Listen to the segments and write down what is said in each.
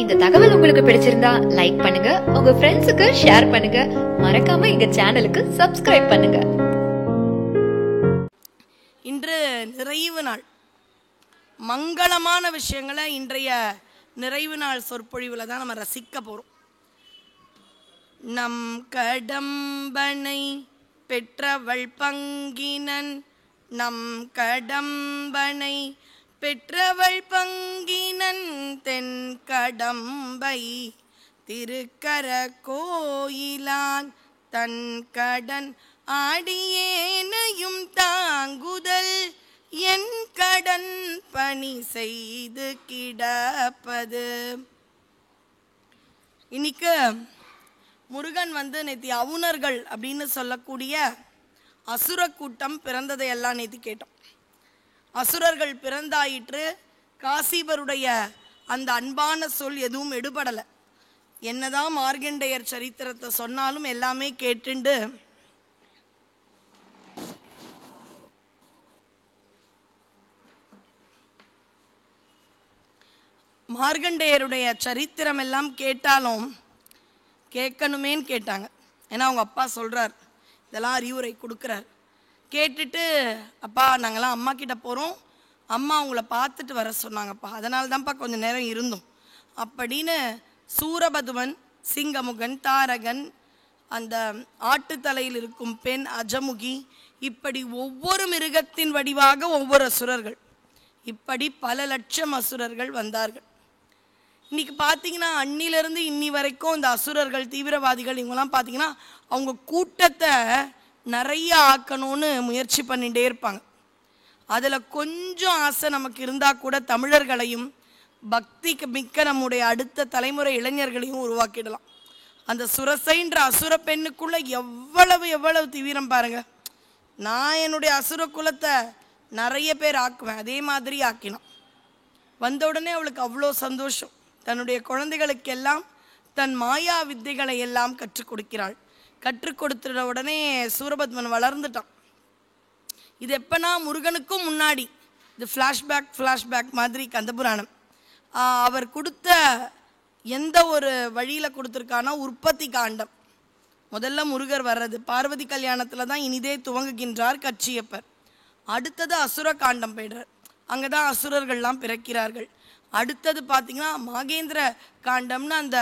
இந்த தகவல் உங்களுக்கு பிடிச்சிருந்தா லைக் பண்ணுங்க, உங்க ஃப்ரெண்ட்ஸுக்கு ஷேர் பண்ணுங்க, மறக்காம எங்க சேனலுக்கு சப்ஸ்கிரைப் பண்ணுங்க. இன்று நிறைவு நாள், மங்களமான விஷயங்களை இன்றைய நிறைவு நாள் சொற்பொழிவில் தான் நம்ம ரசிக்க போகிறோம். நம் கடம்பனை பெற்றவள் பங்கினன், நம் கடம்பனை பெற்றவள் பங்கினன், தென் கடம்பை திருக்கர கோயிலான், தன் கடன் ஆடியேனையும் தாங்குதல், என் கடன் பணி செய்து கிடப்பது. இன்னைக்கு முருகன் நேத்தி அவுணர்கள் அப்படின்னு சொல்லக்கூடிய அசுர கூட்டம் பிறந்ததையெல்லாம் நேத்தி கேட்டோம். அசுரர்கள் பிறந்தாயிற்று. காசிபருடைய அந்த அன்பான சொல் எதுவும் எடுபடலை. என்னதான் மார்கண்டேயர் சரித்திரத்தை சொன்னாலும் எல்லாமே கேட்டுண்டு மார்கண்டேயருடைய சரித்திரம் எல்லாம் கேட்டாலும் கேட்கணுமேன்னு கேட்டாங்க. ஏன்னா அவங்க அப்பா சொல்கிறார், இதெல்லாம் அறிவுரை கொடுக்குறார். கேட்டுட்டு, அப்பா நாங்கள்லாம் அம்மா கிட்ட போகிறோம், அம்மா அவங்கள பார்த்துட்டு வர சொன்னாங்கப்பா, அதனால தான்ப்பா கொஞ்சம் நேரம் இருந்தோம் அப்படின்னு சூரபதுமன், சிங்கமுகன், தாரகன், அந்த ஆட்டுத்தலையில் இருக்கும் பெண் அஜமுகி, இப்படி ஒவ்வொரு மிருகத்தின் வடிவாக ஒவ்வொரு அசுரர்கள், இப்படி பல லட்சம் அசுரர்கள் வந்தார்கள். இன்னைக்கு பார்த்தீங்கன்னா அன்னிலிருந்து இன்னி வரைக்கும் இந்த அசுரர்கள், தீவிரவாதிகள் இவங்கெல்லாம் பார்த்தீங்கன்னா அவங்க கூட்டத்தை நிறைய ஆக்கணும்னு முயற்சி பண்ணிகிட்டே இருப்பாங்க. அதில் கொஞ்சம் ஆசை நமக்கு இருந்தால் கூட தமிழர்களையும் பக்திக்கு மிக்க நம்முடைய அடுத்த தலைமுறை இளைஞர்களையும் உருவாக்கிடலாம். அந்த சுரசைன்ற அசுர பெண்ணுக்குள்ளே எவ்வளவு தீவிரம் பாருங்க. நான் என்னுடைய அசுர குலத்தை நிறைய பேர் ஆக்குவேன், அதே மாதிரி ஆக்கினான். வந்த உடனே அவளுக்கு அவ்வளோ சந்தோஷம். தன்னுடைய குழந்தைகளுக்கெல்லாம் தன் மாயா வித்தைகளை எல்லாம் கற்றுக் கொடுக்கிறாள். கற்றுக் கொடுத்துட உடனே சூரபத்மன் வளர்ந்துட்டான். இது எப்போனா முருகனுக்கும் முன்னாடி, இது ஃப்ளாஷ்பேக் மாதிரி கந்தபுராணம். அவர் கொடுத்த எந்த ஒரு வழியில் கொடுத்துருக்கானா உற்பத்தி காண்டம். முதல்ல முருகர் வர்றது பார்வதி கல்யாணத்தில் தான் இனிதே துவங்குகின்றார் கச்சியப்பர். அடுத்தது அசுர காண்டம் போய்டுறார், அங்கே தான் அசுரர்கள்லாம் பிறக்கிறார்கள். அடுத்தது பார்த்திங்கன்னா மகேந்திர காண்டம்னு அந்த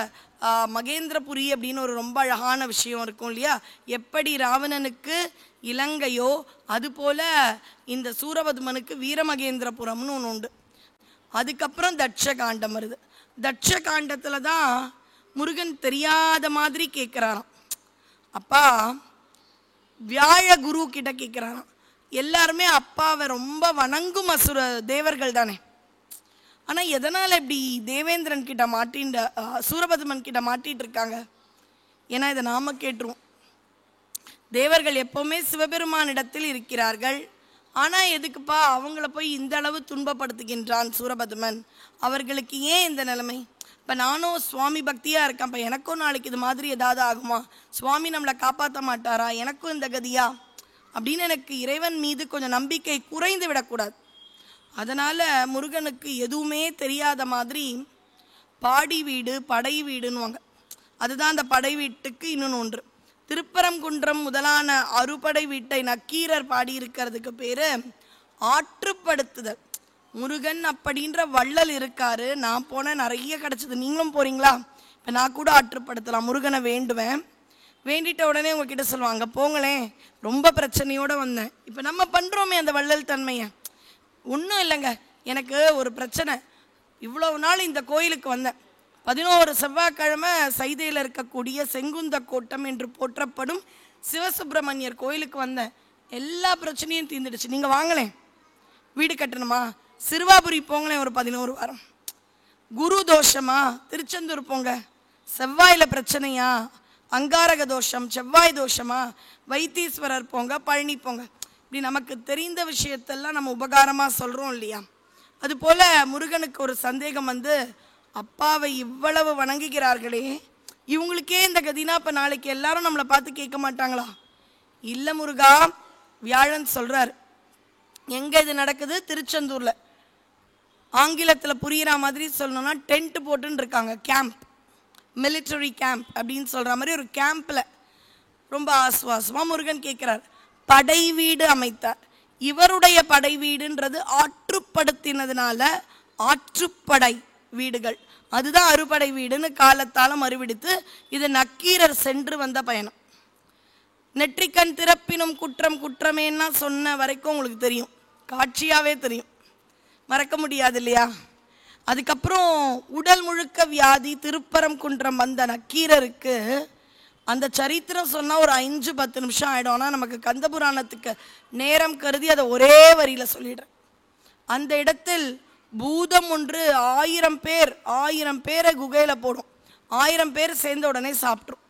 மகேந்திரபுரி அப்படின்னு ஒரு ரொம்ப அழகான விஷயம் இருக்கும் இல்லையா. எப்படி ராவணனுக்கு இலங்கையோ அதுபோல் இந்த சூரபத்மனுக்கு வீரமகேந்திரபுரம்னு ஒன்று உண்டு. அதுக்கப்புறம் தட்ச காண்டம் வருது. தட்ச காண்டத்தில் தான் முருகன் தெரியாத மாதிரி கேட்குறாராம். அப்பா வியாழ குரு கிட்ட கேட்குறாராம். எல்லாருமே அப்பாவை ரொம்ப வணங்கும் அசுர தேவர்கள் தானே, ஆனால் எதனால் இப்படி தேவேந்திரன் கிட்ட சூரபத்மன் கிட்ட மாட்டிகிட்டு இருக்காங்க? ஏன்னா இதை நாம் கேட்டுருவோம். தேவர்கள் எப்போவுமே சிவபெருமானிடத்தில் இருக்கிறார்கள். ஆனால் எதுக்குப்பா அவங்கள போய் இந்த அளவு துன்பப்படுத்துகின்றான் சூரபத்மன்? அவர்களுக்கு ஏன் இந்த நிலைமை? இப்போ நானும் சுவாமி பக்தியாக இருக்கேன், இப்போ எனக்கும் நாளைக்கு இது மாதிரி ஏதாவது ஆகுமா? சுவாமி நம்மளை காப்பாற்ற மாட்டாரா? எனக்கும் இந்த கதியா அப்படின்னு எனக்கு இறைவன் மீது கொஞ்சம் நம்பிக்கை குறைந்து விடக்கூடாது. அதனால் முருகனுக்கு எதுவுமே தெரியாத மாதிரி பாடி வீடு படை வீடுன்னுவாங்க. அதுதான் அந்த படை வீட்டுக்கு இன்னொன்று ஒன்று. திருப்பரங்குன்றம் முதலான அறுபடை வீட்டை நக்கீரர் பாடியிருக்கிறதுக்கு பேர் ஆற்றுப்படுத்துதல். முருகன் அப்படின்ற வள்ளல் இருக்காரு. நான் போனேன், நிறைய கிடச்சிது. நீங்களும் போகிறீங்களா? இப்போ நான் கூட ஆற்றுப்படுத்தலாம். முருகனை வேண்டுவேன், வேண்டிட்ட உடனே உங்ககிட்ட சொல்லுவாங்க போங்களேன், ரொம்ப பிரச்சனையோடு வந்தேன். இப்போ நம்ம பண்ணுறோமே அந்த வள்ளல் தன்மையை. ஒன்றும் இல்லைங்க, எனக்கு ஒரு பிரச்சனை, இவ்வளவு நாள் இந்த கோயிலுக்கு வந்தேன், 11 செவ்வாய்க்கிழமை சைதையில் இருக்கக்கூடிய செங்குந்த கோட்டம் என்று போற்றப்படும் சிவசுப்பிரமணியர் கோயிலுக்கு வந்தேன், எல்லா பிரச்சனையும் தீர்ந்துடுச்சு, நீங்கள் வாங்களேன். வீடு கட்டணுமா? சிறுவாபுரி போங்களேன் ஒரு 11 வாரம். குரு தோஷமா? திருச்செந்தூர் போங்க. செவ்வாயில் பிரச்சனையா? அங்காரக தோஷம், செவ்வாய் தோஷமா? வைத்தீஸ்வரர் போங்க, பழனி போங்க. இப்படி நமக்கு தெரிந்த விஷயத்தெல்லாம் நம்ம உபகாரமாக சொல்கிறோம் இல்லையா. அதுபோல் முருகனுக்கு ஒரு சந்தேகம் அப்பாவை இவ்வளவு வணங்குகிறார்களே, இவங்களுக்கே இந்த கதினா இப்போ நாளைக்கு எல்லாரும் நம்மளை பார்த்து கேட்க மாட்டாங்களா? இல்லை முருகா, வியாழன் சொல்கிறார். எங்கே இது நடக்குது? திருச்செந்தூரில். ஆங்கிலத்தில் புரிகிற மாதிரி சொல்லணும்னா டென்ட் போட்டுன்னு இருக்காங்க, கேம்ப், மிலிட்டரி கேம்ப் அப்படின்னு சொல்கிற மாதிரி ஒரு கேம்பில் ரொம்ப ஆசுவாசமாக முருகன் கேட்குறார். படை வீடு அமைத்தார். இவருடைய படை வீடுன்றது ஆற்றுப்படுத்தினதுனால ஆற்றுப்படை வீடுகள், அதுதான் அறுபடை வீடுன்னு காலத்தால் மறுவிடுத்து இது நக்கீரர் சென்று வந்த பயணம். நெற்றிக்கண் திறப்பினும் குற்றம் குற்றமேன்னா சொன்ன வரைக்கும் உங்களுக்கு தெரியும், காட்சியாகவே தெரியும், மறக்க முடியாது இல்லையா? அதுக்கப்புறம் உடல் முழுக்க வியாதி, திருப்பரங்குன்றம் வந்த நக்கீரருக்கு அந்த சரித்திரம் சொன்னால் ஒரு 5-10 நிமிஷம் ஆகிடும். ஆனால் நமக்கு கந்த புராணத்துக்கு நேரம் கருதி அதை ஒரே வரியில் சொல்லிடுறேன். அந்த இடத்தில் பூதம் ஒன்று 1000 பேரை குகையில் போடும். 1000 பேர் சேர்ந்த உடனே சாப்பிட்ரும்.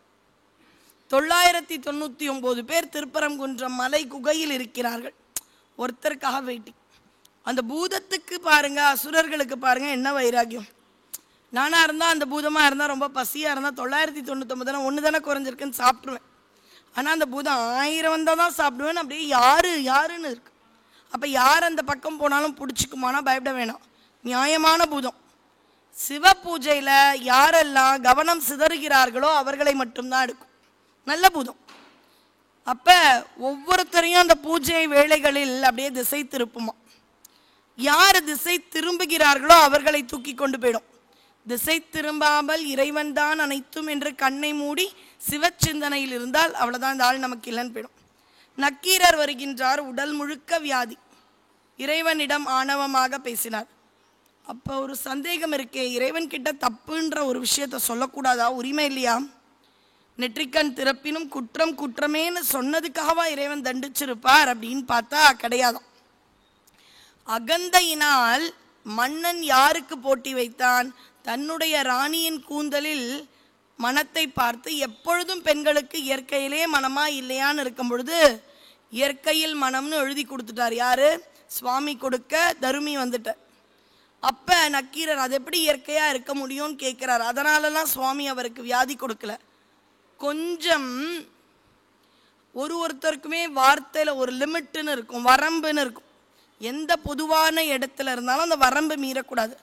999 பேர் திருப்பரங்குன்றம் மலை குகையில் இருக்கிறார்கள். ஒருத்தருக்காக வெயிட்டிங். அந்த பூதத்துக்கு பாருங்க, அசுரர்களுக்கு பாருங்க என்ன வைராகியம். நானாக இருந்தால், அந்த பூதமாக இருந்தால், ரொம்ப பசியாக இருந்தால் 999 ஒன்று தானே குறைஞ்சிருக்குன்னு சாப்பிட்ருவேன். ஆனால் அந்த பூதம் 1000 வந்தால் தான் சாப்பிடுவேன். அப்படியே யாருன்னு இருக்கு. அப்போ யார் அந்த பக்கம் போனாலும் பிடிச்சிக்குமானா பயப்பட வேணாம், நியாயமான பூதம். சிவ பூஜையில் யாரெல்லாம் கவனம் சிதறுகிறார்களோ அவர்களை மட்டும்தான் எடுக்கும், நல்ல பூதம். அப்போ ஒவ்வொருத்தரையும் அந்த பூஜை வேளைகளில் அப்படியே திசை திருப்புமா. யார் திசை திரும்புகிறார்களோ அவர்களை தூக்கி கொண்டு போயிடும். திசை திரும்பாமல் இறைவன் தான் அனைத்தும் என்று கண்ணை மூடி சிவச்சிந்தனையில் இருந்தால் அவ்வளோதான், இந்த ஆள் நமக்கு இல்லைன்னு போயிடும். நக்கீரர் வருகின்றார், உடல் முழுக்க வியாதி. இறைவனிடம் ஆணவமாக பேசினார். அப்போ ஒரு சந்தேகம் இருக்கே, இறைவன் கிட்ட தப்புன்ற ஒரு விஷயத்த சொல்லக்கூடாதா? உரிமை இல்லையா? நெற்றிக்கண் திறப்பினும் குற்றம் குற்றமேன்னு சொன்னதுக்காகவா இறைவன் தண்டிச்சிருப்பார் அப்படின்னு பார்த்தா கிடையாதான். அகந்தையினால் மன்னன் யாருக்கு போட்டி வைத்தான்? தன்னுடைய ராணியின் கூந்தலில் மனத்தை பார்த்து, எப்பொழுதும் பெண்களுக்கு இயற்கையிலே மனமா இல்லையான்னு இருக்கும் பொழுது இயற்கையில் மனம்னு எழுதி கொடுத்துட்டார். யாரு? சுவாமி கொடுக்க தருமி வந்துட்டார். அப்போ நக்கீரர் அது எப்படி இயற்கையாக இருக்க முடியும்னு கேட்குறார். அதனாலலாம் சுவாமி அவருக்கு வியாதி கொடுக்கல. கொஞ்சம் ஒருத்தருக்குமே வார்த்தையில் ஒரு லிமிட்டுன்னு இருக்கும், வரம்புன்னு இருக்கும். எந்த பொதுவான இடத்துல இருந்தாலும் அந்த வரம்பு மீறக்கூடாது.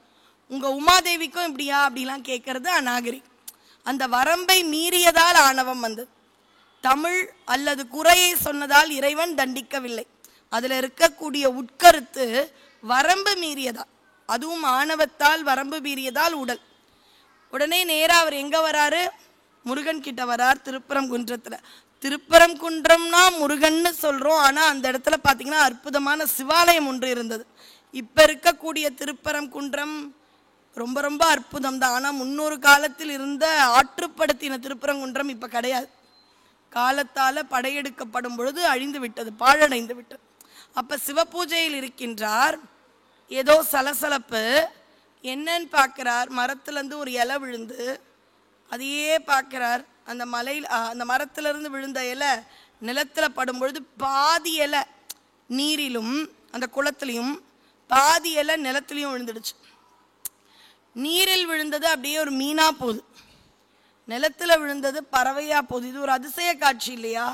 உங்கள் உமாதேவிக்கும் இப்படியா அப்படிலாம் கேட்கறது அநாகரிகம். அந்த வரம்பை மீறியதால் ஆணவம் வந்தது. தமிழ் அல்லது குறையை சொன்னதால் இறைவன் தண்டிக்கவில்லை. அதில் இருக்கக்கூடிய உட்கருத்து வரம்பு மீறியதால், அதுவும் ஆணவத்தால் வரம்பு மீறியதால் உடல். உடனே நேராக அவர் எங்கே வராரு? முருகன் கிட்ட வரார். திருப்பரங்குன்றத்தில். திருப்பரங்குன்றம்னா முருகன்னு சொல்கிறோம், ஆனால் அந்த இடத்துல பார்த்தீங்கன்னா அற்புதமான சிவாலயம் ஒன்று இருந்தது. இப்போ இருக்கக்கூடிய திருப்பரங்குன்றம் ரொம்ப ரொம்ப அற்புதம் தான். ஆனால் முன்னொரு காலத்தில் இருந்த ஆற்றுப்படுத்தின திருப்பரங்குன்றம் இப்போ கிடையாது. காலத்தால் படையெடுக்கப்படும் பொழுது அழிந்து விட்டது, பாழடைந்து விட்டது. அப்போ சிவபூஜையில் இருக்கின்றார். ஏதோ சலசலப்பு. என்னன்னு பார்க்குறார், மரத்துலேருந்து ஒரு இலை விழுந்து அதையே பார்க்குறார். அந்த மலையில் அந்த மரத்திலிருந்து விழுந்த இலை நிலத்தில் படும்பொழுது பாதி இலை நீரிலும் அந்த குளத்துலையும் பாதி இலை நிலத்துலையும் விழுந்துடுச்சு. நீரில் விழுந்தது அப்படியே ஒரு மீனாக போகுது, நிலத்தில் விழுந்தது பறவையாக போகுது. இது ஒரு அதிசய காட்சி இல்லையா?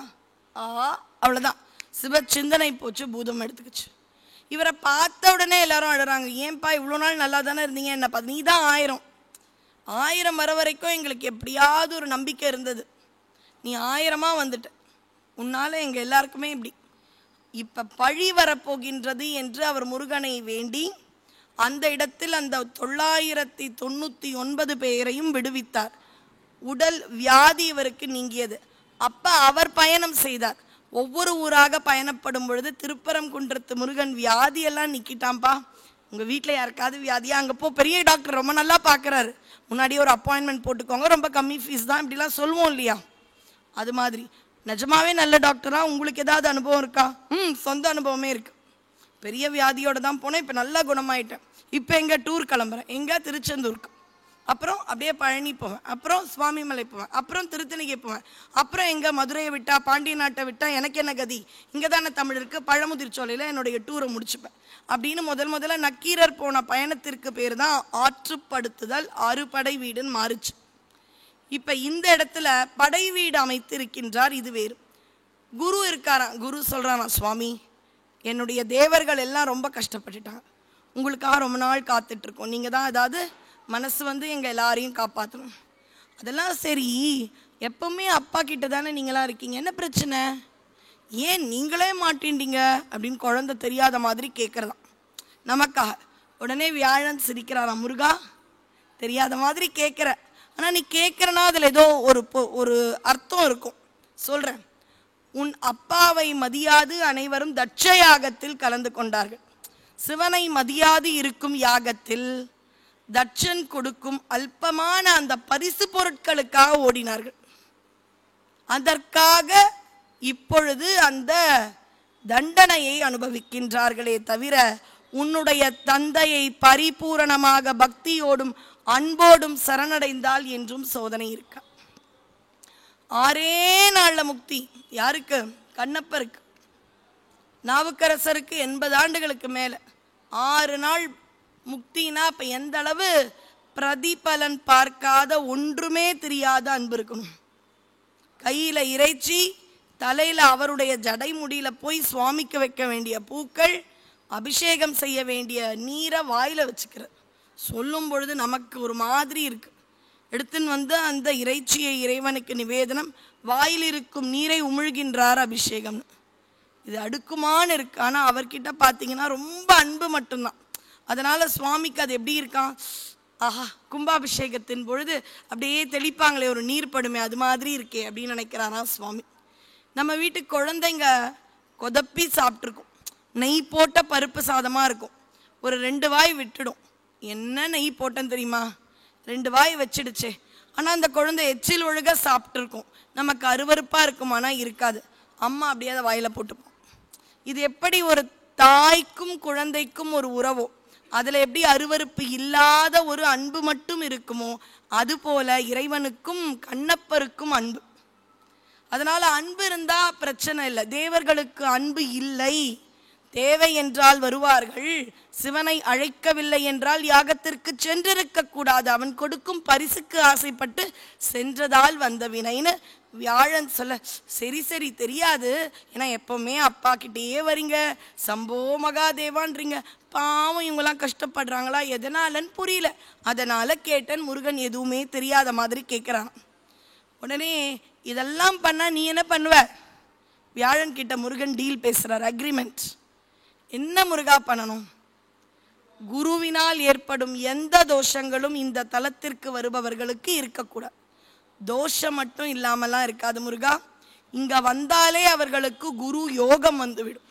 அவ்வளோதான், சிவ சிந்தனை போச்சு, பூதம் எடுத்துக்கிச்சு. இவரை பார்த்த உடனே எல்லாரும் அழுறாங்க. ஏன்பா இவ்வளோ நாள் நல்லா தானே இருந்தீங்க, என்னப்பா நீ தான் 1000 வர வரைக்கும் எங்களுக்கு எப்படியாவது ஒரு நம்பிக்கை இருந்தது, நீ 1000 வந்துட்ட, உன்னால் எங்கள் எல்லாருக்குமே இப்படி. இப்போ பழி வரப்போகின்றது என்று அவர் முருகனை வேண்டி அந்த இடத்தில் அந்த 999 பேரையும் விடுவித்தார். உடல் வியாதி இவருக்கு நீங்கியது. அப்போ அவர் பயணம் செய்தார். ஒவ்வொரு ஊராக பயணப்படும் பொழுது திருப்பரங்குன்றத்து முருகன் வியாதியெல்லாம் நிற்கிட்டான்ப்பா, உங்கள் வீட்டில் யாருக்காவது வியாதியா, அங்கே போ, பெரிய டாக்டர் ரொம்ப நல்லா பார்க்குறாரு, முன்னாடியே ஒரு அப்பாயின்மெண்ட் போட்டுக்கோங்க, ரொம்ப கம்மி ஃபீஸ் தான், இப்படிலாம் சொல்லுவோம் இல்லையா? அது மாதிரி நிஜமாவே நல்ல டாக்டரா? உங்களுக்கு ஏதாவது அனுபவம் இருக்கா? சொந்த அனுபவமே இருக்குது. பெரிய வியாதியோடு தான் போனேன், இப்போ நல்லா குணமாயிட்டேன். இப்போ எங்கே டூர் கிளம்புறேன், எங்கே திருச்செந்தூருக்கு, அப்புறம் அப்படியே பழனி போவேன், அப்புறம் சுவாமிமலை போவேன், அப்புறம் திருத்தணிகை போவேன், அப்புறம் எங்கே மதுரையை விட்டா பாண்டிய நாட்டை விட்டா எனக்கு என்ன கதி, இங்கே தானே தமிழ் இருக்குது, பழமுதிர்ச்சோலையில் என்னுடைய டூரை முடிச்சுப்பேன் அப்படின்னு முதல்ல நக்கீரர் போன பயணத்திற்கு பேர் தான் ஆற்றுப்படுத்துதல். 6 படை வீடுன்னு மாறுச்சு. இப்போ இந்த இடத்துல படை வீடு அமைத்து இருக்கின்றார். இது வேறு. குரு இருக்காராம். குரு சொல்கிறாராம், சுவாமி என்னுடைய தேவர்கள் எல்லாம் ரொம்ப கஷ்டப்பட்டுட்டாங்க, உங்களுக்காக ரொம்ப நாள் காத்துட்ருக்கோம், நீங்கள் தான் ஏதாவது மனசு வந்து எங்கள் எல்லாரையும் காப்பாற்றணும். அதெல்லாம் சரி, எப்பவுமே அப்பா கிட்ட தானே நீங்களாம் இருக்கீங்க, என்ன பிரச்சனை, ஏன் நீங்களே மாட்டேண்டீங்க அப்படின்னு குழந்தை தெரியாத மாதிரி கேட்குறதாம் நமக்காக. உடனே வியாழன் சிரிக்கிறாராம், முருகா தெரியாத மாதிரி கேட்குற, ஆனால் நீ கேட்குறனா அதில் ஏதோ ஒரு அர்த்தம் இருக்கும், சொல்கிறேன். உன் அப்பாவை மதியாது அனைவரும் தட்ச யாகத்தில் கலந்து கொண்டார்கள். சிவனை மதியாது இருக்கும் யாகத்தில் தட்சன் கொடுக்கும் அல்பமான அந்த பரிசு பொருட்களுக்காக ஓடினார்கள். அதற்காக இப்பொழுது அந்த தண்டனையை அனுபவிக்கின்றார்களே தவிர உன்னுடைய தந்தையை பரிபூரணமாக பக்தியோடும் அன்போடும் சரணடைந்தால் என்றும் சோதனை இருக்கா. 6 நாளில் முக்தி யாருக்கு? கண்ணப்பருக்கு. நாவுக்கரசருக்கு 80 ஆண்டுகளுக்கு மேலே 6 நாள் முக்தினா இப்போ எந்த அளவு பிரதிபலன் பார்க்காத ஒன்றுமே தெரியாத அன்பு இருக்கணும். கையில் இறைச்சி, தலையில் அவருடைய ஜடை முடியில் போய் சுவாமிக்கு வைக்க வேண்டிய பூக்கள், அபிஷேகம் செய்ய வேண்டிய நீரை வாயில் வச்சுக்கிறது. சொல்லும் பொழுது நமக்கு ஒரு மாதிரி இருக்கு. எடுத்துன்னு வந்து அந்த இறைச்சியை இறைவனுக்கு நிவேதனம், வாயில் இருக்கும் நீரை உமிழ்கின்றார் அபிஷேகம்னு. இது அடுக்குமான்னு இருக்கு. ஆனால் அவர்கிட்ட பார்த்தீங்கன்னா ரொம்ப அன்பு மட்டும்தான். அதனால சுவாமிக்கு அது எப்படி இருக்கான், ஆஹா கும்பாபிஷேகத்தின் பொழுது அப்படியே தெளிப்பாங்களே ஒரு நீர் படுமே, அது மாதிரி இருக்கே அப்படின்னு நினைக்கிறாரா சுவாமி. நம்ம வீட்டுக்கு குழந்தைங்க கொதப்பி சாப்பிட்ருக்கும், நெய் போட்ட பருப்பு சாதமாக இருக்கும், ஒரு 2 வாய் விட்டுடும். என்ன நெய் போட்டேன்னு தெரியுமா, 2 வாய் வச்சிடுச்சே. ஆனால் அந்த குழந்தை எச்சில் ஒழுக சாப்பிட்ருக்கும், நமக்கு அருவருப்பாக இருக்குமானா இருக்காது, அம்மா அப்படியே அதை வாயில் போட்டுப்போம். இது எப்படி ஒரு தாய்க்கும் குழந்தைக்கும் ஒரு உறவோ, அதில் எப்படி அருவருப்பு இல்லாத ஒரு அன்பு மட்டும் இருக்குமோ, அதுபோல இறைவனுக்கும் கண்ணப்பருக்கும் அன்பு. அதனால அன்பு இருந்தா பிரச்சனை இல்லை. தேவர்களுக்கு அன்பு இல்லை, தேவை என்றால் வருவார்கள், சிவனை அழைக்கவில்லை என்றால் யாகத்திற்கு சென்றிருக்க கூடாது, அவன் கொடுக்கும் பரிசுக்கு ஆசைப்பட்டு சென்றதால் வந்த வினைன்னு வியாழன் சொல்ல, சரி சரி தெரியாது, ஏன்னா எப்பவுமே அப்பா கிட்டேயே வரீங்க, சம்போ மகாதேவான்றீங்க, பாவம் இவங்கெல்லாம் கஷ்டப்படுறாங்களா, எதனாலன்னு புரியல, அதனால கேட்டன். முருகன் எதுவுமே தெரியாத மாதிரி கேட்குறான். உடனே இதெல்லாம் பண்ணா நீ என்ன பண்ணுவ? வியாழன் கிட்ட முருகன் டீல் பேசுறார், அக்ரிமெண்ட். என்ன முருகா பண்ணணும்? குருவினால் ஏற்படும் எந்த தோஷங்களும் இந்த தலத்திற்கு வருபவர்களுக்கு இருக்கக்கூடாது. தோஷம் மட்டும் இல்லாமலாம் இருக்காது முருகா, இங்க வந்தாலே அவர்களுக்கு குரு யோகம் வந்துவிடும்.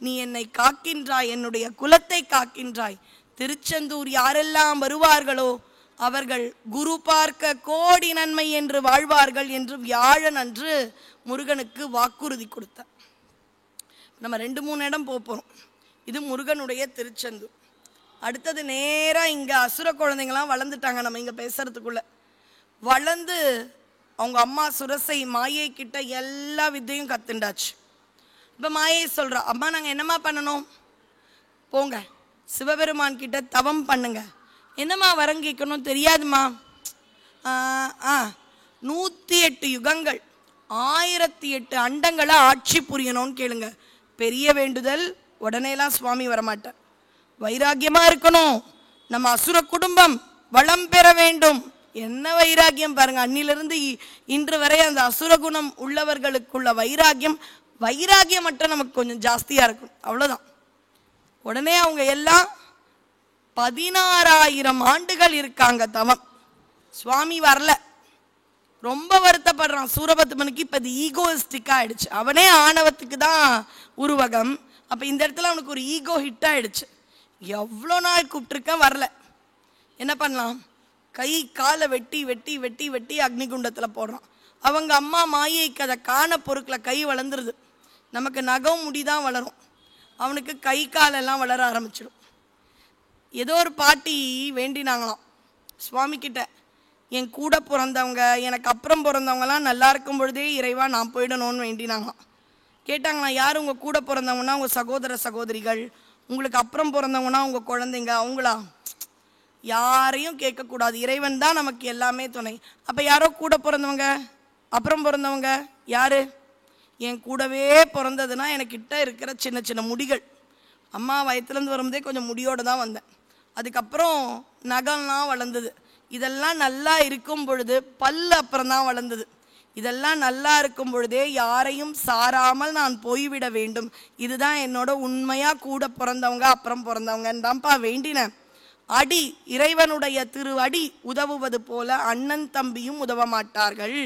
நீ என்னை காக்கின்றாய், என்னுடைய குலத்தை காக்கின்றாய். திருச்செந்தூர் யாரெல்லாம் வருவார்களோ அவர்கள் குரு பார்க்க கோடி நன்மை என்று வாழ்வார்கள் என்று வியாழன் அன்று முருகனுக்கு வாக்குறுதி கொடுத்தார். நம்ம 2-3 இடம் போகிறோம். இது முருகனுடைய திருச்செந்தூர். அடுத்தது நேராக இங்கே அசுர குழந்தைங்களாம் வளர்ந்துட்டாங்க. நம்ம இங்கே பேசுறதுக்குள்ள வளர்ந்து அவங்க அம்மா சுரசை மாயை கிட்ட எல்லா வித்தையும் கத்துண்டாச்சு. இப்போ மாயை சொல்கிறா, அம்மா நாங்கள் என்னம்மா பண்ணணும்? போங்க சிவபெருமான் கிட்ட தவம் பண்ணுங்க. என்னம்மா வரம் கேட்கணும் தெரியாதுமா? 108 யுகங்கள் 1008 அண்டங்களை ஆட்சி புரியணும்னு கேளுங்க. பெரிய வேண்டுதல், உடனேலாம் சுவாமி வரமாட்டார். வைராக்கியமாக இருக்கணும், நம்ம அசுர குடும்பம் வளம் பெற வேண்டும். என்ன வைராக்கியம் பாருங்க, அன்னிலிருந்து இன்று வரை அந்த அசுர குணம் உள்ளவர்களுக்குள்ள வைராக்கியம் மட்டும் நமக்கு கொஞ்சம் ஜாஸ்தியாக இருக்கும், அவ்வளோதான். உடனே அவங்க எல்லாம் 16,000 ஆண்டுகள் இருக்காங்க தவம். சுவாமி வரல, ரொம்ப வருத்தப்படுறான். சூரபத்மனுக்கு இப்போ அது ஈகோயிஸ்டிக்காக ஆயிடுச்சு. அவனே ஆணவத்துக்கு தான் உருவகம். அப்போ இந்த இடத்துல அவனுக்கு ஒரு ஈகோ ஹிட் ஆயிடுச்சு. எவ்வளோ நாள் கூப்பிட்டுருக்கேன் வரல, என்ன பண்ணலாம்? கை காலை வெட்டி வெட்டி வெட்டி வெட்டி அக்னிகுண்டத்தில் போடுறான். அவங்க அம்மா மாயைக்கு அதை காண பொருட்களை கை வளர்ந்துருது. நமக்கு நகம் முடிதான் வளரும், அவனுக்கு கை காலெல்லாம் வளர ஆரம்பிச்சிடும். ஏதோ ஒரு பாட்டி வேண்டினாங்களாம் சுவாமி கிட்ட, என் கூட பிறந்தவங்க எனக்கு அப்புறம் பிறந்தவங்கலாம் நல்லா இருக்கும் பொழுதே இறைவா நான் போயிடணும்னு வேண்டினாங்களாம். கேட்டாங்களாம், யார் உங்கள் கூட பிறந்தவங்கன்னா உங்கள் சகோதர சகோதரிகள், உங்களுக்கு அப்புறம் பிறந்தவங்கன்னா உங்கள் குழந்தைங்க, அவங்களா? யாரையும் கேட்கக்கூடாது, இறைவன் தான் நமக்கு எல்லாமே துணை. அப்போ யாரோ கூட பிறந்தவங்க அப்புறம் பிறந்தவங்க யார்? என் கூடவே பிறந்ததுன்னா எனக்கிட்ட இருக்கிற சின்ன சின்ன முடிகள், அம்மா வயத்துலேருந்து வரும்போதே கொஞ்சம் முடியோடு தான் வந்தேன். அதுக்கப்புறம் நகம்லாம் வளர்ந்தது. இதெல்லாம் நல்லா இருக்கும் பொழுது பல்லு அப்புறம் தான் வளர்ந்தது. இதெல்லாம் நல்லா இருக்கும் பொழுதே யாரையும் சாராமல் நான் போய்விட வேண்டும். இதுதான் என்னோட உண்மையாக கூட பிறந்தவங்க அப்புறம் பிறந்தவங்கன்னு தான்ப்பா வேண்டினேன். அடி இறைவனுடைய திருவடி உதவுவது போல அண்ணன் தம்பியும் உதவ மாட்டார்கள்.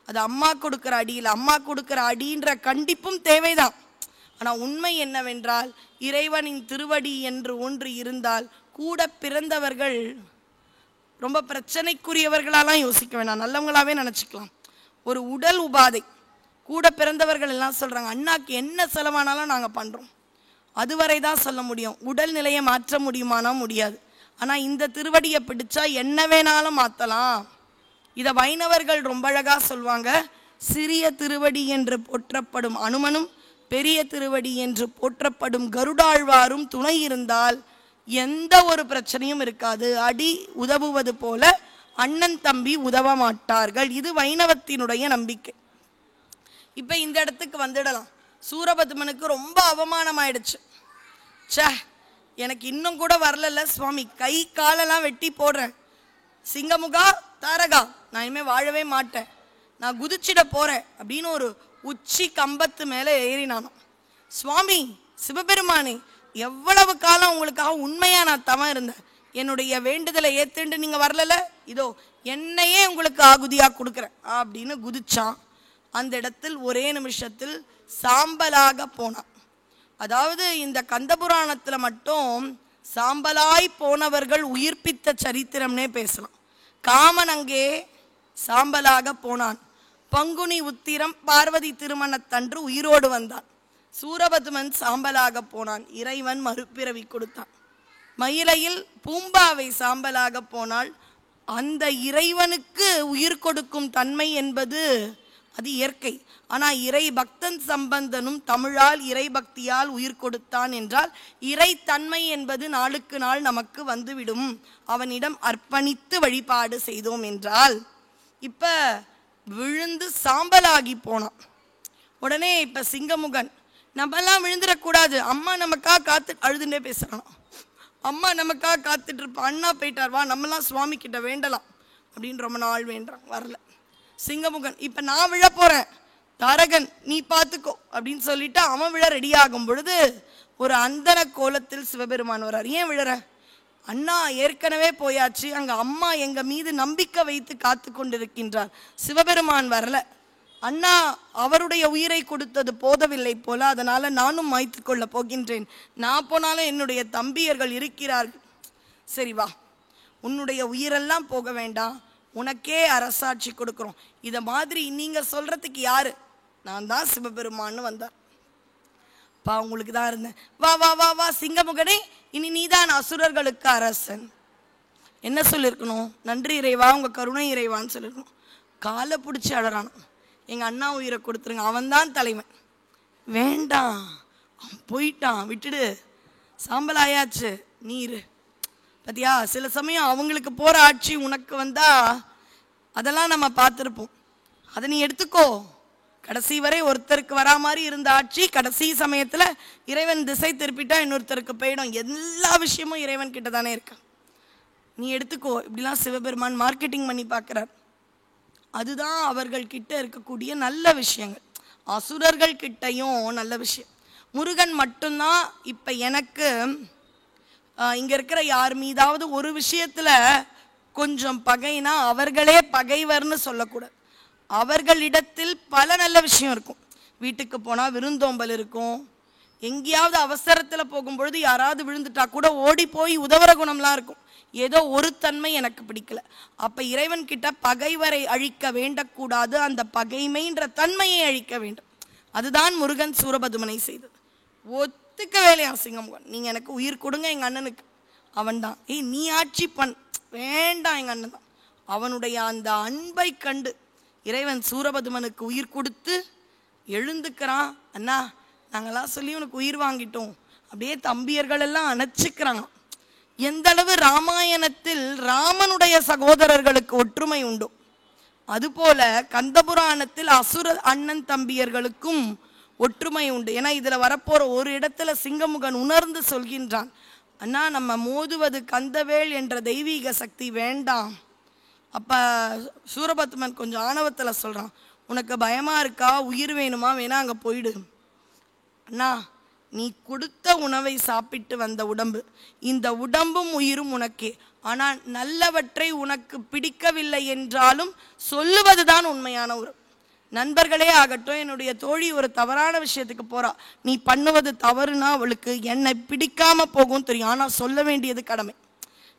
அது அம்மா கொடுக்குற அடியில் அம்மா கொடுக்குற அடின்ற கண்டிப்பும் தேவைதான். ஆனால் உண்மை என்னவென்றால் இறைவனின் திருவடி என்று ஒன்று இருந்தால் கூட பிறந்தவர்கள் ரொம்ப பிரச்சனைக்குரியவர்களாலாம் யோசிக்க வேண்டாம், நல்லவங்களாவே நினச்சிக்கலாம். ஒரு உடல் உபாதை கூட பிறந்தவர்கள் எல்லாம் சொல்கிறாங்க, அண்ணாக்கு என்ன செலவானாலும் நாங்கள் பண்ணுறோம். அதுவரை தான் சொல்ல முடியும். உடல் நிலையை மாற்ற முடியுமானா முடியாது. ஆனால் இந்த திருவடியை பிடிச்சா என்ன வேணாலும் மாற்றலாம். இதை வைணவர்கள் ரொம்ப அழகாக சொல்லுவாங்க. சிறிய திருவடி என்று போற்றப்படும் அனுமனும் பெரிய திருவடி என்று போற்றப்படும் கருடாழ்வாரும் துணை இருந்தால் எந்த ஒரு பிரச்சனையும் இருக்காது. அடி உதவுவது போல அண்ணன் தம்பி உதவ மாட்டார்கள். இது வைணவத்தினுடைய நம்பிக்கை. இப்போ இந்த இடத்துக்கு வந்துடலாம். சூரபத்மனுக்கு ரொம்ப அவமானம் ஆயிடுச்சு. சே, எனக்கு இன்னும் கூட வரல சுவாமி, கை காலெல்லாம் வெட்டி போடுறேன், சிங்கமுகா தாரகா, நான் இனிமேல் வாழவே மாட்டேன், நான் குதிச்சிட போகிறேன் அப்படின்னு ஒரு உச்சி கம்பத்து மேலே ஏறினானோ. சுவாமி சிவபெருமானே, எவ்வளவு காலம் உங்களுக்காக உண்மையாக நான் தவம் இருந்தேன், என்னுடைய வேண்டுதலை ஏற்றுண்டு நீங்கள் வரல, இதோ என்னையே உங்களுக்கு ஆகுதியாக கொடுக்குறேன் அப்படின்னு குதிச்சான். அந்த இடத்தில் ஒரே நிமிஷத்தில் சாம்பலாக போனான். அதாவது இந்த கந்தபுராணத்தில் மட்டும் சாம்பலாய் போனவர்கள் உயிர்ப்பித்த சரித்திரம்னே பேசலாம். காமன் அங்கே சாம்பலாக போனான். பங்குனி உத்திரம் பார்வதி திருமணத்தன்று உயிரோடு வந்தான். சூரபத்மன் சாம்பலாக போனான். இறைவன் மறுபிறவி கொடுத்தான். மயிலையில் பூம்பாவை சாம்பலாக போனால் அந்த இறைவனுக்கு உயிர் கொடுக்கும் தன்மை என்பது அது இயற்கை. ஆனால் இறை பக்தன் சம்பந்தனும் தமிழால் இறை பக்தியால் உயிர் கொடுத்தான் என்றால் இறை தன்மை என்பது நாளுக்கு நாள் நமக்கு வந்துவிடும். அவனிடம் அர்ப்பணித்து வழிபாடு செய்தோம் என்றால் இப்போ விழுந்து சாம்பலாகி போனான். உடனே இப்போ சிங்கமுகன், நம்மெல்லாம் விழுந்துடக்கூடாது, அம்மா நமக்காக காத்து அழுதுண்டே பேசுகிறான், அம்மா நமக்காக காத்துட்டு இருப்பா, அண்ணா போயிட்டார், வா நம்மலாம் சுவாமி கிட்ட வேண்டலாம் அப்படின்னு ரொம்ப நாள் வேண்டான், வரல. சிங்கமுகன், இப்போ நான் விழ போகிறேன், தாரகன் நீ பார்த்துக்கோ அப்படின்னு சொல்லிட்டு அவன் விழ ரெடி ஆகும் பொழுது ஒரு அந்தன கோலத்தில் சிவபெருமான் வரார். ஏன் விழற? அண்ணா ஏற்கனவே போயாச்சு, அங்கே அம்மா எங்கள் மீது நம்பிக்கை வைத்து காத்து கொண்டிருக்கின்றார். சிவபெருமான் வரல, அண்ணா அவருடைய உயிரை கொடுத்தது போதவில்லை போல, அதனால் நானும் மாய்த்து கொள்ள போகின்றேன், நான் போனாலும் என்னுடைய தம்பியர்கள் இருக்கிறார்கள், சரி வா, உன்னுடைய உயிரெல்லாம் போக வேண்டாம், உனக்கே அரசாட்சி கொடுக்குறோம். இதை மாதிரி நீங்கள் சொல்கிறதுக்கு யார்? நான் தான் சிவபெருமான்னு வந்தார். பா உங்களுக்கு தான் இருந்தேன், வா வா வா வா சிங்கமுகனே, இனி நீதான் அசுரர்களுக்கு அரசன். என்ன சொல்லியிருக்கணும்? நன்றி இறைவா, உங்கள் கருணை இறைவான்னு சொல்லியிருக்கணும். காலை பிடிச்சி அழறான், எங்கள் அண்ணா உயிரை கொடுத்துருங்க, அவன்தான் தலைவன். வேண்டாம், அவன் போயிட்டான், விட்டுடு, சாம்பலாயாச்சு, நீர். பார்த்தியா, சில சமயம் அவங்களுக்கு போகிற ஆட்சி உனக்கு வந்தால் அதெல்லாம் நம்ம பார்த்துருப்போம், அதை நீ எடுத்துக்கோ. கடைசி வரை ஒருத்தருக்கு வரா மாதிரி இருந்த ஆட்சி கடைசி சமயத்தில் இறைவன் திசை திருப்பிட்டா இன்னொருத்தருக்கு போயிடும். எல்லா விஷயமும் இறைவன் கிட்ட தானே இருக்கான், நீ எடுத்துக்கோ. இப்படிலாம் சிவபெருமான் மார்க்கெட்டிங் பண்ணி பார்க்குறார். அதுதான் அவர்கள்கிட்ட இருக்கக்கூடிய நல்ல விஷயங்கள். அசுரர்கள் கிட்டையும் நல்ல விஷயம். முருகன் மட்டும்தான் இப்போ எனக்கு இங்கே இருக்கிற யார் மீதாவது ஒரு விஷயத்தில் கொஞ்சம் பகைனா அவர்களே பகைவர்னு சொல்லக்கூடாது. அவர்களிடத்தில் பல நல்ல விஷயம் இருக்கும். வீட்டுக்கு போனால் விருந்தோம்பல் இருக்கும், எங்கேயாவது அவசரத்தில் போகும்பொழுது யாராவது விழுந்துட்டா கூட ஓடி போய் உதவுற குணம்லாம் இருக்கும். ஏதோ ஒரு தன்மை எனக்கு பிடிக்கல. அப்போ இறைவன்கிட்ட பகைவரை அழிக்க வேண்டக்கூடாது, அந்த பகைமைன்ற தன்மையை அழிக்க வேண்டும். அதுதான் முருகன் சூரபதுமனை செய்தது. ஒத்துக்க வேலையா சிங்கமுகன், நீங்கள் எனக்கு உயிர் கொடுங்க எங்கள் அண்ணனுக்கு. அவன் தான், ஏய் நீ ஆட்சி பண், வேண்டாம் எங்கள் அண்ணன் தான். அவனுடைய அந்த அன்பை கண்டு இறைவன் சூரபதுமனுக்கு உயிர் கொடுத்து எழுந்துக்கிறான். அண்ணா நாங்களாம் சொல்லி உனக்கு உயிர் வாங்கிட்டோம், அப்படியே தம்பியர்கள் எல்லாம் அணைச்சிக்கிறாங்க. எந்த அளவு ராமாயணத்தில் ராமனுடைய சகோதரர்களுக்கு ஒற்றுமை உண்டோ அதுபோல கந்தபுராணத்தில் அசுர அண்ணன் தம்பியர்களுக்கும் ஒற்றுமை உண்டு. ஏன்னா இதில் வரப்போகிற ஒரு இடத்துல சிங்கமுகன் உணர்ந்து சொல்கின்றான், அண்ணா நம்ம மோதுவது கந்தவேல் என்ற தெய்வீக சக்தி வேண்டாம். அப்போ சூரபத்மன் கொஞ்சம் ஆணவத்தில் சொல்கிறான், உனக்கு பயமாக இருக்கா, உயிர் வேணுமா, வேணா அங்கே போயிடு. அண்ணா நீ கொடுத்த உணவை சாப்பிட்டு வந்த உடம்பு, இந்த உடம்பும் உயிரும் உனக்கே. ஆனால் நல்லவற்றை உனக்கு பிடிக்கவில்லை என்றாலும் சொல்லுவதுதான் உண்மையான உறவு. நண்பர்களே ஆகட்டும், என்னுடைய தோழி ஒரு தவறான விஷயத்துக்கு போறா, நீ பண்ணுவது தவறுனா அவளுக்கு என்னை பிடிக்காம போகும் தெரியும், ஆனால் சொல்ல வேண்டியது கடமை.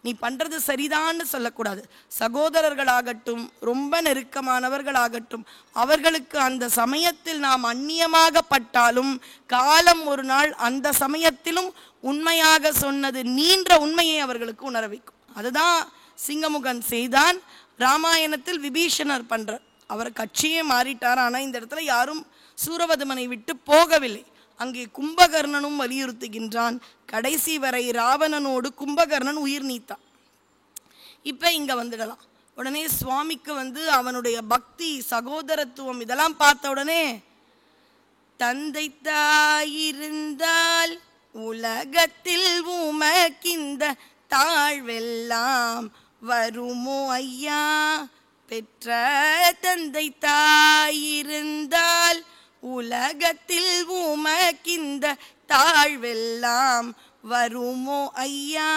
நீ பண்றது சரிதான்னு சொல்லக்கூடாது. சகோதரர்களாகட்டும், ரொம்ப நெருக்கமானவர்களாகட்டும், அவர்களுக்கு அந்த சமயத்தில் நாம் அந்நியமாகப்பட்டாலும் காலம் ஒரு நாள் அந்த சமயத்திலும் உண்மையாக சொன்னது நீன்ற உண்மையை அவர்களுக்கு உணர வைக்கும். அதுதான் சிங்கமுகன் செய்தான். ராமாயணத்தில் விபீஷணர் பண்றார். அவர் கட்சியே மாறிட்டார். ஆனால் இந்த இடத்துல யாரும் சூரபத்மனை விட்டு போகவில்லை. அங்கே கும்பகர்ணனும் வலியுறுத்துகின்றான். கடைசி வரை ராவணனோடு கும்பகர்ணன் உயிர் நீத்தான். இப்போ இங்கே வந்துடலாம். உடனே சுவாமிக்கு அவனுடைய பக்தி, சகோதரத்துவம் இதெல்லாம் பார்த்த உடனே, தந்தை தாயிருந்தால் உலகத்தில் உமக்கிந்த தாழ்வெல்லாம் வருமோ ஐயா, பெற்ற தந்தை தாயிருந்தால் உலகத்தில் உமக்கிந்த தாழ்வெல்லாம் வருமோ ஐயா.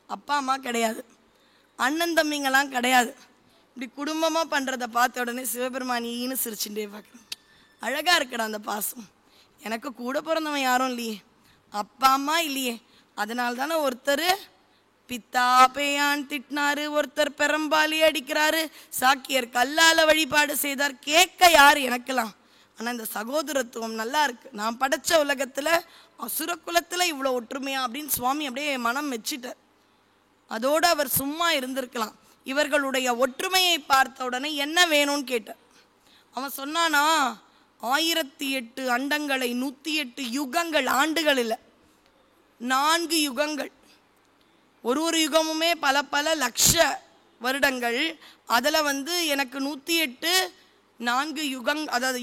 அப்பா அம்மா கிடையாது, அண்ணன் தம்பிங்கெல்லாம் கிடையாது. இப்படி குடும்பமாக பண்ணுறதை பார்த்த உடனே சிவபெருமானின்னு சிரிச்சுட்டே பார்க்குறேன். அழகாக இருக்கடா அந்த பாசம். எனக்கு கூட பிறந்தவன் யாரும் இல்லையே, அப்பா அம்மா இல்லையே. அதனால தானே ஒருத்தர் பித்தா பேயான் திட்டினாரு, ஒருத்தர் பெரம்பாலி அடிக்கிறாரு, சாக்கியர் கல்லால வழிபாடு செய்தார். கேட்க யார் எனக்கெல்லாம். ஆனால் இந்த சகோதரத்துவம் நல்லா இருக்கு. நான் படைச்ச உலகத்தில் அசுர குலத்தில் இவ்வளோ ஒற்றுமையா அப்படின்னு சுவாமி அப்படியே மனம் மெச்சிட்டார். அதோடு அவர் சும்மா இருந்திருக்கலாம். இவர்களுடைய ஒற்றுமையை பார்த்த உடனே என்ன வேணும்னு கேட்டார். அவன் சொன்னானா, 1008 அண்டங்களை, 108 யுகங்கள், ஆண்டுகள் இல்லை, 4 யுகங்கள், ஒரு யுகமுமே பல பல லட்ச வருடங்கள். அதில் எனக்கு 108 4 அதாவது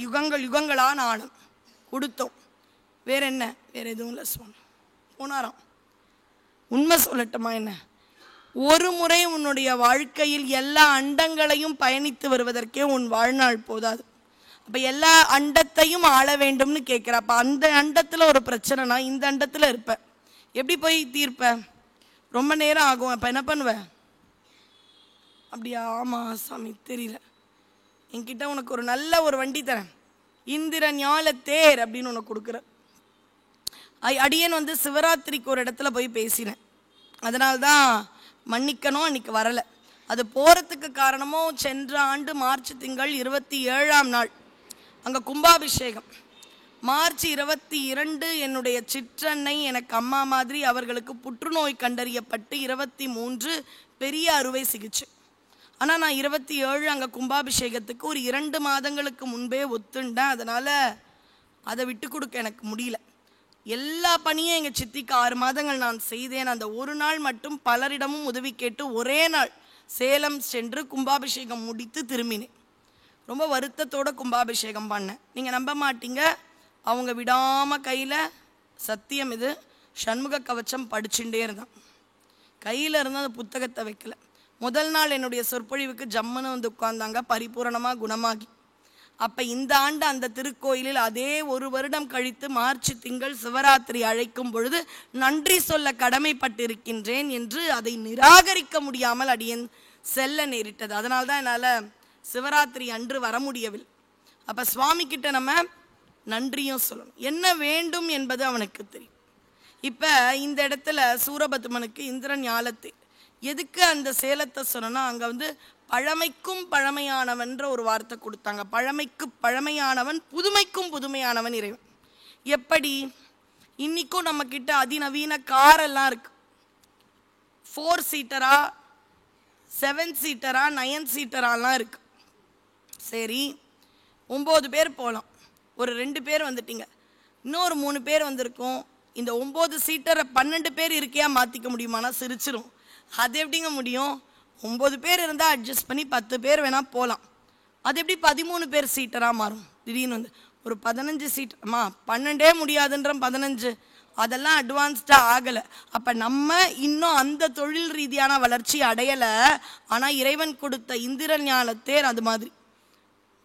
யுகங்களான ஆழம் கொடுத்தோம். வேற என்ன, வேற எதுவும் இல்லை சுவாமி. போனாராம். உண்மை சொல்லட்டுமா, என்ன ஒரு முறை உன்னுடைய வாழ்க்கையில் எல்லா அண்டங்களையும் பயணித்து வருவதற்கே உன் வாழ்நாள் போதாது. அப்போ எல்லா அண்டத்தையும் ஆள வேண்டும்னு கேட்குற. அப்போ அந்த அண்டத்தில் ஒரு பிரச்சனைனா இந்த அண்டத்தில் இருப்ப, எப்படி போய் தீர்ப்ப? ரொம்ப நேரம் ஆகும். அப்போ என்ன பண்ணுவேன்? அப்படியா? ஆமாம் சாமி தெரியல, என்கிட்ட உனக்கு ஒரு நல்ல ஒரு வண்டி தரேன், இந்திர ஞால தேர் அப்படின்னு உனக்கு கொடுக்குற. அடியன் சிவராத்திரிக்கு ஒரு இடத்துல போய் பேசினேன். அதனால்தான் மன்னிக்கணும், அன்னைக்கு வரலை. அது போகிறதுக்கு காரணமும் சென்ற ஆண்டு மார்ச் திங்கள் 27ஆம் நாள் அங்கே கும்பாபிஷேகம். மார்ச் 22 என்னுடைய சிற்றன்னை, எனக்கு அம்மா மாதிரி, அவர்களுக்கு புற்றுநோய் கண்டறியப்பட்டு 23 பெரிய அறுவை சிகிச்சை. ஆனால் நான் 27 அங்கே கும்பாபிஷேகத்துக்கு ஒரு 2 மாதங்களுக்கு முன்பே ஒத்துண்டேன். அதனால் அதை விட்டு கொடுக்க எனக்கு முடியல. எல்லா பணியும் எங்கள் சித்திக்கு 6 மாதங்கள் நான் செய்தேன். அந்த ஒரு நாள் மட்டும் பலரிடமும் உதவி கேட்டு ஒரே நாள் சேலம் சென்று கும்பாபிஷேகம் முடித்து திரும்பினேன். ரொம்ப வருத்தத்தோடு கும்பாபிஷேகம் பண்ணேன். நீங்கள் நம்ப மாட்டீங்க, அவங்க விடாமல் கையில், சத்தியம் இது, சண்முக கவச்சம் படிச்சுட்டே இருந்தான். கையில் இருந்து அந்த புத்தகத்தை வைக்கல. முதல் நாள் என்னுடைய சொற்பொழிவுக்கு ஜம்முன்னு உட்கார்ந்தாங்க, பரிபூரணமாக குணமாகி. அப்போ இந்த ஆண்டு அந்த திருக்கோயிலில் அதே ஒரு வருடம் கழித்து மார்ச் திங்கள் சிவராத்திரி அழைக்கும் பொழுது நன்றி சொல்ல கடமைப்பட்டிருக்கின்றேன் என்று அதை நிராகரிக்க முடியாமல் அடியேன் செல்ல நேரிட்டது. அதனால்தான் என்னால் சிவராத்திரி அன்று வர முடியவில்லை. அப்போ சுவாமி கிட்ட நம்ம நன்றியும் சொல்லணும். என்ன வேண்டும் என்பது அவனுக்கு தெரியும். இப்போ இந்த இடத்துல சூரபத்மனுக்கு இந்திரன் ஞாலத்தை எதுக்கு அந்த சேலத்தை சொன்னா, அங்கே பழமைக்கும் பழமையானவன்ற ஒரு வார்த்தை கொடுத்தாங்க. பழமைக்கு பழமையானவன், புதுமைக்கும் புதுமையானவன் இறைவன். எப்படி? இன்னைக்கும் நம்ம கிட்ட அதிநவீன காரெல்லாம் இருக்கு. 4 சீட்டரா, 7 சீட்டரா, 9 சீட்டராலாம் இருக்கு. சரி, 9 பேர் போகலாம். ஒரு 2 பேர் வந்துட்டீங்க, இன்னொரு 3 பேர் வந்திருக்கோம். இந்த 9 சீட்டரை 12 பேர் இருக்கையா மாற்றிக்க முடியுமானா சிரிச்சிரும். அது எப்படிங்க முடியும்? 9 பேர் இருந்தால் அட்ஜஸ்ட் பண்ணி 10 பேர் வேணால் போகலாம். அது எப்படி 13 பேர் சீட்டராக மாறும்? திடீர்னு ஒரு 15 சீட், அம்மா 12 முடியாதுன்ற 15, அதெல்லாம் அட்வான்ஸ்டாக ஆகலை. அப்போ நம்ம இன்னும் அந்த தொழில் ரீதியான வளர்ச்சி அடையலை. ஆனால் இறைவன் கொடுத்த இந்திர ஞானத்தேர் அது மாதிரி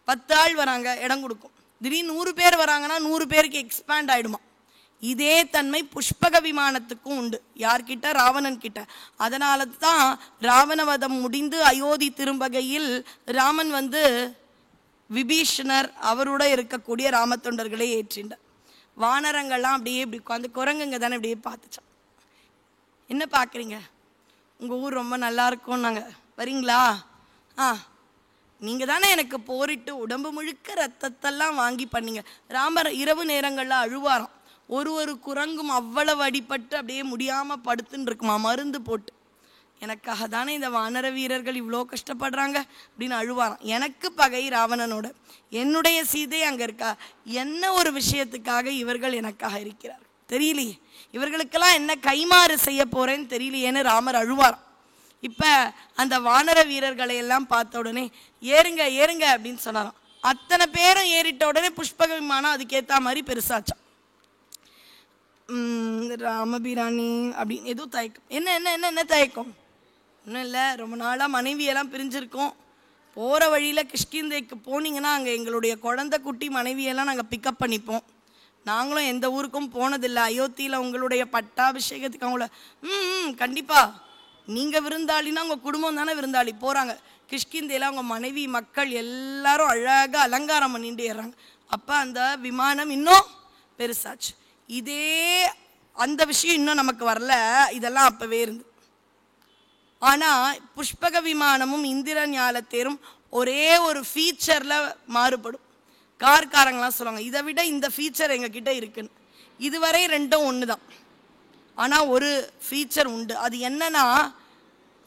10 ஆள் வராங்க, இடம் கொடுக்கும். திடீர்னு 100 பேர் வராங்கன்னா 100 பேருக்கு எக்ஸ்பேண்ட் ஆகிடுமா. இதே தன்மை புஷ்பக விமானத்துக்கும் உண்டு. யார்கிட்ட? ராவணன் கிட்ட. அதனால தான் ராவணவதம் முடிந்து அயோத்தி திரும்பகையில் ராமன் விபீஷணர் அவரோட இருக்கக்கூடிய ராமத்தொண்டர்களை ஏற்றின்றார். வானரங்கள்லாம் அப்படியே இப்படி உட்காந்து, குரங்குங்க தானே இப்படியே பார்த்துச்சான். என்ன பார்க்குறீங்க? உங்கள் ஊர் ரொம்ப நல்லா இருக்கும், நாங்கள் வரீங்களா? நீங்கள் தானே எனக்கு போரிட்டு உடம்பு முழுக்க ரத்தத்தெல்லாம் வாங்கி பண்ணீங்க. ராமர் இரவு நேரங்களில் அழுவாராம். ஒரு குரங்கும் அவ்வளவு அடிபட்டு அப்படியே முடியாமல் படுத்துன்னு இருக்குமா, மருந்து போட்டு. எனக்காக தானே இந்த வானர வீரர்கள் இவ்வளோ கஷ்டப்படுறாங்க அப்படின்னு அழுவாராம். எனக்கு பகை ராவணனோட, என்னுடைய சீதை அங்கே இருக்கா, என்ன ஒரு விஷயத்துக்காக இவர்கள் எனக்காக இருக்கிறார் தெரியலையே, இவர்களுக்கெல்லாம் என்ன கைமாறு செய்ய போறேன்னு தெரியலையேன்னு ராமர் அழுவாராம். இப்போ அந்த வானர வீரர்களை எல்லாம் பார்த்த உடனே ஏறுங்க ஏறுங்க அப்படின்னு சொன்னாராம். அத்தனை பேரும் ஏறிட்ட உடனே புஷ்பக விமானம் அதுக்கேற்ற மாதிரி பெருசாச்சான். ராமபிராணி அப்படின்னு ஏதோ தயக்கம். என்ன என்ன என்ன என்ன தயக்கம்? ஒன்றும் இல்லை, ரொம்ப நாளாக மனைவியெல்லாம் பிரிஞ்சிருக்கோம். போகிற வழியில் கிஷ்கிந்தைக்கு போனீங்கன்னா அங்கே எங்களுடைய குழந்தை குட்டி மனைவியெல்லாம் நாங்கள் பிக்கப் பண்ணிப்போம். நாங்களும் எந்த ஊருக்கும் போனதில்லை. அயோத்தியில் உங்களுடைய பட்டாபிஷேகத்துக்கு அவங்கள கண்டிப்பாக நீங்கள் விருந்தாளின்னா உங்கள் குடும்பம் தானே விருந்தாளி. போகிறாங்க கிஷ்கிந்தையில் அவங்க மனைவி மக்கள் எல்லாரும் அழகாக அலங்காரம் பண்ணிட்டு ஏறாங்க. அப்போ அந்த விமானம் இன்னும் பெருசாச்சு. இதே அந்த விஷயம் இன்னும் நமக்கு வரல, இதெல்லாம் அப்பவே இருந்து. ஆனால் புஷ்பக விமானமும் இந்திர ஞாலத்தேரும் ஒரே ஒரு ஃபீச்சரில் மாறுபடும். கார்காரங்களாம் சொல்லுவாங்க, இதை விட இந்த ஃபீச்சர் எங்ககிட்ட இருக்குன்னு. இதுவரை ரெண்டும் ஒன்று தான். ஆனால் ஒரு ஃபீச்சர் உண்டு. அது என்னன்னா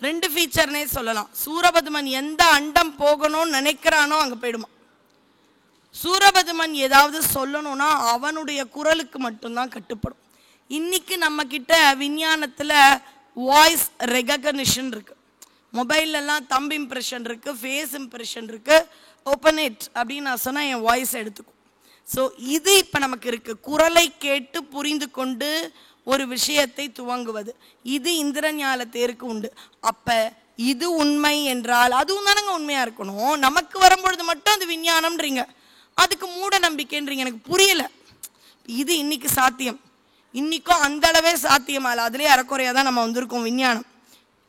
2 ஃபீச்சர்னே சொல்லலாம். சூரபதுமன் எந்த அண்டம் போகணும்னு நினைக்கிறானோ அங்கே போயிடுமா. சூரபதுமன் ஏதாவது சொல்லணும்னா அவனுடைய குரலுக்கு மட்டும்தான் கட்டுப்படும். இன்னைக்கு நம்ம கிட்ட விஞ்ஞானத்தில் வாய்ஸ் ரெகக்னிஷன் இருக்கு. மொபைல்லலாம் தம்ப் இம்ப்ரெஷன் இருக்கு, ஃபேஸ் இம்ப்ரெஷன் இருக்கு. ஓப்பன் இட் அப்படின்னு நான் சொன்னால் என் வாய்ஸ் எடுத்துக்கும். ஸோ இது இப்போ நமக்கு இருக்கு. குரலை கேட்டு புரிந்து கொண்டு ஒரு விஷயத்தை துவங்குவது, இது இந்திர ஞாலத்தேருக்கு உண்டு. அப்போ இது உண்மை என்றால் அதுவும் தானங்க உண்மையாக இருக்கணும். நமக்கு வரும்பொழுது மட்டும் அது விஞ்ஞானம்ன்றீங்க, அதுக்கு மூட நம்பிக்கைன்றீங்க. எனக்கு புரியல. இது இன்னைக்கு சாத்தியம், இன்னைக்கும் அந்த அளவே சாத்தியமால. அதுலேயே அறக்குறையாக தான் நம்ம வந்திருக்கோம். விஞ்ஞானம்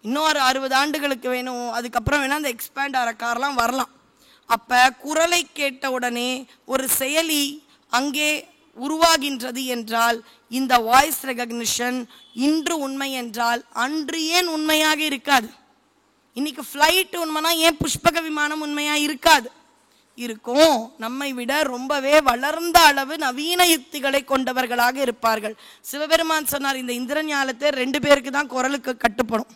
இன்னும் ஒரு 60 ஆண்டுகளுக்கு வேணும். அதுக்கப்புறம் வேணால் அந்த எக்ஸ்பேண்ட் ஆகிற கார்லாம் வரலாம். அப்போ குரலை கேட்ட உடனே ஒரு செயலி அங்கே உருவாகின்றது என்றால் இந்த வாய்ஸ் ரெகக்னிஷன் இன்று உண்மை என்றால் அன்று ஏன் உண்மையாக இருக்காது? இன்னைக்கு ஃப்ளைட் உண்மைனா ஏன் புஷ்பக விமானம் உண்மையாக இருக்காது? இருக்கும். நம்மை விட ரொம்பவே வளர்ந்த அளவு நவீன யுக்திகளை கொண்டவர்களாக இருப்பார்கள். சிவபெருமான் சொன்னார், இந்த இந்திர ஞாலத்தை 2 பேருக்கு தான் குரலுக்கு கட்டுப்படும்.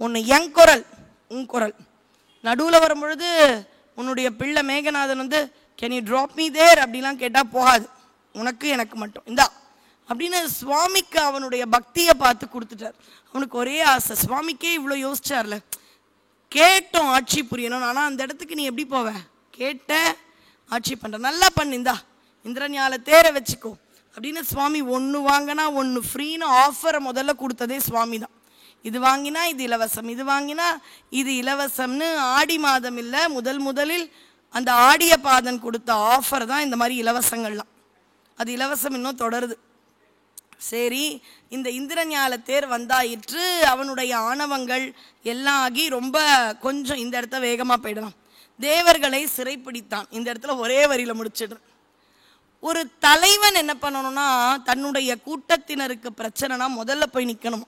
ஒன்று என் குரல், உன் குரல். நடுவில் வரும்பொழுது உன்னுடைய பிள்ளை Meganathan can you drop me there அப்படிலாம் கேட்டால் போகாது, உனக்கு எனக்கு மட்டும் இந்தா அப்படின்னு சுவாமிக்கு அவனுடைய பக்தியை பார்த்து கொடுத்துட்டார். அவனுக்கு ஒரே ஆசை, சுவாமிக்கே இவ்வளோ யோசிச்சார்ல, கேட்டோம் ஆட்சி புரியணும், ஆனால் அந்த இடத்துக்கு நீ எப்படி போவ? கேட்ட ஆட்சி பண்ணுற, நல்லா பண்ணிந்தா இந்திர ஞாலத்தேரை வச்சுக்கோ அப்படின்னு சுவாமி ஒன்று வாங்கினா ஒன்று ஃப்ரீன்னு ஆஃபரை முதல்ல கொடுத்ததே சுவாமி தான். இது வாங்கினா இது இலவசம், இது வாங்கினா இது இலவசம்னு ஆடி மாதம் இல்லை, முதலில் அந்த ஆடிய பாதன் கொடுத்த ஆஃபர் தான் இந்த மாதிரி இலவசங்கள்லாம். அது இலவசம் இன்னும் தொடருது. சரி, இந்த இந்திர ஞாலத்தேர் வந்தாயிற்று. அவனுடைய ஆணவங்கள் எல்லாம் ஆகி ரொம்ப கொஞ்சம் இந்த இடத்த வேகமாக போயிடலாம். தேவர்களை சிறைப்பிடித்தான். இந்த இடத்துல ஒரே வரியில் முடிச்சிடுறேன். ஒரு தலைவன் என்ன பண்ணணும்னா, தன்னுடைய கூட்டத்தினருக்கு பிரச்சனைனா முதல்ல போய் நிற்கணும்.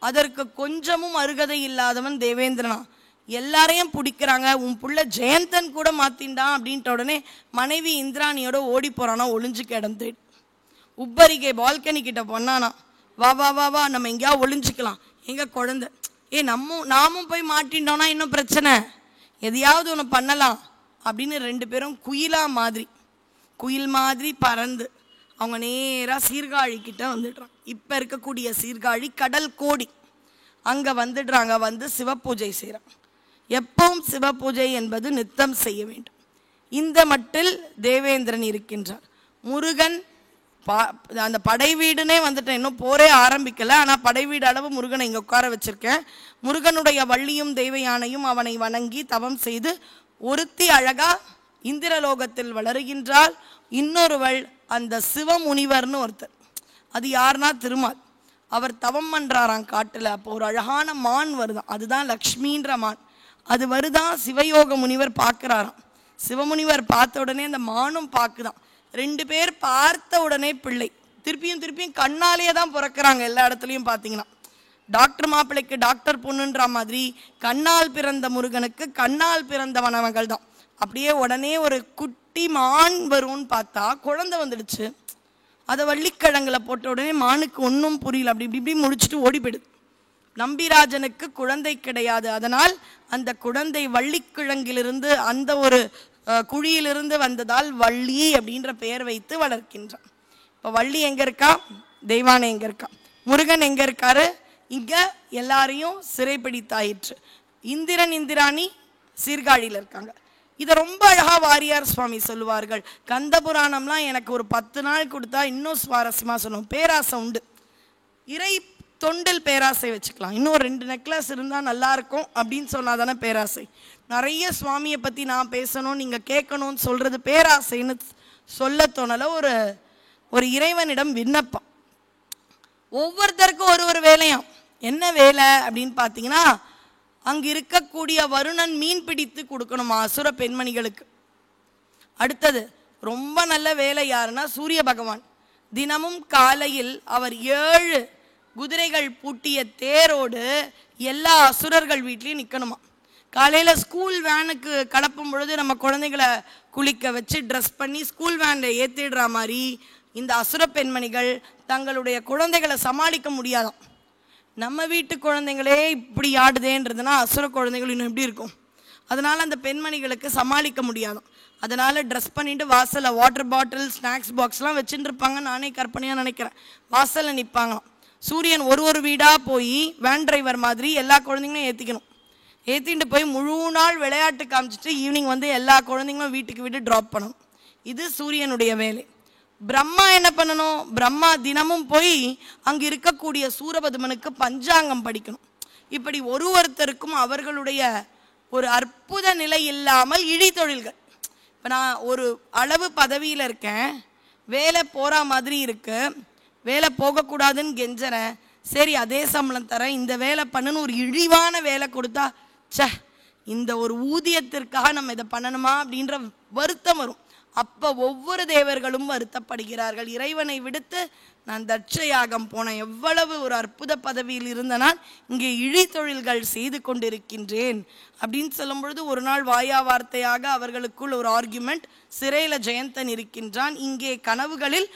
அதற்கு கொஞ்சமும் அருகதை இல்லாதவன் தேவேந்திரனா. எல்லாரையும் பிடிக்கிறாங்க, உன் புள்ள ஜெயந்தன் கூட மாத்தின்டான் அப்படின்ட்ட உடனே மனைவி இந்திராணியோட ஓடி போறானா, ஒளிஞ்சு கிடந்து உப்பரிகை பால்கனி கிட்ட பொண்ணானா, வா வா வா வா நம்ம எங்கேயா ஒளிஞ்சுக்கலாம், எங்க குழந்தை, நாமும் போய் மாட்டின்டோம்னா இன்னும் பிரச்சனை, எதையாவது ஒன்று பண்ணலாம் அப்படின்னு 2 பேரும் குயில் மாதிரி பறந்து அவங்க நேராக சீர்காழி கிட்ட வந்துடுறாங்க. இப்போ இருக்கக்கூடிய சீர்காழி கடல் கோடி, அங்கே வந்துடுறாங்க. வந்து சிவபூஜை செய்கிறாங்க. எப்பவும் சிவபூஜை என்பது நித்தம் செய்ய வேண்டும். இந்த மட்டில் தேவேந்திரன் இருக்கின்றார். முருகன் அந்த படை வீடுனே வந்துட்டேன், இன்னும் போரே ஆரம்பிக்கல. ஆனால் படை வீடு அளவு முருகனை இங்கே உட்கார வச்சிருக்கேன். முருகனுடைய வள்ளியும் தெய்வ யானையும் அவனை வணங்கி தவம் செய்து ஒருத்தி அழகா இந்திரலோகத்தில் வளருகின்றாள். இன்னொருவள் அந்த சிவமுனிவர்னு ஒருத்தர், அது யாருன்னா திருமால். அவர் தவம் பண்றாராம் காட்டுல. அப்போ ஒரு அழகான மான் வருதான், அதுதான் லக்ஷ்மின்ற மான். அது வருதான், சிவயோக முனிவர் பார்க்கிறாராம். சிவமுனிவர் பார்த்த உடனே அந்த மானும் பார்க்குதான். 2 பேர் பார்த்த உடனே பிள்ளை. திருப்பியும் கண்ணாலேயே தான் பிறக்கிறாங்க. எல்லா இடத்துலையும் பார்த்தீங்கன்னா டாக்டர் மாப்பிள்ளைக்கு டாக்டர் பொண்ணுன்ற மாதிரி கண்ணால் பிறந்த முருகனுக்கு கண்ணால் பிறந்தவனவங்கள் தான். அப்படியே உடனே ஒரு குட்டி மான் வரும்னு பார்த்தா குழந்தை வந்துடுச்சு. அதை வள்ளிக்கிழங்குல போட்ட உடனே மானுக்கு ஒன்றும் புரியல, அப்படி இப்படி முடிச்சுட்டு ஓடி போயிடுது. நம்பிராஜனுக்கு குழந்தை கிடையாது. அதனால் அந்த குழந்தை வள்ளிக்கிழங்கிலிருந்து அந்த ஒரு குழியிலிருந்து வந்ததால் வள்ளி அப்படின்ற பெயர் வைத்து வளர்க்கின்றான். இப்போ வள்ளி எங்கே இருக்கா, தெய்வானை எங்கே இருக்கா, முருகன் எங்கே இருக்காரு, இங்கே எல்லாரையும் சிறைப்பிடித்தாயிற்று. இந்திரன் இந்திராணி சீர்காழியில் இருக்காங்க. இதை ரொம்ப அழகா வாரியார் சுவாமி சொல்லுவார்கள். கந்த புராணம்லாம் எனக்கு ஒரு 10 நாள் கொடுத்தா இன்னும் சுவாரஸ்யமாக சொல்லுவோம். பேராசை உண்டு, இறை தொண்டில் பேராசை வச்சுக்கலாம். இன்னும் 2 நெக்லஸ் இருந்தால் நல்லா இருக்கும் அப்படின்னு சொன்னா தானே பேராசை. நிறைய சுவாமியை பற்றி நான் பேசணும், நீங்கள் கேட்கணும்னு சொல்கிறது பேராசைன்னு சொல்ல தோணலை. ஒரு இறைவனிடம் விண்ணப்பம். ஒவ்வொருத்தருக்கும் ஒரு வேலையாம். என்ன வேலை அப்படின்னு பார்த்தீங்கன்னா, அங்கே இருக்கக்கூடிய வருணன் மீன் பிடித்து கொடுக்கணுமா அசுர பெண்மணிகளுக்கு. அடுத்தது ரொம்ப நல்ல வேலை யாருன்னா சூரிய பகவான். தினமும் காலையில் அவர் 7 குதிரைகள் பூட்டிய தேரோடு எல்லா அசுரர்கள் வீட்லேயும் நிற்கணுமா. காலையில் ஸ்கூல் வேனுக்கு கலப்பும் பொழுது நம்ம குழந்தைகளை குளிக்க வச்சு ட்ரெஸ் பண்ணி ஸ்கூல் வேனில் ஏற்றிடுற மாதிரி இந்த அசுர பெண்மணிகள் தங்களுடைய குழந்தைகளை சமாளிக்க முடியாதாம். நம்ம வீட்டு குழந்தைங்களே இப்படி ஆடுதேன்றதுனா அசுர குழந்தைகள் இன்னும் எப்படி இருக்கும். அதனால் அந்த பெண்மணிகளுக்கு சமாளிக்க முடியாதாம். அதனால் ட்ரெஸ் பண்ணிட்டு வாசலில் வாட்டர் பாட்டில் ஸ்நாக்ஸ் பாக்ஸ்லாம் வச்சுட்டு இருப்பாங்க. நானே கற்பனையாக நினைக்கிறேன். வாசலில் நிற்பாங்களாம். சூரியன் ஒரு வீடாக போய் வேன் டிரைவர் மாதிரி எல்லா குழந்தைங்களும் ஏற்றிக்கணும். ஏற்றிட்டு போய் முழு நாள் விளையாட்டு காமிச்சிட்டு ஈவினிங் வந்து எல்லா குழந்தைங்களும் வீட்டுக்கு வீட்டு ட்ராப் பண்ணணும். இது சூரியனுடைய வேலை. பிரம்மா என்ன பண்ணணும், பிரம்மா தினமும் போய் அங்கே இருக்கக்கூடிய சூரபதுமனுக்கு பஞ்சாங்கம் படிக்கணும். இப்படி ஒருத்தருக்கும் அவர்களுடைய ஒரு அற்புத நிலை இல்லாமல் இழித்தொழில்கள். இப்போ நான் ஒரு அளவு பதவியில் இருக்கேன், வேலை போகிற மாதிரி இருக்கு, வேலை போகக்கூடாதுன்னு கெஞ்சறேன். சரி அதே சம்பளம் தரேன், இந்த வேலை பண்ணுன்னு ஒரு இழிவான வேலை கொடுத்தா சே இந்த ஒரு ஊதியத்திற்காக நம்ம இதை பண்ணணுமா அப்படின்ற வருத்தம் வரும். அப்போ ஒவ்வொரு தேவர்களும் வருத்தப்படுகிறார்கள். இறைவனை விடுத்து நான் தட்சயாகம் போனேன், எவ்வளவு ஒரு அற்புத பதவியில் இருந்த நான் இங்கே இழித்தொழில்கள் செய்து கொண்டிருக்கின்றேன் அப்படின்னு சொல்லும் பொழுது ஒரு நாள் வாயா வார்த்தையாக அவர்களுக்குள் ஒரு ஆர்கியூமெண்ட். சிறையில் ஜெயந்தன் இருக்கின்றான். இங்கே கனவுகளில்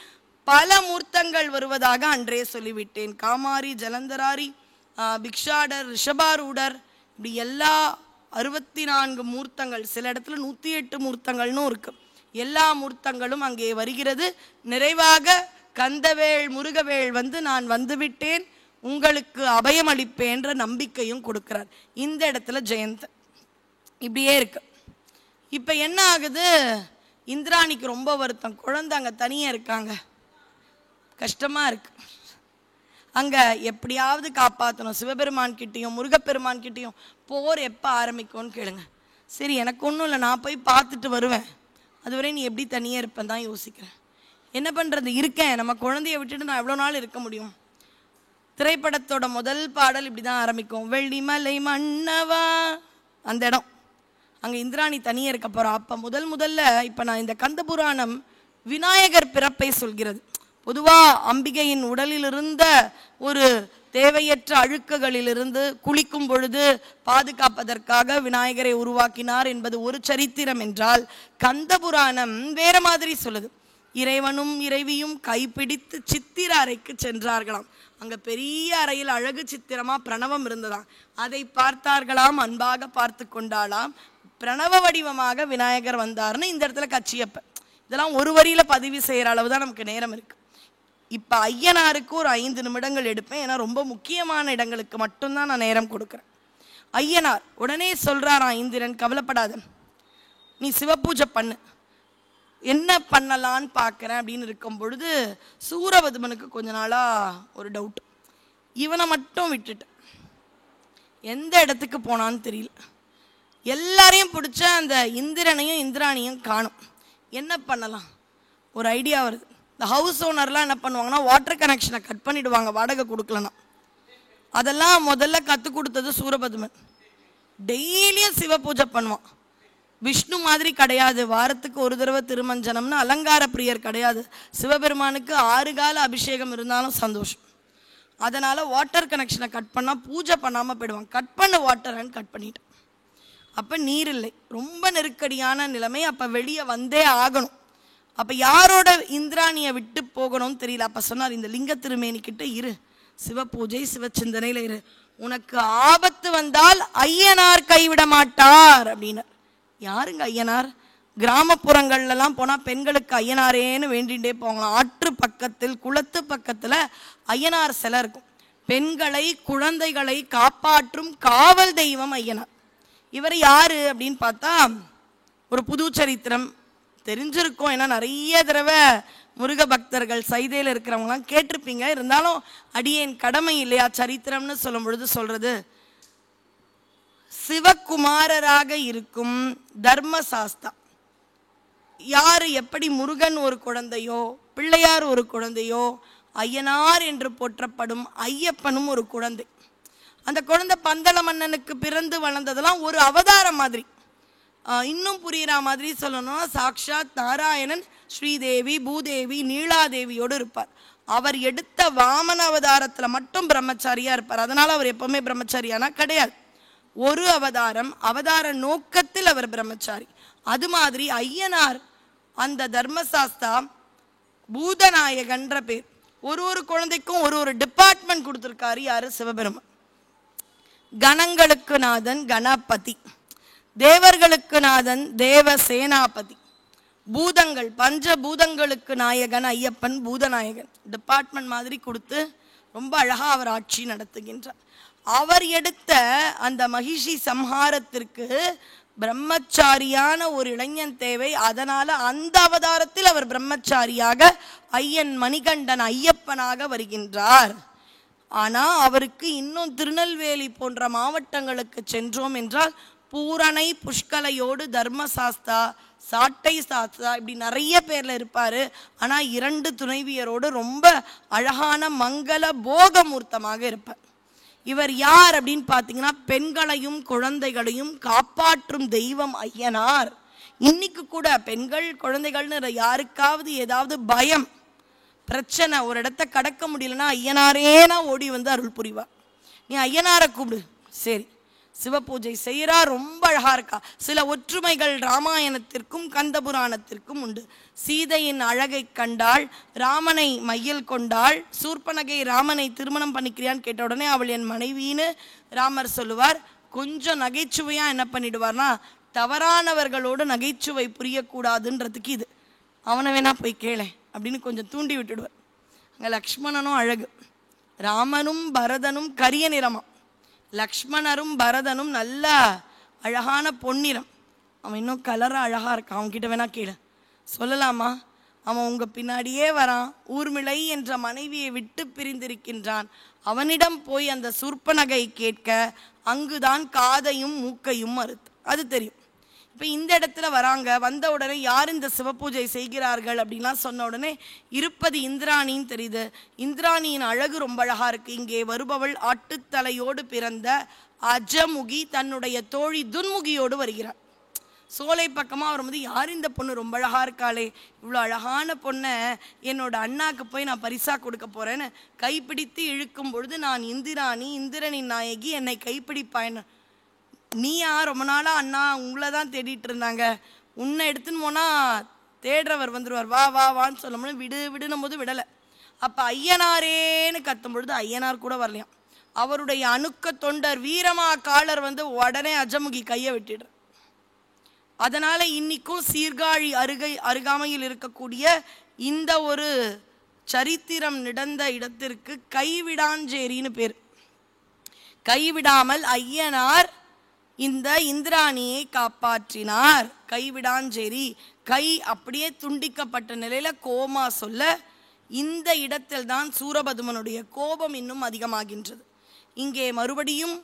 பல மூர்த்தங்கள் வருவதாக அன்றே சொல்லிவிட்டேன். காமாரி, ஜலந்தராரி, பிக்ஷாடர், ரிஷபாரூடர், இப்படி எல்லா 64 மூர்த்தங்கள், சில இடத்துல 108 மூர்த்தங்கள்னு இருக்கு. எல்லா மூர்த்தங்களும் அங்கே வருகிறது. நிறைவாக கந்தவேள் முருகவேள் வந்து நான் வந்துவிட்டேன், உங்களுக்கு அபயம் அளிப்பேன்ற நம்பிக்கையும் கொடுக்கிறார். இந்த இடத்துல ஜெயந்தன் இப்படியே இருக்கு. இப்போ என்ன ஆகுது, இந்திராணிக்கு ரொம்ப வருத்தம். குழந்தை அங்கே தனியாக இருக்காங்க, கஷ்டமாக இருக்கு. அங்கே எப்படியாவது காப்பாற்றணும். சிவபெருமான் கிட்டேயும் முருகப்பெருமான் கிட்டேயும் போர் எப்போ ஆரம்பிக்கும்னு கேளுங்க. சரி எனக்கு ஒன்றும் இல்லை, நான் போய் பார்த்துட்டு வருவேன், அதுவரை நீ எப்படி தனியாக இருப்பேன் தான் யோசிக்கிறேன். என்ன பண்ணுறது, இருக்கேன், நம்ம குழந்தைய விட்டுட்டு நான் எவ்வளோ நாள் இருக்க முடியும். திரைப்படத்தோட முதல் பாடல் இப்படி தான் ஆரம்பிக்கும், வெள்ளிமலை மன்னவா, அந்த இடம். அங்கே இந்திராணி தனியாக இருக்க போகிறா. அப்போ முதல்ல இப்போ நான் இந்த கந்த புராணம் விநாயகர் பிறப்பை சொல்கிறது. பொதுவாக அம்பிகையின் உடலில் இருந்த ஒரு தேவையற்ற அழுக்குகளிலிருந்து குளிக்கும் பொழுது பாதுகாப்பதற்காக விநாயகரை உருவாக்கினார் என்பது ஒரு சரித்திரம் என்றால், கந்த புராணம் வேற மாதிரி சொல்லுது. இறைவனும் இறைவியும் கைப்பிடித்து சித்திர அறைக்கு சென்றார்களாம். அங்கே பெரிய அறையில் அழகு சித்திரமாக பிரணவம் இருந்ததாம். அதை பார்த்தார்களாம், அன்பாக பார்த்து கொண்டாலாம். பிரணவ வடிவமாக விநாயகர் வந்தார்னு இந்த இடத்துல கச்சியப்ப. இதெல்லாம் ஒரு வரியில் பதிவு செய்கிற அளவு தான் நமக்கு நேரம் இருக்குது. இப்போ ஐயனாருக்கு ஒரு 5 நிமிடங்கள் எடுப்பேன், ஏன்னா ரொம்ப முக்கியமான இடங்களுக்கு மட்டும்தான் நான் நேரம் கொடுக்குறேன். ஐயனார் உடனே சொல்கிறாராம், இந்திரன் கவலைப்படாத, நீ சிவபூஜை பண்ணு, என்ன பண்ணலான்னு பார்க்குறேன் அப்படின்னு இருக்கும் பொழுது சூரபதுமனுக்கு கொஞ்ச நாளாக ஒரு டவுட். இவனை மட்டும் விட்டுட்டு எந்த இடத்துக்கு போனான்னு தெரியல. எல்லாரையும் பிடிச்ச அந்த இந்திரனையும் இந்திராணியும் காணும். என்ன பண்ணலாம்? ஒரு ஐடியா வருது. இந்த ஹவுஸ் ஓனர்லாம் என்ன பண்ணுவாங்கன்னா வாட்டர் கனெக்ஷனை கட் பண்ணிவிடுவாங்க வாடகை கொடுக்கலன்னா. அதெல்லாம் முதல்ல கற்றுக் கொடுத்தது சூரபதுமன். டெய்லியும் சிவ பூஜை பண்ணுவான். விஷ்ணு மாதிரி கிடையாது, வாரத்துக்கு ஒரு தடவை திருமஞ்சனம்னு அலங்கார பிரியர் கிடையாது. சிவபெருமானுக்கு 6 கால அபிஷேகம் இருந்தாலும் சந்தோஷம். அதனால் வாட்டர் கனெக்ஷனை கட் பண்ணால் பூஜை பண்ணாமல் போயிடுவான். கட் பண்ண வாட்டர்ன்னு கட் பண்ணிட்டான். அப்போ நீர் இல்லை, ரொம்ப நெருக்கடியான நிலைமை. அப்போ வெளியே வந்தே ஆகணும். அப்போ யாரோட இந்திராணியை விட்டு போகணும்னு தெரியல. அப்போ சொன்னார், இந்த லிங்க திருமேனிக்கிட்ட இரு, சிவ பூஜை சிவ சிந்தனையில் இரு, உனக்கு ஆபத்து வந்தால் ஐயனார் கைவிட மாட்டார் அப்படின்னு. யாருங்க ஐயனார்? கிராமப்புறங்கள்லாம் போனால் பெண்களுக்கு ஐயனாரேன்னு வேண்டிகிட்டே போகலாம். ஆற்று பக்கத்தில் குளத்து பக்கத்தில் ஐயனார் சிலை இருக்கும். பெண்களை குழந்தைகளை காப்பாற்றும் காவல் தெய்வம் ஐயனார். இவர் யாரு அப்படின்னு பார்த்தா ஒரு புது சரித்திரம் தெரிஞ்சிருக்கும். ஏன்னா நிறைய தடவை முருக பக்தர்கள் சைதையில் இருக்கிறவங்களாம் கேட்டிருப்பீங்க. இருந்தாலும் அடியேன் கடமை இல்லையா சரித்திரம்னு சொல்லும் பொழுது சொல்றது. சிவகுமாரராக இருக்கும் தர்மசாஸ்தா யாரு எப்படி முருகன் ஒரு குழந்தையோ பிள்ளையார் ஒரு குழந்தையோ ஐயனார் என்று போற்றப்படும் ஐயப்பனும் ஒரு குழந்தை. அந்த குழந்தை பந்தள மன்னனுக்கு பிறந்து வளர்ந்ததெல்லாம் ஒரு அவதாரம் மாதிரி. இன்னும் புரியுற மாதிரி சொல்லணும்னா சாக்ஷாத் நாராயணன் ஸ்ரீதேவி பூதேவி நீலாதேவியோடு இருப்பார். அவர் எடுத்த வாமன அவதாரத்தில் மட்டும் பிரம்மச்சாரியா இருப்பார். அதனால அவர் எப்பவுமே பிரம்மச்சாரியானா கிடையாது. ஒரு அவதாரம் அவதார நோக்கத்தில் அவர் பிரம்மச்சாரி. அது மாதிரி ஐயனார் அந்த தர்மசாஸ்தா பூதநாயகன்ற பேர். ஒரு குழந்தைக்கும் ஒரு டிபார்ட்மெண்ட் கொடுத்துருக்காரு. யாரு? சிவபெருமான். கணங்களுக்கு நாதன் கணபதி, தேவர்களுக்கு நாதன் தேவ சேனாபதி, பூதங்கள் பஞ்சபூதங்களுக்கு நாயகன் ஐயப்பன் பூதநாயகன். டிபார்ட்மெண்ட் மாதிரி கொடுத்து ரொம்ப அழகா அவர் ஆட்சி நடத்துகின்றார். அவர் எடுத்த அந்த மகிஷி சம்ஹாரத்திற்கு பிரம்மச்சாரியான ஒரு இளைஞன் தேவை. அதனால அந்த அவதாரத்தில் அவர் பிரம்மச்சாரியாக ஐயன் மணிகண்டன் ஐயப்பனாக வருகின்றார். ஆனா அவருக்கு இன்னும் திருநெல்வேலி போன்ற மாவட்டங்களுக்கு சென்றோம் என்றால் பூரணை புஷ்கலையோடு தர்மசாஸ்தா சாட்டை சாஸ்தா இப்படி நிறைய பேர்ல இருப்பாரு. ஆனா 2 துணைவியரோடு ரொம்ப அழகான மங்கள போகமூர்த்தமாக இருப்பார். இவர் யார் அப்படின்னு பார்த்தீங்கன்னா பெண்களையும் குழந்தைகளையும் காப்பாற்றும் தெய்வம் ஐயனார். இன்னைக்கு கூட பெண்கள் குழந்தைகள்னு யாருக்காவது ஏதாவது பயம் பிரச்சனை ஒரு இடத்த கடக்க முடியலன்னா ஐயனாரேனா ஓடி வந்து அருள் புரிவார். நீ ஐயனாரை கூப்பிடு, சரி சிவ பூஜை செய்கிறா, ரொம்ப அழகா இருக்கா. சில ஒற்றுமைகள் ராமாயணத்திற்கும் கந்தபுராணத்திற்கும் உண்டு. சீதையின் அழகை கண்டாள், ராமனை மையில் கொண்டாள். சூர்பனகை ராமனை திருமணம் பண்ணிக்கிறியான்னு கேட்ட உடனே அவள் என் மனைவின்னு ராமர் சொல்லுவார். கொஞ்சம் நகைச்சுவையா என்ன பண்ணிடுவார்னா தவறானவர்களோடு நகைச்சுவை புரியக்கூடாதுன்றதுக்கு இது அவனை வேணா போய் கேளேன் அப்படின்னு கொஞ்சம் தூண்டி விட்டுடுவார். அங்கே லக்ஷ்மணனும் அழகு, ராமனும் பரதனும் கரிய நிறமா, லக்ஷ்மணரும் பரதனும் நல்ல அழகான பொன்னிறம். அவன் இன்னும் கலரா அழகா இருக்கான். அவன்கிட்ட வேணா கேளு, சொல்லலாமா? அவன் உங்க பின்னாடியே வரான். ஊர்மிளை என்ற மனைவியை விட்டு பிரிந்திருக்கின்றான். அவனிடம் போய் அந்த சூர்பனகை கேட்க அங்குதான் காதையும் மூக்கையும் மறுத்து. அது தெரியும். இப்போ இந்த இடத்துல வராங்க. வந்த உடனே யார் இந்த சிவபூஜை செய்கிறார்கள் அப்படின்லாம் சொன்ன உடனே இருப்பது இந்திராணின்னு தெரியுது. இந்திராணியின் அழகு ரொம்ப அழகா இருக்கு. இங்கே வருபவள் ஆட்டுத்தலையோடு பிறந்த அஜமுகி தன்னுடைய தோழி துன்முகியோடு வருகிறார். சோலை பக்கமாக வரும்போது யார் இந்த பொண்ணு ரொம்ப அழகா இருக்காளே, இவ்வளோ அழகான பொண்ணை என்னோட அண்ணாக்கு போய் நான் பரிசா கொடுக்க போறேன்னு கைப்பிடித்து இழுக்கும் பொழுது நான் இந்திராணி, இந்திரனின் நாயகி, என்னை கைப்பிடிப்பாயின்னு. நீயா? ரொம்ப நாளா அண்ணா உங்களை தான் தேடிட்டு இருந்தாங்க, உன்னை எடுத்துன்னு போனா தேடுறவர் வந்துடுவார், வா வா வான்னு சொல்லும்போது விடு விடுனும் போது விடலை. அப்போ ஐயனாரேன்னு கத்தும் பொழுது ஐயனார் கூட வரலையாம். அவருடைய அணுக்க தொண்டர் வீரமா காலர் வந்து உடனே அஜமுகி கையை விட்டுடுற. அதனால இன்னைக்கும் சீர்காழி அருகாமையில் இருக்கக்கூடிய இந்த ஒரு சரித்திரம் நடந்த இடத்திற்கு கைவிடாஞ்சேரின்னு பேர். கைவிடாமல் ஐயனார் இந்த இந்திராணியை காப்பாற்றினார். கைவிடாஞ்சேரி கை அப்படியே துண்டிக்கப்பட்ட நிலையில கோமா சொல்ல, இந்த இடத்தில் தான் சூரபதுமனுடைய கோபம் இன்னும் அதிகமாகின்றது. இங்கே மறுபடியும்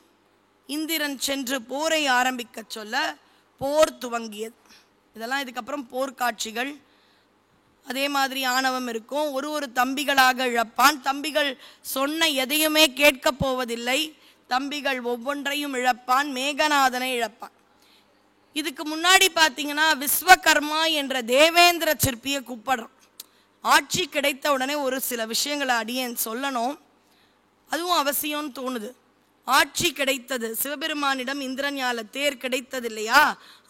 இந்திரன் சென்று போரை ஆரம்பிக்க சொல்ல போர் துவங்கியது. இதெல்லாம் இதுக்கப்புறம் போர்க்காட்சிகள். அதே மாதிரி ஆணவம் இருக்கும். ஒரு தம்பிகளாக இழப்பான். தம்பிகள் சொன்ன எதையுமே கேட்கப் போவதில்லை. தம்பிகள் ஒவ்வொன்றையும் இழப்பான். மேகநாதனை இழப்பான். இதுக்கு முன்னாடி பார்த்தீங்கன்னா விஸ்வகர்மா என்ற தேவேந்திர சிற்பியை கூப்பிடுறோம். ஆட்சி கிடைத்த உடனே ஒரு சில விஷயங்களை அடியேன் சொல்லணும், அதுவும் அவசியம்னு தோணுது. ஆட்சி கிடைத்தது, சிவபெருமானிடம் இந்திரஞால தேர் கிடைத்தது இல்லையா?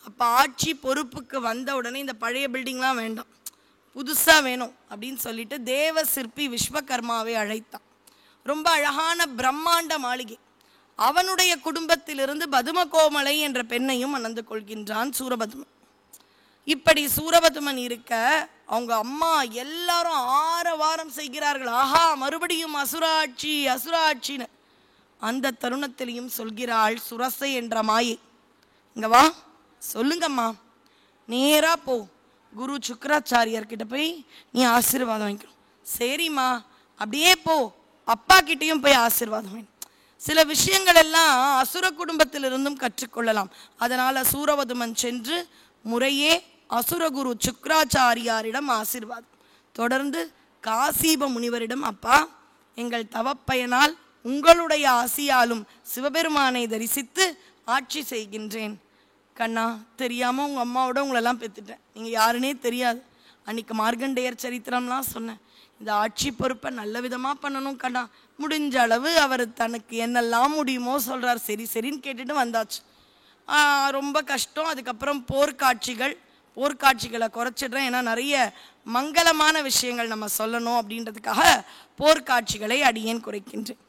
அப்போ ஆட்சி பொறுப்புக்கு வந்த உடனே இந்த பழைய பில்டிங்லாம் வேண்டாம், புதுசாக வேணும் அப்படின்னு சொல்லிட்டு தேவ சிற்பி விஸ்வகர்மாவை அழைத்தான். ரொம்ப அழகான பிரம்மாண்ட மாளிகை. அவனுடைய குடும்பத்திலிருந்து பதுமகோமலை என்ற பெண்ணையும் மணந்து கொள்கின்றான் சூரபதுமன். இப்படி சூரபதுமன் இருக்க அவங்க அம்மா எல்லாரும் ஆரவாரம் செய்கிறார்கள். ஆஹா, மறுபடியும் அசுராட்சி அசுராட்சின்னு. அந்த தருணத்திலையும் சொல்கிறாள் சுரசை என்ற மாயை, இங்க வா, சொல்லுங்கம்மா, நேரா போ, குரு சுக்கராச்சாரியர்கிட்ட போய் நீ ஆசீர்வாதம் வாங்கிக்கணும். சரிம்மா, அப்படியே போ, அப்பா கிட்டையும் போய் ஆசீர்வாதம் வாங்கி. சில விஷயங்கள் எல்லாம் அசுர குடும்பத்திலிருந்தும் கற்றுக்கொள்ளலாம். அதனால சூரபதுமன் சென்று முறையே அசுரகுரு சுக்கராச்சாரியாரிடம் ஆசீர்வாதம், தொடர்ந்து காசீப முனிவரிடம், அப்பா, எங்கள் தவப்பயனால் உங்களுடைய ஆசியாலும் சிவபெருமானை தரிசித்து ஆட்சி செய்கின்றேன். கண்ணா, தெரியாமல் உங்கள் அம்மாவோட உங்களெல்லாம் பெற்றுட்டேன், நீங்கள் யாருன்னே தெரியாது. அன்றைக்கி மார்கண்டேயர் சரித்திரம்லாம் சொன்னேன். இந்த ஆட்சி பொறுப்பை நல்ல விதமாக பண்ணணும் கண்ணா. முடிஞ்ச அளவு அவர் தனக்கு என்னெல்லாம் முடியுமோ சொல்கிறார். சரி சரின்னு கேட்டுட்டு வந்தாச்சு. ரொம்ப கஷ்டம். அதுக்கப்புறம் போர்க்காட்சிகளை குறைச்சிடுறேன், ஏன்னா நிறைய மங்களமான விஷயங்கள் நம்ம சொல்லணும் அப்படின்றதுக்காக போர்க்காட்சிகளை அடியேன் குறைக்கின்றேன்.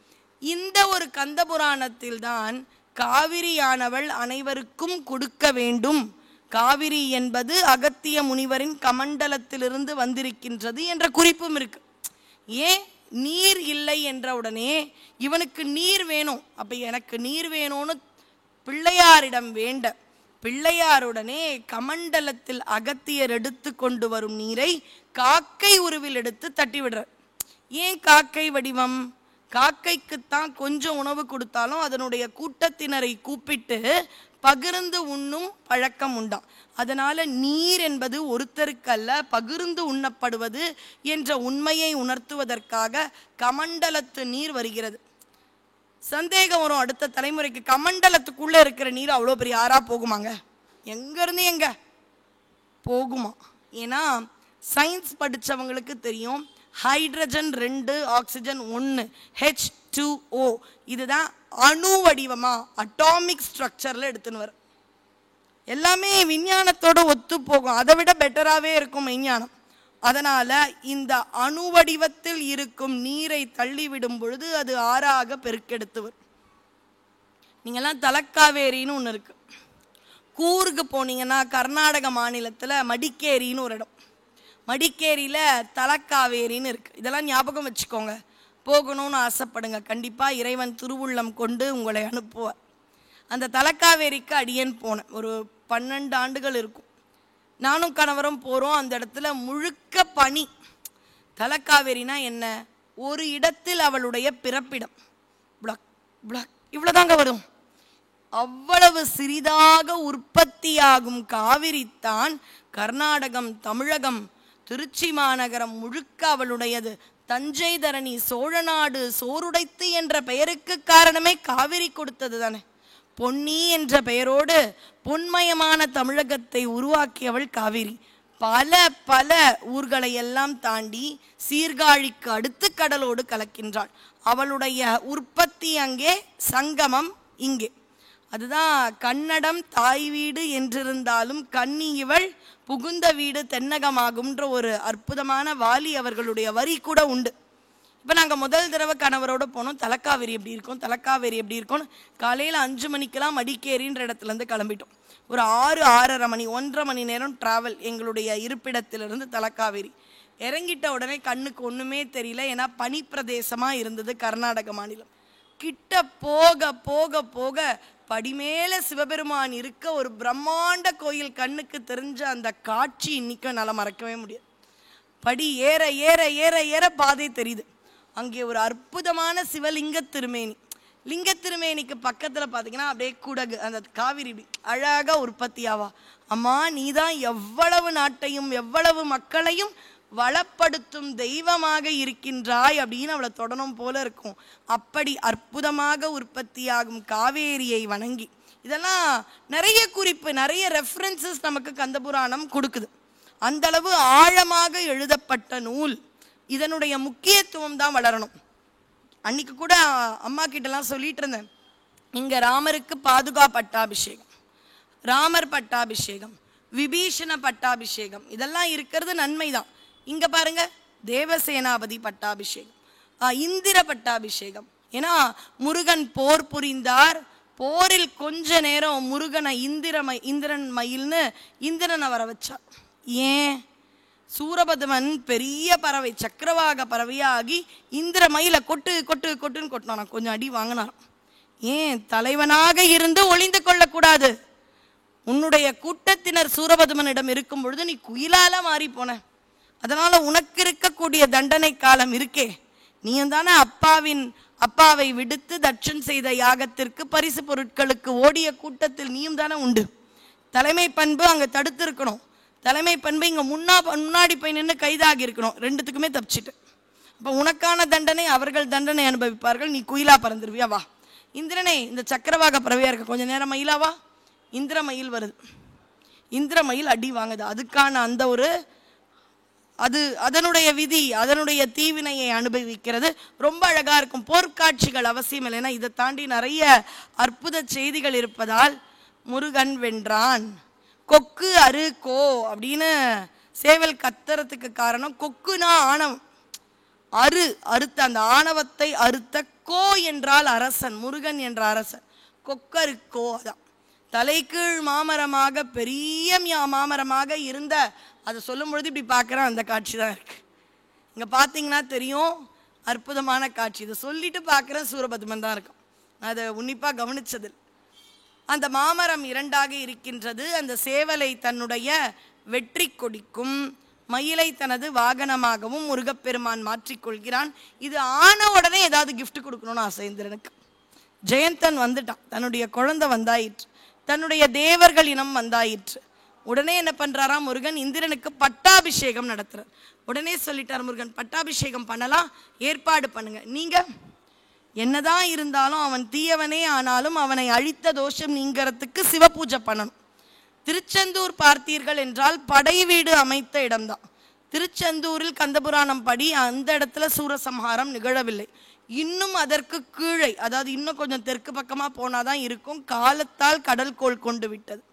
இந்த ஒரு கந்த புராணத்தில் தான் காவிரியானவள் அனைவருக்கும் கொடுக்க வேண்டும், காவிரி என்பது அகத்திய முனிவரின் கமண்டலத்திலிருந்து வந்திருக்கின்றது என்ற குறிப்பும் இருக்கு. ஏன் நீர் இல்லை என்ற உடனே இவனுக்கு நீர் வேணும், அப்ப எனக்கு நீர் வேணும்னு பிள்ளையாரிடம் வேண்ட, பிள்ளையாருடனே கமண்டலத்தில் அகத்தியர் எடுத்து கொண்டு வரும் நீரை காக்கை உருவில் எடுத்து தட்டி விடுறார். ஏன் காக்கை வடிவம்? காக்கைக்குத்தான் கொஞ்சம் உணவு கொடுத்தாலும் அதனுடைய கூட்டத்தினரை கூப்பிட்டு பகிர்ந்து உண்ணும் பழக்கம் உண்டாம். அதனால நீர் என்பது ஒருத்தருக்கல்ல, பகிர்ந்து உண்ணப்படுவது என்ற உண்மையை உணர்த்துவதற்காக கமண்டலத்து நீர் வருகிறது. சந்தேகம் வரும் அடுத்த தலைமுறைக்கு, கமண்டலத்துக்குள்ள இருக்கிற நீர் அவ்வளோ பெரிய ஆறா போகுமாங்க? எங்கேருந்து எங்க போகுமா? ஏன்னா சயின்ஸ் படித்தவங்களுக்கு தெரியும், ஹைட்ரஜன் 2 ஆக்சிஜன் 1 H2O இதுதான் அணு வடிவமா அட்டாமிக் ஸ்ட்ரக்சர்ல எடுத்துன்னு வரும். எல்லாமே விஞ்ஞானத்தோட ஒத்து போகும், அதை விட பெட்டராகவே இருக்கும் விஞ்ஞானம். அதனால இந்த அணு வடிவத்தில் இருக்கும் நீரை தள்ளிவிடும் பொழுது அது ஆறாக பெருக்கெடுத்து வரும். நீங்கள்லாம் தலக்காவேரின்னு ஒன்று இருக்கு. கூர்க்கு போனீங்கன்னா கர்நாடக மாநிலத்தில் மடிக்கேரின்னு ஒரு இடம், மடிக்கேரியில் தலக்காவேரின்னு இருக்குது. இதெல்லாம் ஞாபகம் வச்சுக்கோங்க, போகணும்னு ஆசைப்படுங்க, கண்டிப்பாக இறைவன் திருவுள்ளம் கொண்டு உங்களை அனுப்புவார். அந்த தலக்காவேரிக்கு அடியேன் போனேன், ஒரு 12 ஆண்டுகள் இருக்கும். நானும் கணவரும் போகிறோம். அந்த இடத்துல முழுக்க பனி. தலக்காவேரினா என்ன? ஒரு இடத்தில் அவளுடைய பிறப்பிடம் பிளாக் பிளாக் இவ்வளோதாங்க வரும். அவ்வளவு சிறிதாக உற்பத்தியாகும் காவிரித்தான் கர்நாடகம், தமிழகம், திருச்சி மாநகரம் முழுக்க அவளுடையது. தஞ்சை தரணி, சோழநாடு, சோறுடைத்து என்ற பெயருக்கு காரணமே காவிரி கொடுத்தது தானே. பொன்னி என்ற பெயரோடு பொன்மயமான தமிழகத்தை உருவாக்கியவள் காவிரி. பல பல ஊர்களை எல்லாம் தாண்டி சீர்காழிக்கு அடுத்து கடலோடு கலக்கின்றாள். அவளுடைய உற்பத்தி அங்கே, சங்கமம் இங்கே. அதுதான் கன்னடம் தாய் வீடு என்றிருந்தாலும் கன்னி இவள் புகுந்த வீடு தென்னகமாகும்ன்ற ஒரு அற்புதமான வாலி அவர்களுடைய வரி கூட உண்டு. இப்போ நாங்கள் முதல் தடவை கணவரோடு போனோம். தலக்காவேரி எப்படி இருக்கும், தலக்காவேரி எப்படி இருக்கும்னு காலையில் 5 மணிக்கெல்லாம் மடிக்கேரின்ற இடத்துலேருந்து கிளம்பிட்டோம். ஒரு 6-6:30 மணி, 1.5 மணி நேரம் ட்ராவல் எங்களுடைய இருப்பிடத்திலிருந்து தலக்காவேரி. இறங்கிட்ட உடனே கண்ணுக்கு ஒன்றுமே தெரியல, ஏன்னா பனி பிரதேசமாக இருந்தது கர்நாடக மாநிலம். கிட்ட போக போக போக படிமேல சிவபெருமான் இருக்க ஒரு பிரம்மாண்ட கோயில் கண்ணுக்கு தெரிஞ்ச அந்த காட்சி இன்னைக்கும் என்னால் மறக்கவே முடியாது. படி ஏற ஏற ஏற ஏற பாதை தெரியுது. அங்கே ஒரு அற்புதமான சிவலிங்க திருமேனி. லிங்க திருமேனிக்கு பக்கத்தில் பார்த்தீங்கன்னா அப்படியே குடகு, அந்த காவிரி அழகாக உற்பத்தியாவா. அம்மா, நீதான் எவ்வளவு நாட்டையும் எவ்வளவு மக்களையும் வளப்படுத்தும் தெய்வமாக இருக்கின்றாய் அப்படின்னு அவளை தொடரும் போல இருக்கும். அப்படி அற்புதமாக உற்பத்தியாகும் காவேரியை வணங்கி, இதெல்லாம் நிறைய குறிப்பு, நிறைய ரெஃபரன்சஸ் நமக்கு கந்தபுராணம் கொடுக்குது. அந்த அளவு ஆழமாக எழுதப்பட்ட நூல். இதனுடைய முக்கியத்துவம் தான் வளரணும். அன்னைக்கு கூட அம்மா கிட்டலாம் சொல்லிட்டு இருந்தேன், இங்க ராமருக்கு பாதுகா பட்டாபிஷேகம், ராமர் பட்டாபிஷேகம், விபீஷண பட்டாபிஷேகம், இதெல்லாம் இருக்கிறது நன்மைதான். இங்க பாருங்க, தேவசேனாபதி பட்டாபிஷேகம், இந்திர பட்டாபிஷேகம். ஏன்னா முருகன் போர் புரிந்தார். போரில் கொஞ்ச நேரம் முருகனை இந்திரன் மயில்னு இந்திரனை வர வச்சார். ஏன்? சூரபத்மன் பெரிய பறவை, சக்கரவாக பறவையாகி இந்திர மயில கொட்டு கொட்டு கொட்டுன்னு கொட்டினான். கொஞ்சம் அடி வாங்கினான். ஏன்? தலைவனாக இருந்து ஒளிந்து கொள்ளக்கூடாது. உன்னுடைய கூட்டத்தினர் சூரபத்மனிடம் இருக்கும் பொழுது நீ குயிலால மாறி போன. அதனால உனக்கு இருக்கக்கூடிய தண்டனை காலம் இருக்கே. நீயும் தானே அப்பாவை விடுத்து தட்சன் செய்த யாகத்திற்கு பரிசு பொருட்களுக்கு ஓடிய கூட்டத்தில் நீயும் தானே உண்டு. தலைமை பண்பு அங்க தடுத்து இருக்கணும். தலைமை பண்பு இங்க முன்னாடி போய் நின்று கைதாகி இருக்கணும். ரெண்டுத்துக்குமே தப்பிச்சிட்டு. அப்ப உனக்கான தண்டனை, அவர்கள் தண்டனை அனுபவிப்பார்கள். நீ குயிலா பறந்துருவியா? வா இந்திரனே, இந்த சக்கரவாக பறவையா இருக்க கொஞ்ச நேரம் மயிலாவா. இந்திர மயில் வருது. இந்திர மயில் அடி வாங்குது. அதுக்கான அந்த ஒரு அதனுடைய விதி, அதனுடைய தீவினையை அனுபவிக்கிறது. ரொம்ப அழகா இருக்கும். போர்க்காட்சிகள் அவசியம் இல்லைன்னா இதை தாண்டி நிறைய அற்புத செய்திகள் இருப்பதால் முருகன் வென்றான். கொக்கு அரு கோ அப்படின்னு சேவல் கத்துறதுக்கு காரணம், கொக்குனா ஆணவம், அறுத்த அந்த ஆணவத்தை அறுத்த, கோ என்றால் அரசன், முருகன் என்ற அரசன். கொக்கரு கோ, அதான் தலைகீழ் மாமரமாக பெரிய மாமரமாக இருந்த, அதை சொல்லும் பொழுது இப்படி பார்க்குறேன், அந்த காட்சி தான் இருக்கு. இங்கே பார்த்தீங்கன்னா தெரியும், அற்புதமான காட்சி. இதை சொல்லிட்டு பார்க்குறேன், சூரபத்மன் தான் இருக்கும். அதை உன்னிப்பாக கவனிச்சது. அந்த மாமரம் இரண்டாக இருக்கின்றது. அந்த சேவலை தன்னுடைய வெற்றி கொடிக்கும், மயிலை தனது வாகனமாகவும் முருகப்பெருமான் மாற்றிக்கொள்கிறான். இது ஆன உடனே ஏதாவது கிஃப்ட் கொடுக்கணும்னு ஆசை இந்திரனுக்கு. ஜெயந்தன் வந்துட்டான், தன்னுடைய குழந்தை வந்தாயிற்று, தன்னுடைய தேவர்கள் இனம் வந்தாயிற்று. உடனே என்ன பண்றாராம் முருகன், இந்திரனுக்கு பட்டாபிஷேகம் நடத்துறார். உடனே சொல்லிட்டார் முருகன், பட்டாபிஷேகம் பண்ணலாம், ஏற்பாடு பண்ணுங்க. நீங்க என்னதான் இருந்தாலும் அவன் தீயவனே ஆனாலும் அவனை அழித்த தோஷம் நீங்கிறதுக்கு சிவபூஜை பண்ணணும். திருச்செந்தூர் பார்த்தீர்கள் என்றால் படை வீடு அமைத்த இடம்தான். திருச்செந்தூரில் கந்தபுராணம் படி அந்த இடத்துல சூரசம்ஹாரம் நிகழவில்லை. இன்னும் அதற்கு கீழே, அதாவது இன்னும் கொஞ்சம் தெற்கு பக்கமா போனாதான் இருக்கும். காலத்தால் கடல் கோள் கொண்டு விட்டது.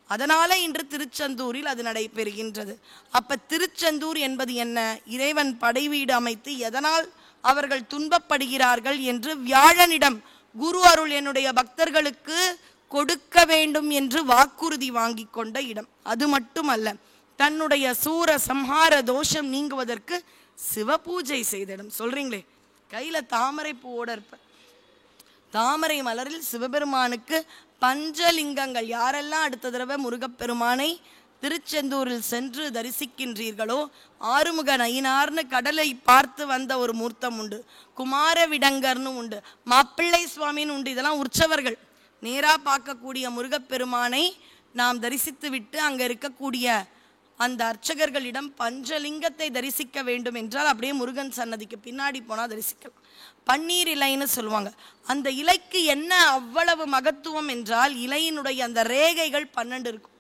அதனால இன்று திருச்செந்தூரில் அது நடைபெறுகின்றது. அப்ப திருச்செந்தூர் என்பது என்ன? இறைவன் படை வீடு அமைத்து எதனால் அவர்கள் துன்பப்படுகிறார்கள் என்று வியாழனிடம் குரு அருள் என்னுடைய பக்தர்களுக்கு கொடுக்க வேண்டும் என்று வாக்குறுதி வாங்கி கொண்ட இடம். அது மட்டுமல்ல, தன்னுடைய சூர சம்ஹார தோஷம் நீங்குவதற்கு சிவபூஜை செய்த இடம். சொல்றீங்களே, கையில தாமரை பூவோட இருப்ப, தாமரை மலரில் சிவபெருமானுக்கு பஞ்சலிங்கங்கள். யாரெல்லாம் அடுத்த தடவை முருகப்பெருமானை திருச்செந்தூரில் சென்று தரிசிக்கின்றீர்களோ, ஆறுமுக நயினார்னு கடலை பார்த்து வந்த ஒரு மூர்த்தம் உண்டு, குமார விடங்கர்னு உண்டு, மாப்பிள்ளை சுவாமின்னு உண்டு. இதெல்லாம் உற்சவர்கள். நேரா பார்க்கக்கூடிய முருகப்பெருமானை நாம் தரிசித்து விட்டு அங்க இருக்கக்கூடிய அந்த அர்ச்சகர்களிடம் பஞ்சலிங்கத்தை தரிசிக்க வேண்டும் என்றால் அப்படியே முருகன் சன்னதிக்கு பின்னாடி போனால் தரிசிக்கலாம். பன்னீர் இலைன்னு சொல்லுவாங்க. அந்த இலைக்கு என்ன அவ்வளவு மகத்துவம் என்றால், இலையினுடைய அந்த ரேகைகள் 12 இருக்கும்.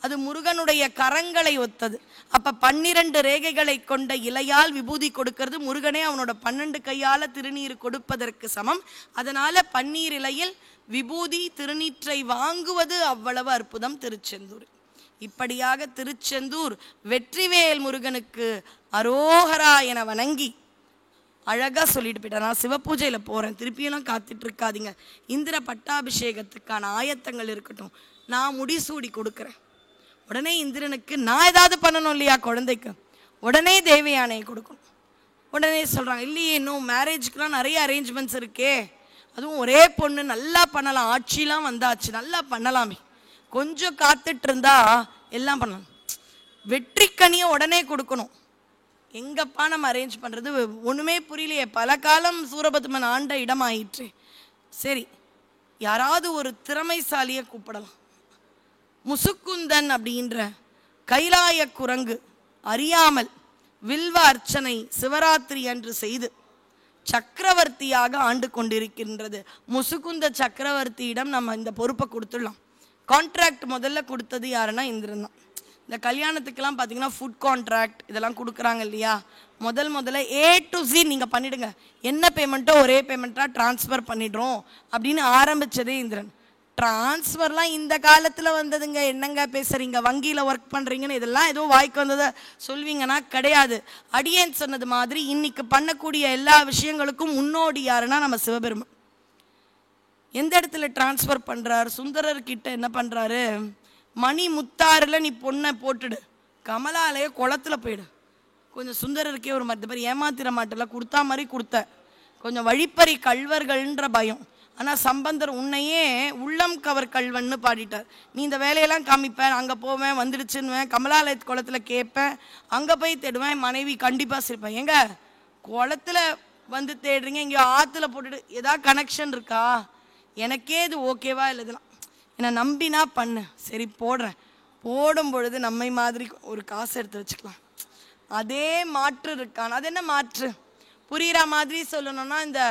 அது முருகனுடைய கரங்களை ஒத்தது. அப்ப 12 ரேகைகளை கொண்ட இலையால் விபூதி கொடுக்கிறது. முருகனே அவனோட 12 கையால திருநீர் கொடுப்பதற்கு சமம். அதனால பன்னீர் இலையில் விபூதி திருநீற்றை வாங்குவது அவ்வளவு அற்புதம் திருச்செந்தூர். இப்படியாக திருச்செந்தூர் வெற்றிவேல் முருகனுக்கு அரோகரா என வணங்கி அழகா சொல்லிட்டு போயிட்டா, நான் சிவபூஜையில போறேன், திருப்பியெல்லாம் காத்துட்டு இருக்காதீங்க, இந்திர பட்டாபிஷேகத்துக்கான ஆயத்தங்கள் இருக்கட்டும், நான் முடிசூடி கொடுக்குறேன். உடனே இந்திரனுக்கு நான் ஏதாவது பண்ணணும் இல்லையா, குழந்தைக்கு உடனே தேவயானையை கொடுக்கணும். உடனே சொல்றாங்க, இல்லையே இன்னும் மேரேஜ்க்குலாம் நிறைய அரேஞ்ச்மெண்ட்ஸ் இருக்கே, அதுவும் ஒரே பொண்ணு, நல்லா பண்ணலாம், ஆட்சிலாம் வந்தாச்சு, நல்லா பண்ணலாமே, கொஞ்சம் காத்துட்டு இருந்தா எல்லாம் பண்ணலாம். வெற்றிக்கனியை உடனே கொடுக்கணும். எங்கப்பா நம்ம அரேஞ்ச் பண்ணுறது? ஒன்றுமே புரியலையே. பல காலம் சூரபத்மன் ஆண்ட இடம் ஆயிற்று. சரி, யாராவது ஒரு திறமைசாலியை கூப்பிடலாம். முசுக்குந்தன் அப்படின்ற கைலாய குரங்கு அறியாமல் வில்வ அர்ச்சனை சிவராத்திரி அன்று செய்து சக்கரவர்த்தியாக ஆண்டு கொண்டிருக்கின்றது. முசுகுந்த சக்கரவர்த்தியிடம் நம்ம இந்த பொறுப்பை கொடுத்துடலாம். கான்ட்ராக்ட் முதல்ல கொடுத்தது யாருன்னா இந்திரன் தான். இந்த கல்யாணத்துக்கெல்லாம் பார்த்தீங்கன்னா ஃபுட் கான்ட்ராக்ட் இதெல்லாம் கொடுக்குறாங்க இல்லையா, முதல்ல A to Z நீங்கள் பண்ணிவிடுங்க, என்ன பேமெண்ட்டோ ஒரே பேமெண்ட்டாக ட்ரான்ஸ்ஃபர் பண்ணிடுறோம் அப்படின்னு ஆரம்பித்ததே இந்திரன். ட்ரான்ஸ்ஃபர்லாம் இந்த காலத்தில் வந்ததுங்க, என்னங்க பேசுகிறீங்க, வங்கியில் ஒர்க் பண்ணுறீங்கன்னு இதெல்லாம் ஏதோ வாய்க்கு வந்ததை சொல்வீங்கன்னா கிடையாது. அடியேன் சொன்னது மாதிரி இன்னைக்கு பண்ணக்கூடிய எல்லா விஷயங்களுக்கும் முன்னோடி யாருன்னா நம்ம சிவபெருமான். எந்த இடத்துல ட்ரான்ஸ்ஃபர் பண்ணுறார்? சுந்தரர்கிட்ட என்ன பண்ணுறாரு, மணி முத்தாறில் நீ பொண்ணை போட்டுடு, கமலாலய குளத்தில் போயிடு. கொஞ்சம் சுந்தரருக்கே ஒரு மற்ற பேர் ஏமாத்திர மாட்டல, கொடுத்தா மாதிரி கொடுத்த, கொஞ்சம் வழிப்பறி கல்வர்கள்ன்ற பயம். ஆனால் சம்பந்தர் உன்னையே உள்ளம் கவர் கல்வன்னு பாடிட்டார். நீ இந்த வேலையெல்லாம் காமிப்பேன், அங்கே போவேன், வந்துடுச்சுன்னுவேன், கமலாலய குளத்தில் கேட்பேன், அங்கே போய் தேடுவேன், மனைவி கண்டிப்பாக சிரிப்பேன். எங்க குளத்தில் வந்து தேடுறீங்க, இங்கே ஆற்றுல போட்டுட்டு ஏதாவது கனெக்ஷன் இருக்கா? எனக்கே இது ஓகேவா இல்லை, இதெல்லாம் என்னை நம்பினா பண்ணு, சரி போடுறேன். போடும் பொழுது நம்மை மாதிரி ஒரு காசு எடுத்து வச்சுக்கலாம். அதே மாற்று இருக்கான். அது என்ன மாற்று? புரிகிற மாதிரி சொல்லணும்னா, இந்த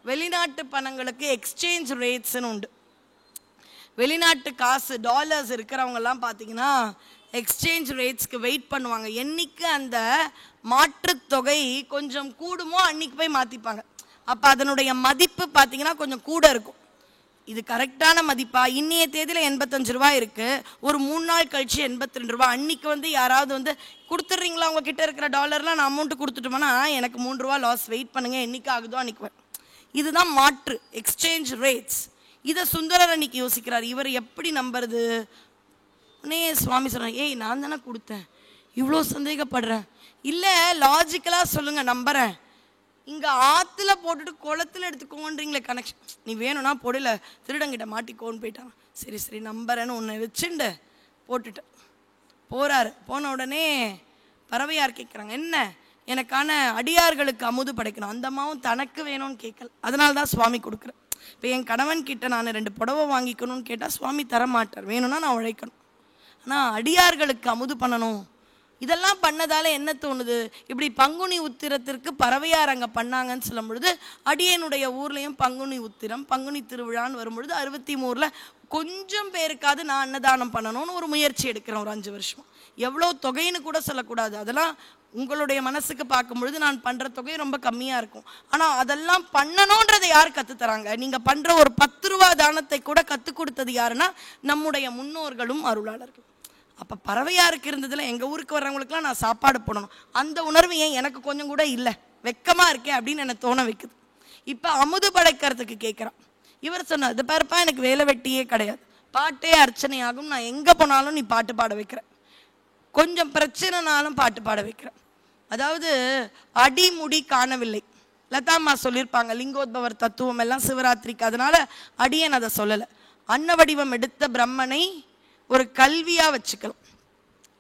வெளிநாட்டு பணங்களுக்கு எக்ஸ்சேஞ்ச் ரேட்ஸ்ன்னு உண்டு. வெளிநாட்டு காசு டாலர்ஸ் இருக்கிறவங்கெல்லாம் பார்த்தீங்கன்னா எக்ஸ்சேஞ்ச் ரேட்ஸ்க்கு வெயிட் பண்ணுவாங்க. என்னைக்கு அந்த மாற்றுத்தொகை கொஞ்சம் கூடுமோ அன்னைக்கு போய் மாற்றிப்பாங்க. அப்போ அதனுடைய மதிப்பு பார்த்தீங்கன்னா கொஞ்சம் கூட இருக்கும். இது கரெக்டான மதிப்பா? இன்னைய தேதியில் 85 ரூபா இருக்குது, ஒரு 3 நாள் கழிச்சு 82 ரூபா. அன்னைக்கு வந்து யாராவது வந்து கொடுத்துட்றீங்களா உங்ககிட்ட இருக்கிற டாலர்லாம், நான் அமௌண்ட்டு கொடுத்துட்டோம்னா எனக்கு 3 ரூபா லாஸ், வெயிட் பண்ணுங்க, என்னைக்கு ஆகுதோ அன்னைக்கு. இதுதான் மாற்று, எக்ஸ்சேஞ்ச் ரேட்ஸ். இதை சுந்தரர் அன்னைக்கு யோசிக்கிறார். இவர் எப்படி நம்புறது? உடனே சுவாமி சொல்கிறார், ஏய் நான் தானே கொடுத்தேன், இவ்வளோ சந்தேகப்படுறேன். இல்லை லாஜிக்கலாக சொல்லுங்கள், நம்புகிறேன். இங்கே ஆற்றுல போட்டுட்டு குளத்தில் எடுத்துக்கோன்றீங்களே கனெக்ஷன், நீ வேணும்னா போடல, திருடங்கிட்ட மாட்டிக்கோன்னு போயிட்டான். சரி சரி நம்புறேன்னு ஒன்று வச்சுண்டு போட்டுட்டேன். போகிறாரு. போன உடனே பறவையார் கேட்குறாங்க, என்ன எனக்கான அடியார்களுக்கு அமுது படைக்கணும். அந்த அம்மாவும் தனக்கு வேணும்னு கேட்கல, அதனால தான் சுவாமி கொடுக்குறேன். இப்போ என் கணவன் கிட்ட நான் 2 புடவை வாங்கிக்கணும்னு கேட்டால் சுவாமி தரமாட்டார், வேணும்னா நான் உழைக்கணும். ஆனால் அடியார்களுக்கு அமுது பண்ணணும். இதெல்லாம் பண்ணதால என்ன தோணுது, இப்படி பங்குனி உத்திரத்திற்கு பறவையார் அங்கே பண்ணாங்கன்னு சொல்லும் பொழுது, அடியனுடைய ஊர்லேயும் பங்குனி உத்திரம் பங்குனி திருவிழான்னு வரும்பொழுது 63 கொஞ்சம் பேருக்காவது நான் அன்னதானம் பண்ணணும்னு ஒரு முயற்சி எடுக்கிறேன். ஒரு 5 வருஷம். எவ்வளோ தொகைன்னு கூட சொல்லக்கூடாது, அதெல்லாம் உங்களுடைய மனசுக்கு பார்க்கும்பொழுது நான் பண்ணுற தொகை ரொம்ப கம்மியாக இருக்கும். ஆனால் அதெல்லாம் பண்ணணுன்றதை யார் கற்றுத்தராங்க? நீங்கள் பண்ணுற ஒரு 10 ரூபா தானத்தை கூட கற்றுக் கொடுத்தது யாருன்னா நம்முடைய முன்னோர்களும் அருளாளர்கள். அப்போ பறவையாருக்கு இருந்ததில் எங்கள் ஊருக்கு வர்றவங்களுக்குலாம் நான் சாப்பாடு போடணும், அந்த உணர்வு ஏன் எனக்கு கொஞ்சம் கூட இல்லை, வெக்கமாக இருக்கேன் அப்படின்னு என்னை தோண வைக்குது. இப்போ அமுது படைக்கிறதுக்கு கேட்குறான். இவர் சொன்னார், இது பாருப்பா எனக்கு வேலை வெட்டியே கிடையாது, பாட்டே அர்ச்சனையாகும், நான் எங்கே போனாலும் நீ பாட்டு பாட வைக்கிற, கொஞ்சம் பிரச்சனைனாலும் பாட்டு பாட வைக்கிறேன். அதாவது அடிமுடி காணவில்லை. லதாம்மா சொல்லியிருப்பாங்க லிங்கோத்பவர் தத்துவம் எல்லாம் சிவராத்திரிக்கு, அதனால அடியேன் அதை சொல்லலை. அன்ன வடிவம் எடுத்த பிரம்மனை ஒரு கல்வியாக வச்சுக்கலாம்,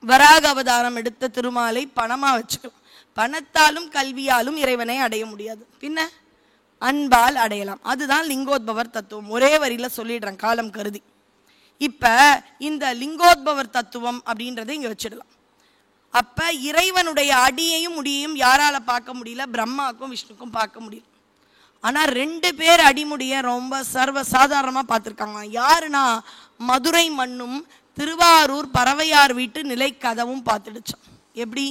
வராக அவதாரம் எடுத்த திருமாலை பணமாக வச்சுக்கலாம். பணத்தாலும் கல்வியாலும் இறைவனை அடைய முடியாது, பின்ன அன்பால் அடையலாம். அதுதான் லிங்கோத்பவர் தத்துவம். ஒரே வரியில் சொல்லிடுறேன் காலம் கருதி. இப்போ இந்த லிங்கோத்பவர் தத்துவம் அப்படின்றத இங்கே வச்சிடலாம். அப்போ இறைவனுடைய அடியையும் முடியையும் யாரால் பார்க்க முடியல? பிரம்மாவுக்கும் விஷ்ணுக்கும் பார்க்க முடியல. ஆனால் 2 பேர் அடிமுடியை ரொம்ப சர்வ சாதாரணமாக பார்த்துருக்காங்க. யாருன்னா மதுரை மண்ணும் திருவாரூர் பறவையார் வீட்டு நிலை கதவும் பார்த்துடுச்சோம். எப்படி?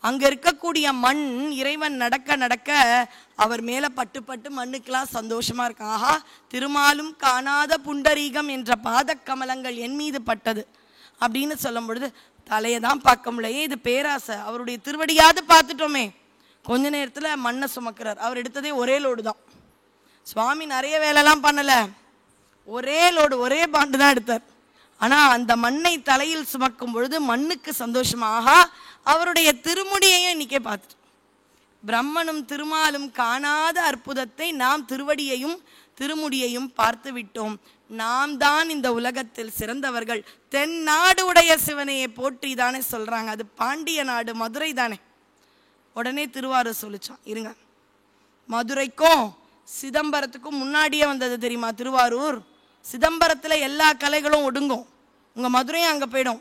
அங்கே இருக்கக்கூடிய மண் இறைவன் நடக்க நடக்க அவர் மேலே பட்டு பட்டு மண்ணுக்கெல்லாம் சந்தோஷமாக இருக்கான். ஆஹா, திருமாலும் காணாத புண்டரீகம் என்ற பாதக்கமலங்கள் என் மீது பட்டது அப்படின்னு சொல்லும் பொழுது தலையை தான் பார்க்க முடியல. இது பேராசை, அவருடைய திருவடியாவது பார்த்துட்டோமே. கொஞ்ச நேரத்தில் மண்ணை சுமக்கிறார். அவர் எடுத்ததே ஒரே லோடு தான். சுவாமி நிறைய வேலைலாம் பண்ணலை, ஒரே லோடு ஒரே பாண்டு தான் எடுத்தார். ஆனால் அந்த மண்ணை தலையில் சுமக்கும் பொழுது மண்ணுக்கு சந்தோஷமாக அவருடைய திருமுடியையும் இன்னைக்கே பார்த்துட்டு, பிரம்மனும் திருமாலும் காணாத அற்புதத்தை நாம் திருவடியையும் திருமுடியையும் பார்த்து விட்டோம். நாம் தான் இந்த உலகத்தில் சிறந்தவர்கள். தென்னாடு உடைய சிவனையை போற்றி தானே சொல்றாங்க. அது பாண்டிய நாடு, மதுரை தானே. உடனே திருவாரூர் சொல்லிச்சான், இருங்க, மதுரைக்கும் சிதம்பரத்துக்கும் முன்னாடியே வந்தது தெரியுமா திருவாரூர்? சிதம்பரத்தில் எல்லா கலைகளும் ஒடுங்கும், உங்கள் மதுரையும் அங்கே போயிடும்.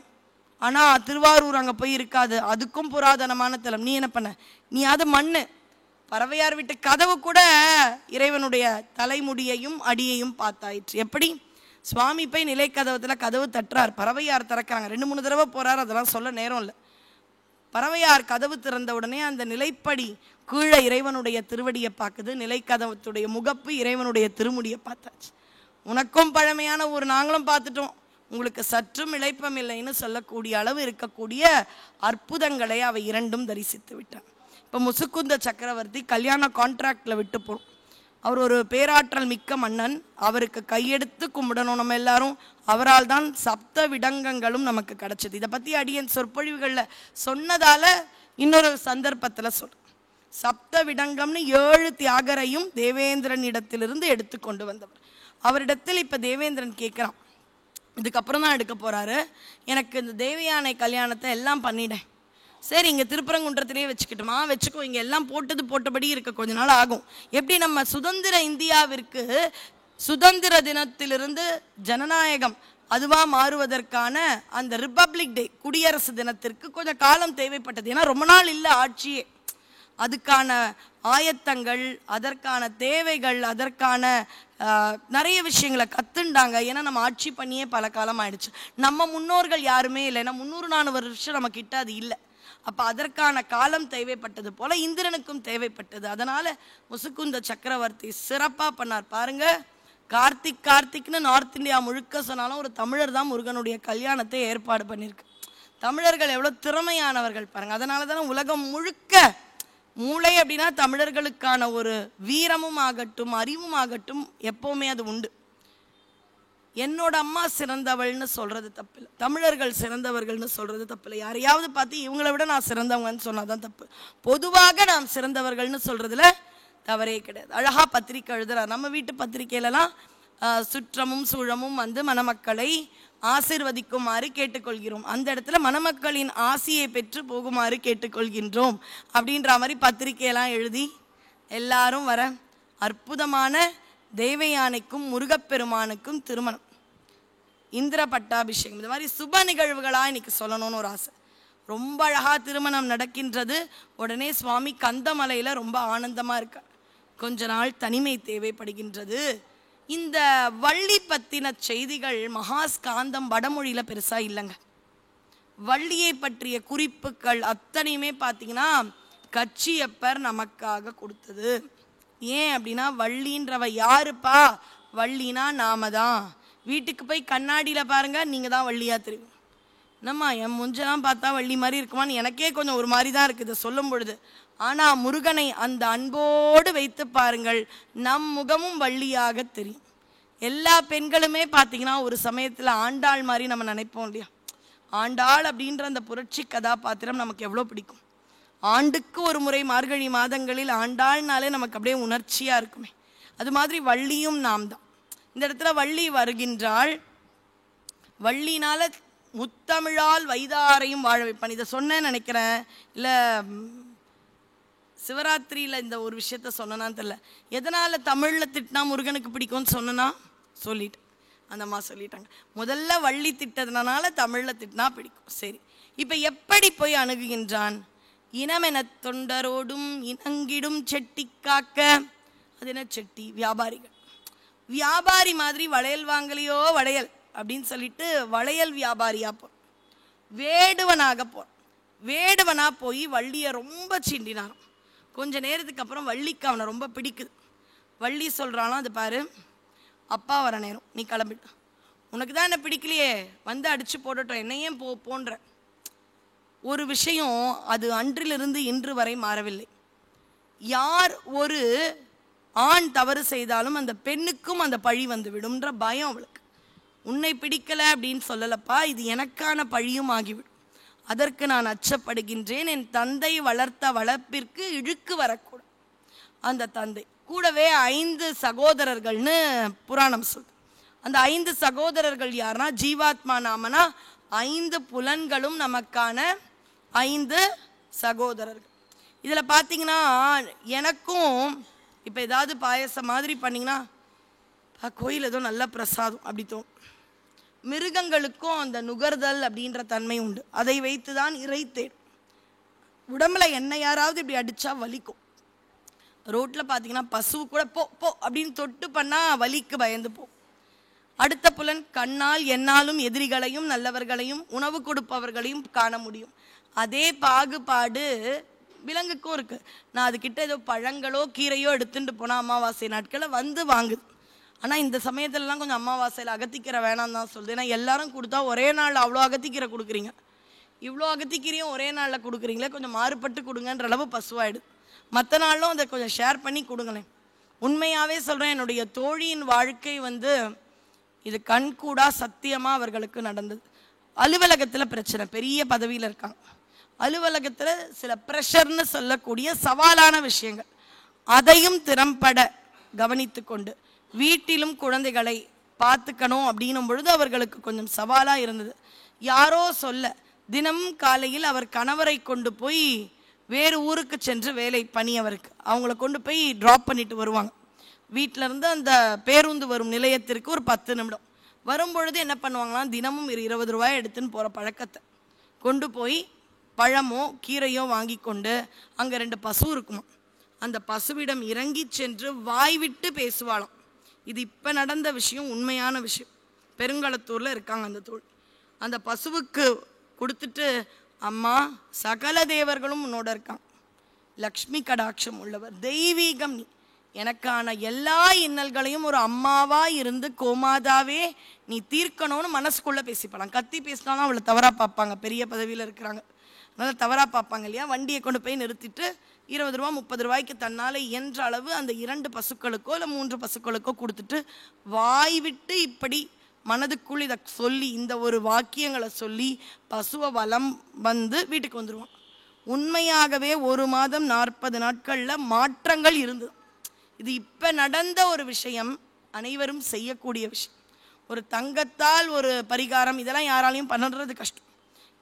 ஆனால் திருவாரூர் அங்கே போய் இருக்காது. அதுக்கும் புராதனமான தலம். நீ என்ன பண்ண? நீ அது மண்ணு. பறவையார் வீட்டு கதவு கூட இறைவனுடைய தலைமுடியையும் அடியையும் பார்த்தாயிற்று. எப்படி? சுவாமி போய் நிலை கதவத்தில் கதவு தட்டுறார், பறவையார் திறக்கிறாங்க. 2-3 தடவை போகிறார், அதெல்லாம் சொல்ல நேரம் இல்லை. பறவையார் கதவு திறந்த உடனே அந்த நிலைப்படி கீழே இறைவனுடைய திருவடியை பார்க்குது, நிலை கதவத்துடைய முகப்பு இறைவனுடைய திருமுடியை பார்த்தாச்சு. உனக்கும் பழமையான ஒரு நாங்களும் பார்த்துட்டோம், உங்களுக்கு சற்றும் இழைப்பம் இல்லைன்னு சொல்லக்கூடிய அளவு இருக்கக்கூடிய அற்புதங்களை அவை இரண்டும் தரிசித்து விட்டான். இப்போ முசுக்குந்த சக்கரவர்த்தி கல்யாண கான்ட்ராக்டில் விட்டு போகிறோம். அவர் ஒரு பேராற்றல் மிக்க மன்னன், அவருக்கு கையெடுத்து கும்பிடணும் நம்ம எல்லாரும். அவரால் தான் சப்த விடங்கங்களும் நமக்கு கிடைச்சது. இதை பற்றி அடியன் சொற்பொழிவுகளில் சொன்னதால இன்னொரு சந்தர்ப்பத்தில் சப்த விடங்கம்னு 7 தியாகரையும் தேவேந்திரனிடத்திலிருந்து எடுத்து கொண்டு வந்தவர். அவரிடத்தில் இப்போ தேவேந்திரன் கேட்குறான், இதுக்கப்புறம் தான் எடுக்க போகிறாரு, எனக்கு இந்த தேவயானை கல்யாணத்தை எல்லாம் பண்ணிட்டேன், சரி இங்கே திருப்பரங்குன்றத்திலே வச்சுக்கிட்டுமா? வச்சுக்கோ, இங்கே எல்லாம் போட்டது போட்டபடி இருக்க கொஞ்ச நாள் ஆகும். எப்படி நம்ம சுதந்திர இந்தியாவிற்கு சுதந்திர தினத்திலிருந்து ஜனநாயகம் அதுவாக மாறுவதற்கான அந்த ரிப்பப்ளிக் டே, குடியரசு தினத்திற்கு கொஞ்சம் காலம் தேவைப்பட்டது. ஏன்னா ரொம்ப நாள் இல்லை ஆட்சியே. அதுக்கான ஆயத்தங்கள், அதற்கான தேவைகள், அதற்கான நிறைய விஷயங்களை கற்றுண்டாங்க. ஏன்னா நம்ம ஆட்சி பண்ணியே பல காலம் ஆயிடுச்சு. நம்ம முன்னோர்கள் யாருமே இல்லை, ஏன்னா 300-400 வருஷம் நம்ம கிட்ட அது இல்லை. அப்போ அதற்கான காலம் தேவைப்பட்டது போல இந்திரனுக்கும் தேவைப்பட்டது. அதனால முசுக்குந்த சக்கரவர்த்தி சிறப்பாக பண்ணார். பாருங்க, கார்த்திக்னு நார்த் இந்தியா முழுக்க சொன்னாலும் ஒரு தமிழர் தான் முருகனுடைய கல்யாணத்தை ஏற்பாடு பண்ணியிருக்கு. தமிழர்கள் எவ்வளோ திறமையானவர்கள் பாருங்க. அதனால தானே உலகம் முழுக்க மூளை அப்படின்னா தமிழர்களுக்கான ஒரு வீரமும் ஆகட்டும் அறிவும் ஆகட்டும் எப்போவுமே அது உண்டு. என்னோட அம்மா சிறந்தவள்னு சொல்றது தப்பில்லை, தமிழர்கள் சிறந்தவர்கள்னு சொல்றது தப்பில்லை. யாரையாவது பார்த்து இவங்களை விட நான் சிறந்தவங்கன்னு சொன்னாதான் தப்பு. பொதுவாக நாம் சிறந்தவர்கள்னு சொல்றதுல தவறே கிடையாது. அழகா பத்திரிக்கை எழுதுறார். நம்ம வீட்டு பத்திரிகையிலலாம் சுற்றமும் சூழமும் வந்து மணமக்களை ஆசீர்வதிக்குமாறு கேட்டுக்கொள்கிறோம், அந்த இடத்துல மணமக்களின் ஆசியை பெற்று போகுமாறு கேட்டுக்கொள்கின்றோம் அப்படின்ற மாதிரி பத்திரிகையெல்லாம் எழுதி எல்லாரும் வர அற்புதமான தேவயானைக்கும் முருகப்பெருமானுக்கும் திருமணம், இந்திர பட்டாபிஷேகம், இந்த மாதிரி சுப நிகழ்வுகளாக இன்னைக்கு சொல்லணும்னு ஒரு ஆசை. ரொம்ப அழகா திருமணம் நடக்கின்றது. உடனே சுவாமி கந்தமலையில் ரொம்ப ஆனந்தமாக இருக்கார். கொஞ்ச நாள் தனிமை தேவைப்படுகின்றது. இந்த வள்ளி பற்றின செய்திகள் மகாஸ்காந்தம் வடமொழியில் பெருசாக இல்லைங்க. வள்ளியை பற்றிய குறிப்புகள் அத்தனையுமே பார்த்தீங்கன்னா கச்சியப்பர் நமக்காக கொடுத்தது. ஏன் அப்படின்னா வள்ளின்றவ யாருப்பா? வள்ளினா நாம தான். வீட்டுக்கு போய் கண்ணாடியில் பாருங்க, நீங்கள் தான் வள்ளியாக தெரியும். என்னம்மா என் முஞ்செல்லாம் பார்த்தா வள்ளி மாதிரி இருக்குமான்னு எனக்கே கொஞ்சம் ஒரு மாதிரி தான் இருக்குது சொல்லும் பொழுது. ஆனால் முருகனை அந்த அன்போடு வைத்து பாருங்கள், நம் முகமும் வள்ளியாக தெரியும். எல்லா பெண்களுமே பார்த்தீங்கன்னா ஒரு சமயத்தில் ஆண்டாள் மாதிரி நம்ம நினைப்போம் இல்லையா? ஆண்டாள் அப்படின்ற அந்த புரட்சி கதாபாத்திரம் நமக்கு எவ்வளோ பிடிக்கும். ஆண்டுக்கு ஒரு முறை மார்கழி மாதங்களில் ஆண்டாள்னாலே நமக்கு அப்படியே உணர்ச்சியாக இருக்குமே. அது மாதிரி வள்ளியும் நாம் தான். இந்த இடத்துல வள்ளி வருகின்றாள். வள்ளினால முத்தமிழால் வைதாரையும் வாழ வைப்பான். இதை சொன்னேன்னு நினைக்கிறேன், இல்லை சிவராத்திரியில் இந்த ஒரு விஷயத்த சொன்னான்னு தெரியல. எதனால் தமிழில் திட்டினா முருகனுக்கு பிடிக்கும்னு சொன்னா சொல்லிட்டு அந்த அம்மா சொல்லிட்டாங்க. முதல்ல வள்ளி திட்டதுனால தமிழில் திட்டினா பிடிக்கும். சரி, இப்போ எப்படி போய் அணுகுகின்றான்? இனமென தொண்டரோடும் இனங்கிடும் செட்டி காக்க. அது என்ன செட்டி? வியாபாரிகள். வியாபாரி மாதிரி வளையல் வாங்கலையோ வளையல் அப்படின்னு சொல்லிட்டு வளையல் வியாபாரியாக போ, வேடுவனாக போ. வேடுவனாக போய் வள்ளியை ரொம்ப சீண்டினாராம். கொஞ்ச நேரத்துக்கு அப்புறம் வள்ளிக்கு அவனை ரொம்ப பிடிக்குது. வள்ளி சொல்கிறாலும், அது பாரு அப்பா வர நேரம், நீ கிளம்பிட்ட, உனக்கு தான் என்ன பிடிக்கலையே, வந்து அடித்து போடட்டும், என்னையே போன்ற ஒரு விஷயம் அது அன்றிலிருந்து இன்று வரை மாறவில்லை. யார் ஒரு ஆண் தவறு செய்தாலும் அந்த பெண்ணுக்கும் அந்த பழி வந்து விடும்ன்ற பயம் அவளுக்கு. உன்னை பிடிக்கலை அப்படின்னு சொல்லலப்பா, இது எனக்கான பழியும் ஆகிவிடும், அதற்கு நான் அச்சப்படுகின்றேன். என் தந்தை வளர்த்த வளர்ப்பிற்கு இழுக்கு வரக்கூடும். அந்த தந்தை கூடவே 5 சகோதரர்கள்னு புராணம் சொல்லுது. அந்த 5 சகோதரர்கள் யாருன்னா ஜீவாத்மா நாமனா 5 புலன்களும் நமக்கான 5 சகோதரர்கள். இதில் பார்த்தீங்கன்னா எனக்கும் இப்போ ஏதாவது பாயசம் மாதிரி பண்ணிங்கன்னா கோயில் ஏதோ நல்ல பிரசாதம் அப்படி தோணும். மிருகங்களுக்கும் அந்த நுகர்தல் அப்படின்ற தன்மை உண்டு. அதை வைத்து தான் இறை தேடும். உடம்புல என்ன யாராவது இப்படி அடித்தா வலிக்கும். ரோட்டில் பார்த்தீங்கன்னா பசு கூட போ போ அப்படின்னு தொட்டு பண்ணால் வலிக்கு பயந்து போ. அடுத்த புலன் கண்ணால் என்னாலும் எதிரிகளையும் நல்லவர்களையும் உணவு கொடுப்பவர்களையும் காண முடியும். அதே பாகுபாடு விலங்குக்கும் இருக்குது. நான் அதுக்கிட்ட ஏதோ பழங்களோ கீரையோ எடுத்துகிட்டு போனால் அமாவாசை நாட்களில் வந்து வாங்குது. ஆனால் இந்த சமயத்துலலாம் கொஞ்சம் அமாவாசையில் அகத்திக்கீரை வேணாம் தான் சொல்லுது. ஏன்னா எல்லாரும் கொடுத்தா ஒரே நாளில் அவ்வளோ அகத்திக்கீரை கொடுக்குறீங்க. இவ்வளோ அகத்திக்கீரையும் ஒரே நாளில் கொடுக்குறீங்களே, கொஞ்சம் மாறுபட்டு கொடுங்கன்ற அளவு பசுவாயிடுது. மற்ற நாளும் அதை கொஞ்சம் ஷேர் பண்ணி கொடுங்களேன். உண்மையாகவே சொல்கிறேன், என்னுடைய தோழியின் வாழ்க்கை இது கண்கூடா சத்தியமாக அவர்களுக்கு நடந்தது. அலுவலகத்தில் பிரச்சனை, பெரிய பதவியில் இருக்காங்க. அலுவலகத்தில் சில ப்ரெஷர்னு சொல்லக்கூடிய சவாலான விஷயங்கள், அதையும் திறம்பட கவனித்து கொண்டு வீட்டிலும் குழந்தைகளை பார்த்துக்கணும் அப்படின்னும் பொழுது அவர்களுக்கு கொஞ்சம் சவாலாக இருந்தது. யாரோ சொல்ல தினமும் காலையில் அவர் கணவரை கொண்டு போய் வேறு ஊருக்கு சென்று வேலை பணி அவருக்கு அவங்கள கொண்டு போய் ட்ராப் பண்ணிட்டு வருவாங்க. வீட்டிலேருந்து அந்த பேருந்து வரும் நிலையத்திற்கு ஒரு 10 நிமிடம் வரும்பொழுது என்ன பண்ணுவாங்களாம், தினமும் 20 ரூபாய் எடுத்துன்னு போகிற பழக்கத்தை கொண்டு போய் பழமோ கீரையோ வாங்கி கொண்டு அங்கே 2 பசு இருக்குமா, அந்த பசுவிடம் இறங்கி சென்று வாய் விட்டு பேசுவாளாம். இது இப்போ நடந்த விஷயம், உண்மையான விஷயம். பெருங்களத்தூரில் இருக்காங்க அந்த தோல். அந்த பசுவுக்கு கொடுத்துட்டு, அம்மா சகல தேவர்களும் உன்னோட இருக்காங்க, லக்ஷ்மி கடாட்சம் உள்ளவர், தெய்வீகம் நீ, எனக்கான எல்லா இன்னல்களையும் ஒரு அம்மாவா இருந்து கோமாதாவே நீ தீர்க்கணும்னு மனசுக்குள்ளே பேசிப்பலாம். கத்தி பேசினாலும் அவளை தவறாக பார்ப்பாங்க, பெரிய பதவியில் இருக்கிறாங்க, அதனால் தவறாக பார்ப்பாங்க இல்லையா. வண்டியை கொண்டு போய் நிறுத்திட்டு 20 ரூபா 30 ரூபாய்க்கு தன்னால் இயன்ற அளவு அந்த 2 பசுக்களுக்கோ இல்லை 3 பசுக்களுக்கோ கொடுத்துட்டு வாய் விட்டு இப்படி மனதுக்குள் இதை சொல்லி இந்த ஒரு வாக்கியங்களை சொல்லி பசுவை வலம் வந்து வீட்டுக்கு வந்துடுவான். உண்மையாகவே 1 மாதம் 40 நாட்களில் மாற்றங்கள் இருந்தது. இது இப்போ நடந்த ஒரு விஷயம், அனைவரும் செய்யக்கூடிய விஷயம். ஒரு தங்கத்தால் ஒரு பரிகாரம், இதெல்லாம் யாராலையும் பண்ணுறது கஷ்டம்.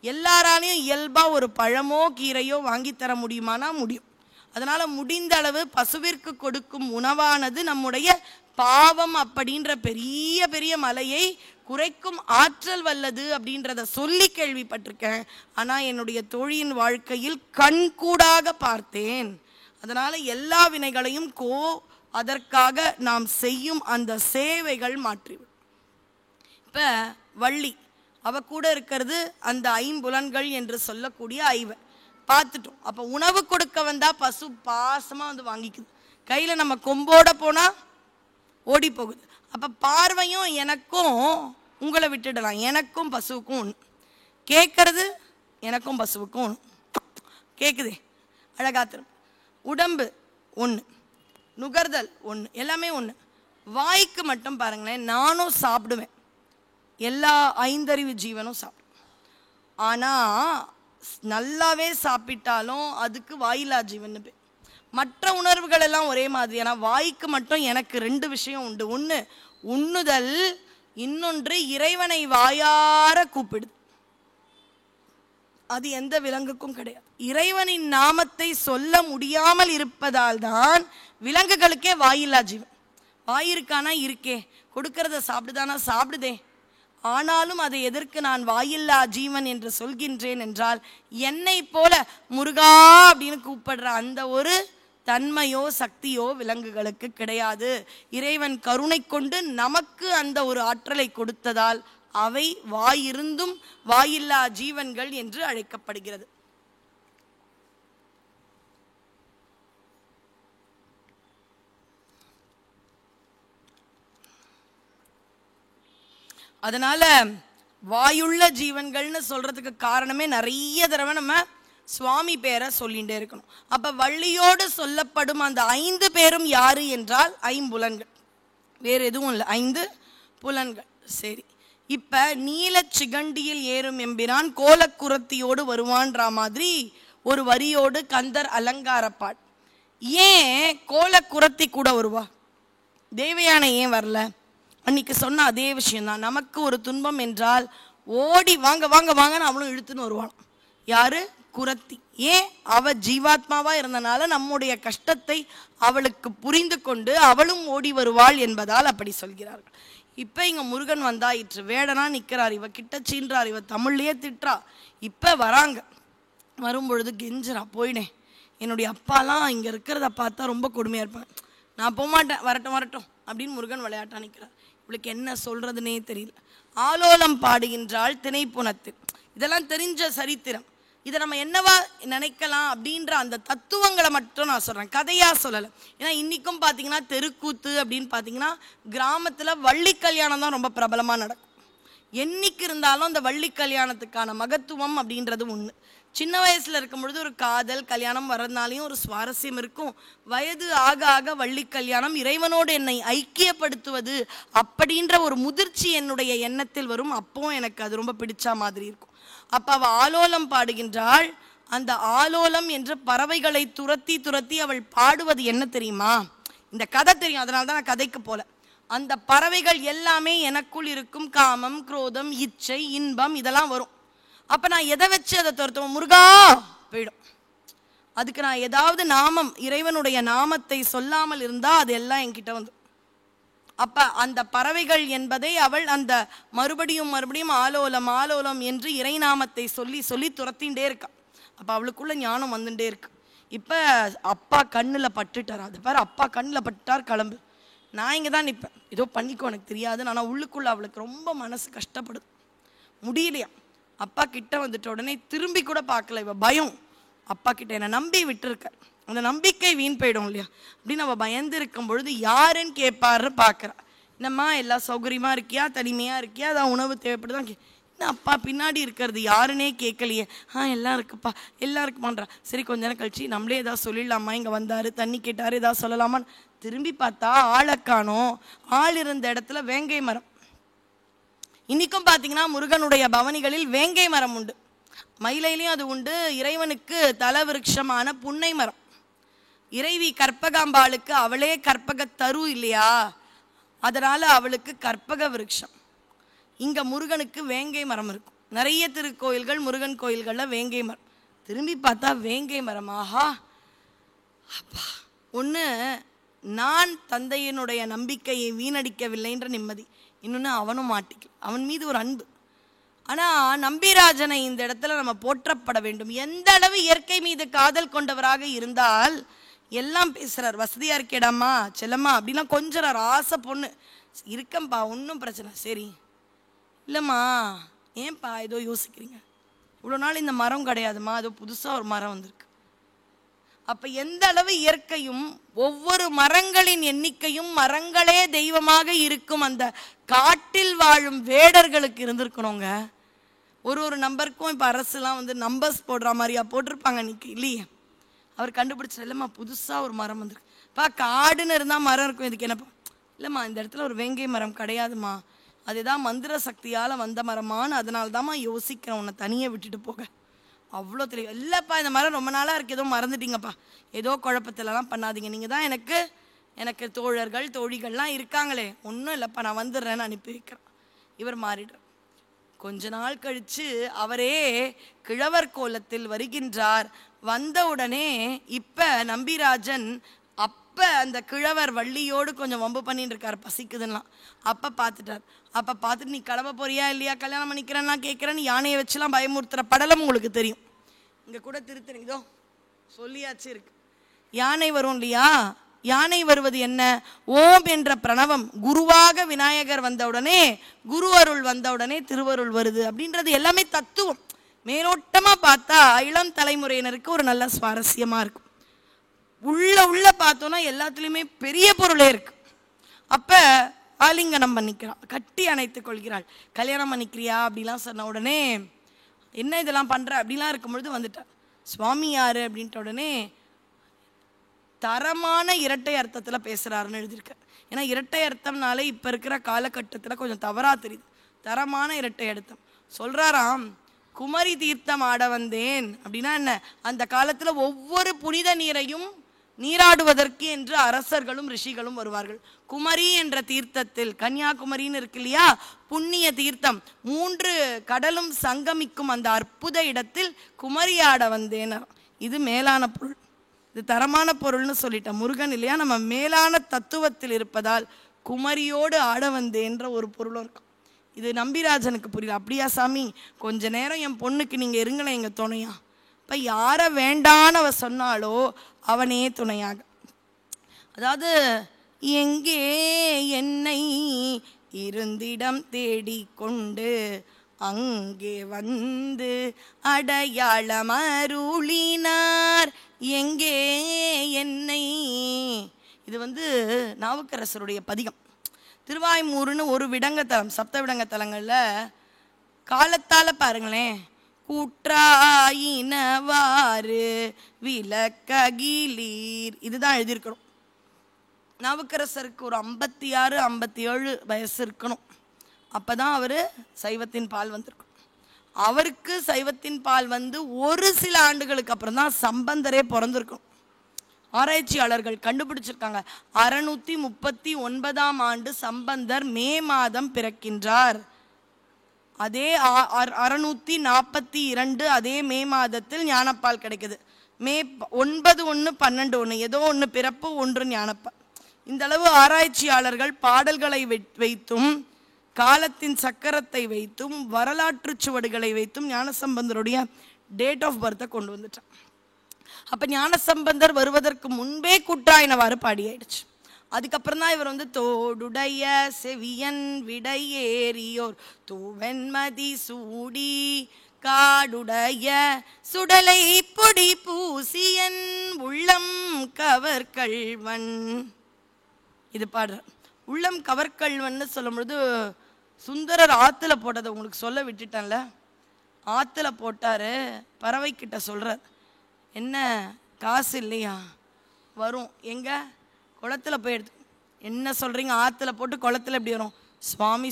எல்லாராலையும் இயல்பாக ஒரு பழமோ கீரையோ வாங்கித்தர முடியுமானா முடியும். அதனால் முடிந்த அளவு பசுவிற்கு கொடுக்கும் உணவானது நம்முடைய பாவம் அப்படின்ற பெரிய பெரிய மலையை குறைக்கும் ஆற்றல் வல்லது அப்படின்றத சொல்லி கேள்விப்பட்டிருக்கேன். ஆனால் என்னுடைய தோழியின் வாழ்க்கையில் கண்கூடாக பார்த்தேன். அதனால் எல்லா வினைகளையும் அதற்காக நாம் செய்யும் அந்த சேவைகள் மாற்றிவிடும். இப்போ வள்ளி அவ கூட இருக்கிறது அந்த 5 புலன்கள் என்று சொல்லக்கூடிய 5 பார்த்துட்டோம். அப்போ உணவு கொடுக்க வந்தால் பசு பாசமாக வந்து வாங்கிக்குது. கையில் நம்ம கொம்போட போனால் ஓடி போகுது. அப்போ பார்வையும் எனக்கும் உங்களை விட்டுடலாம், எனக்கும் பசுவுக்கும் ஒன்று கேட்கறது, எனக்கும் பசுவுக்கும் ஒன்று கேட்குதே அழகா திரும்ப. உடம்பு ஒன்று, நுகர்தல் ஒன்று, எல்லாமே ஒன்று. வாய்க்கு மட்டும் பாருங்களேன், நானும் சாப்பிடுவேன், எல்லா 5 அறிவு ஜீவனும் சாப்பிடும். ஆனால் நல்லாவே சாப்பிட்டாலும் அதுக்கு வாயிலா ஜீவன் பேர். மற்ற உணர்வுகள் எல்லாம் ஒரே மாதிரி. ஆனால் வாய்க்கு மட்டும் எனக்கு 2 விஷயம் உண்டு. ஒன்று உண்ணுதல், இன்னொன்று இறைவனை வாயார கூப்பிடுது. அது எந்த விலங்குக்கும் கிடையாது. இறைவனின் நாமத்தை சொல்ல முடியாமல் இருப்பதால் தான் விலங்குகளுக்கே வாயில்லா ஜீவன். வாயிருக்கானா இருக்கே, கொடுக்கறத சாப்பிடுதானா சாப்பிடுதே. ஆனாலும் அதை எதற்கு நான் வாயில்லா ஜீவன் என்று சொல்கின்றேன் என்றால், என்னை போல முருகா அப்படின்னு கூப்பிடுற அந்த ஒரு தன்மையோ சக்தியோ விலங்குகளுக்கு கிடையாது. இறைவன் கருணை கொண்டு நமக்கு அந்த ஒரு ஆற்றலை கொடுத்ததால் அவை வாயிருந்தும் வாயில்லா ஜீவன்கள் என்று அழைக்கப்படுகிறது. அதனால வாயுள்ள ஜீவன்கள்னு சொல்றதுக்கு காரணமே நிறைய தடவை நம்ம சுவாமி பேரை சொல்லிகிட்டே இருக்கணும். அப்ப வள்ளியோடு சொல்லப்படும் அந்த 5 பேரும் யாரு என்றால் 5 புலன்கள், வேறு எதுவும் இல்லை, 5 புலன்கள். சரி, இப்ப நீல சிகண்டியில் ஏறும் எம்பிரான் கோலக்குரத்தியோடு வருவான்ற மாதிரி ஒரு வரியோடு கந்தர் அலங்காரப்பாட். ஏன் கோல குரத்தி கூட வருவா? தேவயானை ஏன் வரல? அன்னைக்கு சொன்ன அதே விஷயம்தான். நமக்கு ஒரு துன்பம் என்றால் ஓடி வாங்க வாங்க வாங்கன்னு அவளும் இழுத்துன்னு வருவாளாம். யாரு? குரத்தி. ஏன்? அவ ஜீவாத்மாவா இருந்தனால நம்முடைய கஷ்டத்தை அவளுக்கு புரிந்து கொண்டு அவளும் ஓடி வருவாள் என்பதால் அப்படி சொல்கிறார்கள். இப்ப இங்க முருகன் வந்தாயிற்று. வேடனா நிக்கிறார், இவ கிட்ட சீன்றார், இவ தமிழ்லயே திட்டுறா. இப்ப வராங்க. வரும்பொழுது கெஞ்சுறா, போயிடேன், என்னுடைய அப்பாலாம் இங்க இருக்கிறத பார்த்தா ரொம்ப கொடுமையா இருப்பாங்க, நான் போகமாட்டேன், வரட்டும் வரட்டும் அப்படின்னு முருகன் விளையாட்டா நிற்கிறார். இவளுக்கு என்ன சொல்றதுன்னே தெரியல. ஆலோலம் பாடுகின்றாள் திணைப்புணத்து. இதெல்லாம் தெரிஞ்ச சரித்திரம். இதை நம்ம என்னவா நினைக்கலாம் அப்படின்ற அந்த தத்துவங்களை மட்டும் நான் சொல்றேன், கதையா சொல்லலை. ஏன்னா இன்னைக்கும் பார்த்தீங்கன்னா தெருக்கூத்து அப்படின்னு பார்த்தீங்கன்னா கிராமத்துல வள்ளி கல்யாணம் தான் ரொம்ப பிரபலமா நடக்கும். என்னைக்கு இருந்தாலும் அந்த வள்ளி கல்யாணத்துக்கான மகத்துவம் அப்படின்றது ஒண்ணு. சின்ன வயசுல இருக்கும் பொழுது ஒரு காதல் கல்யாணம் வர்றதுனாலையும் ஒரு சுவாரஸ்யம் இருக்கும். வயது ஆக ஆக வள்ளி கல்யாணம் இறைவனோடு என்னை ஐக்கியப்படுத்துவது அப்படின்ற ஒரு முதிர்ச்சி என்னுடைய எண்ணத்தில் வரும். அப்போ எனக்கு அது ரொம்ப பிடிச்ச மாதிரி இருக்கும். அப்ப அவ ஆலோலம் பாடுகின்றாள். அந்த ஆலோலம் என்ற பறவைகளை துரத்தி துரத்தி அவள் பாடுவது என்ன தெரியுமா? இந்த கதை தெரியும், அதனால தான் நான் கதைக்கு போல. அந்த பறவைகள் எல்லாமே எனக்குள் இருக்கும் காமம், குரோதம், இச்சை, இன்பம் இதெல்லாம் வரும். அப்ப நான் எதை வச்சு அதை துரத்துவோம்? முருகா போயிடும். அதுக்கு நான் ஏதாவது நாமம், இறைவனுடைய நாமத்தை சொல்லாமல் இருந்தா அது எல்லாம் என்கிட்ட வந்து. அப்ப அந்த பறவைகள் என்பதை அவள் அந்த மறுபடியும் மறுபடியும் ஆலோலம் ஆலோலம் என்று இறைநாமத்தை சொல்லி சொல்லி துரத்தின்றே இருக்கா. அப்ப அவளுக்குள்ள ஞானம் வந்துட்டே இருக்கு. இப்ப அப்பா கண்ணுல பட்டுட்டார். அது பாரு, அப்பா கண்ணுல பட்டுட்டார், கிளம்பு, நான் இங்க தான் நிற்பேன், ஏதோ பண்ணிக்கோ, எனக்கு தெரியாது. ஆனா உள்ளுக்குள்ள அவளுக்கு ரொம்ப மனசு கஷ்டப்படுது, முடியலையா. அப்பா கிட்ட வந்துட்ட உடனே திரும்பி கூட பார்க்கல. இவ பயம், அப்பா கிட்ட என்னை நம்பி விட்டுருக்க, அந்த நம்பிக்கை வீண் போயிடும் இல்லையா அப்படின்னு அவ பயந்து இருக்கும் பொழுது யாருன்னு கேட்பாரு பார்க்குறா. என்னம்மா எல்லா சௌகரியமா இருக்கியா, தனிமையா இருக்கியா, அதான் உணவு தேவைப்படுதான். என்ன அப்பா பின்னாடி இருக்கிறது யாருன்னே கேட்கலையே. எல்லாம் இருக்குப்பா, எல்லாம் இருக்குமான்றா. சரி கொஞ்ச நேரம் கழிச்சு நம்மளே ஏதாவது சொல்லிடலாமா, இங்க வந்தாரு தண்ணி கேட்டாரு ஏதாவது சொல்லலாமான்னு திரும்பி பார்த்தா ஆளை காணோம். ஆள் இருந்த இடத்துல வேங்கை மரம். இன்னைக்கும் பார்த்தீங்கன்னா முருகனுடைய பவனிகளில் வேங்கை மரம் உண்டு, மயிலையிலையும் அது உண்டு. இறைவனுக்கு தல விருட்சமான புன்னை மரம். இறைவி கற்பகாம்பாளுக்கு அவளே கற்பக தரு இல்லையா, அதனால அவளுக்கு கற்பக விருட்சம். இங்க முருகனுக்கு வேங்கை மரம் இருக்கும். நிறைய திருக்கோயில்கள் முருகன் கோயில்கள்ல வேங்கை மரம். திரும்பி பார்த்தா வேங்கை மரம். ஆஹா அப்பா, ஒன்று நான் தந்தையினுடைய நம்பிக்கையை வீணடிக்கவில்லைன்ற நிம்மதி, இன்னொன்று அவனும் மாட்டிக்கல, அவன் மீது ஒரு அன்பு. ஆனால் நம்பிராஜனை இந்த இடத்துல நம்ம போற்றப்பட வேண்டும். எந்த அளவு இயற்கை மீது காதல் கொண்டவராக இருந்தால் எல்லாம் பேசுறார். வசதியா இருக்கேடாமா செல்லம்மா அப்படிலாம் கொஞ்சம் ஆசை பொண்ணு இருக்கம்பா, ஒன்றும் பிரச்சனை. சரி இல்லைம்மா, ஏன்பா ஏதோ யோசிக்கிறீங்க, இவ்வளோ நாள் இந்த மரம் கிடையாதுமா, ஏதோ புதுசாக ஒரு மரம் வந்திருக்கு. அப்ப எந்த அளவு இயற்கையும் ஒவ்வொரு மரங்களின் எண்ணிக்கையும் மரங்களே தெய்வமாக இருக்கும் அந்த காட்டில் வாழும் வேடர்களுக்கு இருந்திருக்கணுங்க. ஒரு நம்பருக்கும் இப்போ அரசுலாம் வந்து நம்பர்ஸ் போடுற மாதிரியா போட்டிருப்பாங்க அன்னைக்கு இல்லையே. அவர் கண்டுபிடிச்சா, இல்லைம்மா புதுசாக ஒரு மரம் வந்துருக்கு. காடுன்னு இருந்தால் மரம் இருக்கும், இதுக்கு என்னப்பா? இல்லைம்மா இந்த இடத்துல ஒரு வேங்கை மரம் கிடையாதுமா, அதுதான் மந்திர சக்தியால் வந்த மரமானு, அதனால தான்மா யோசிக்கிறேன் உன்னை தனியாக விட்டுட்டு போக. அவ்வளோ தெரியும். இல்லைப்பா இந்த மரம் ரொம்ப நாளாக இருக்குது, ஏதோ மறந்துட்டீங்கப்பா, ஏதோ குழப்பத்திலலாம் பண்ணாதீங்க, நீங்கள் தான் எனக்கு தோழர்கள் தோழிகள்லாம் இருக்காங்களே, ஒன்றும் இல்லைப்பா நான் வந்துடுறேன்னு அனுப்பி வைக்கிறேன். இவர் மாறிடுறார். கொஞ்ச நாள் கழித்து அவரே கிழவர் கோலத்தில் வருகின்றார். வந்தவுடனே இப்போ நம்பிராஜன் அப்போ அந்த கிழவர் வள்ளியோடு கொஞ்சம் வம்பு பண்ணிட்டு இருக்கார், பசிக்குதுன்னெலாம். அப்போ பார்த்துட்டார். அப்போ பார்த்துட்டு நீ கிளம்ப போறியா இல்லையா, கல்யாணம் பண்ணிக்கிறேன்னா கேட்குறேன்னு யானையை வச்சுலாம் பயமுறுத்துகிற படலம் உங்களுக்கு தெரியும். இங்கே கூட திருத்தணிதோ சொல்லியாச்சு இருக்கு. யானை வரும் இல்லையா, யானை வருவது என்ன? ஓம் என்ற பிரணவம். குருவாக விநாயகர் வந்தவுடனே, குரு அருள் வந்தவுடனே திருவருள் வருது அப்படின்றது எல்லாமே தத்துவம். மேலோட்டமாக பார்த்தா இளம் தலைமுறையினருக்கு ஒரு நல்ல சுவாரஸ்யமாக இருக்கும். உள்ள பார்த்தோன்னா எல்லாத்துலேயுமே பெரிய பொருளே இருக்கு. அப்போ ஆலிங்கனம் பண்ணிக்கிறாள், கட்டி அணைத்துக் கொள்கிறாள். கல்யாணம் பண்ணிக்கிறியா அப்படிலாம் சொன்ன உடனே என்ன இதெல்லாம் பண்ணுற அப்படிலாம் இருக்கும்பொழுது வந்துட்டார். சுவாமி யார் அப்படின்ட்ட உடனே தரமான இரட்டை அர்த்தத்தில் பேசுகிறாருன்னு எழுதியிருக்க. ஏன்னா இரட்டை அர்த்தம்னாலே இப்போ இருக்கிற காலகட்டத்தில் கொஞ்சம் தவறாக தெரியுது. தரமான இரட்டை அர்த்தம் சொல்கிறாராம். குமரி தீர்த்தம் ஆட வந்தேன் அப்படின்னா என்ன? அந்த காலத்தில் ஒவ்வொரு புனித நீரையும் நீராடுவதற்கு என்று அரசர்களும் ரிஷிகளும் வருவார்கள். குமரி என்ற தீர்த்தத்தில், கன்னியாகுமரின்னு இருக்கு இல்லையா, புண்ணிய தீர்த்தம், 3 கடலும் சங்கமிக்கும் அந்த அற்புத இடத்தில் குமரியாட வந்தேனர். இது மேலான பொருள், இது தரமான பொருள்னு சொல்லிட்டேன். முருகன் இல்லையா, நம்ம மேலான தத்துவத்தில் இருப்பதால் குமரியோடு ஆட வந்தேன்ற ஒரு பொருளும் இருக்கும். இது நம்பிராஜனுக்கு புரியல. அப்படியா சாமி, கொஞ்ச நேரம் என் பொண்ணுக்கு நீங்கள் இருங்களேன் எங்கள் துணையா. இப்போ யாரை வேண்டான்னு அவ சொன்னாலோ அவனே துணையாக. அதாவது எங்கே என்னை இருந்திடம் தேடிக்கொண்டு அங்கே வந்து அடையாளம் அருளினார் எங்கே என்னை. இது நாவுக்கரசருடைய பதிகம். திருவாய்மூருன்னு ஒரு விடங்கத்தலம், சப்த விடங்கத்தலங்களில் காலத்தால் பாருங்களேன், கூற்றாயினவாறு விளக்ககிலீர், இதுதான் எழுதியிருக்கணும். நாவுக்கரசருக்கு ஒரு 56, 57 வயசு இருக்கணும். அப்போ தான் அவர் சைவத்தின் பால் வந்திருக்கணும். அவருக்கு சைவத்தின் பால் ஒரு சில ஆண்டுகளுக்கு அப்புறம் தான் சம்பந்தரே பிறந்திருக்கணும். ஆராய்ச்சியாளர்கள் கண்டுபிடிச்சிருக்காங்க. 639ஆம் ஆண்டு சம்பந்தர் மே மாதம் பிறக்கின்றார். அதே 642 அதே மே மாதத்தில் ஞானப்பால் கிடைக்குது. மே 9/1/12 ஏதோ ஒன்று பிறப்பு, 1 ஞானப்பால். இந்த அளவு ஆராய்ச்சியாளர்கள் பாடல்களை வைத்தும் காலத்தின் சக்கரத்தை வைத்தும் வரலாற்று சுவடுகளை வைத்தும் ஞானசம்பந்தருடைய டேட் ஆஃப் பர்த்தை கொண்டு வந்துட்டான். அப்போ ஞானசம்பந்தர் வருவதற்கு முன்பே கூற்றாயினவாறு பாடியாயிடுச்சு. அதுக்கப்புறம் தான் இவர் தோடுடைய செவியன் விடையேறியோர் தூவெண்மதி சூடி காடுடைய சுடலை பொடி பூசியன் உள்ளம் கவர்கள்வன். இது பாடுற உள்ளம் கவர்கள்வன்னு சொல்லும் பொழுது சுந்தரர் ஆற்றுல போட்டதை உங்களுக்கு சொல்ல விட்டுட்டேன்ல. ஆற்றுல போட்டார், பறவைக்கிட்ட சொல்கிறார், என்ன காசு இல்லையா, வரும் எங்க குளத்தில் போய் எடுத்து. என்ன சொல்கிறீங்க, ஆற்றுல போட்டு குளத்தில் எப்படி வரும்? சுவாமி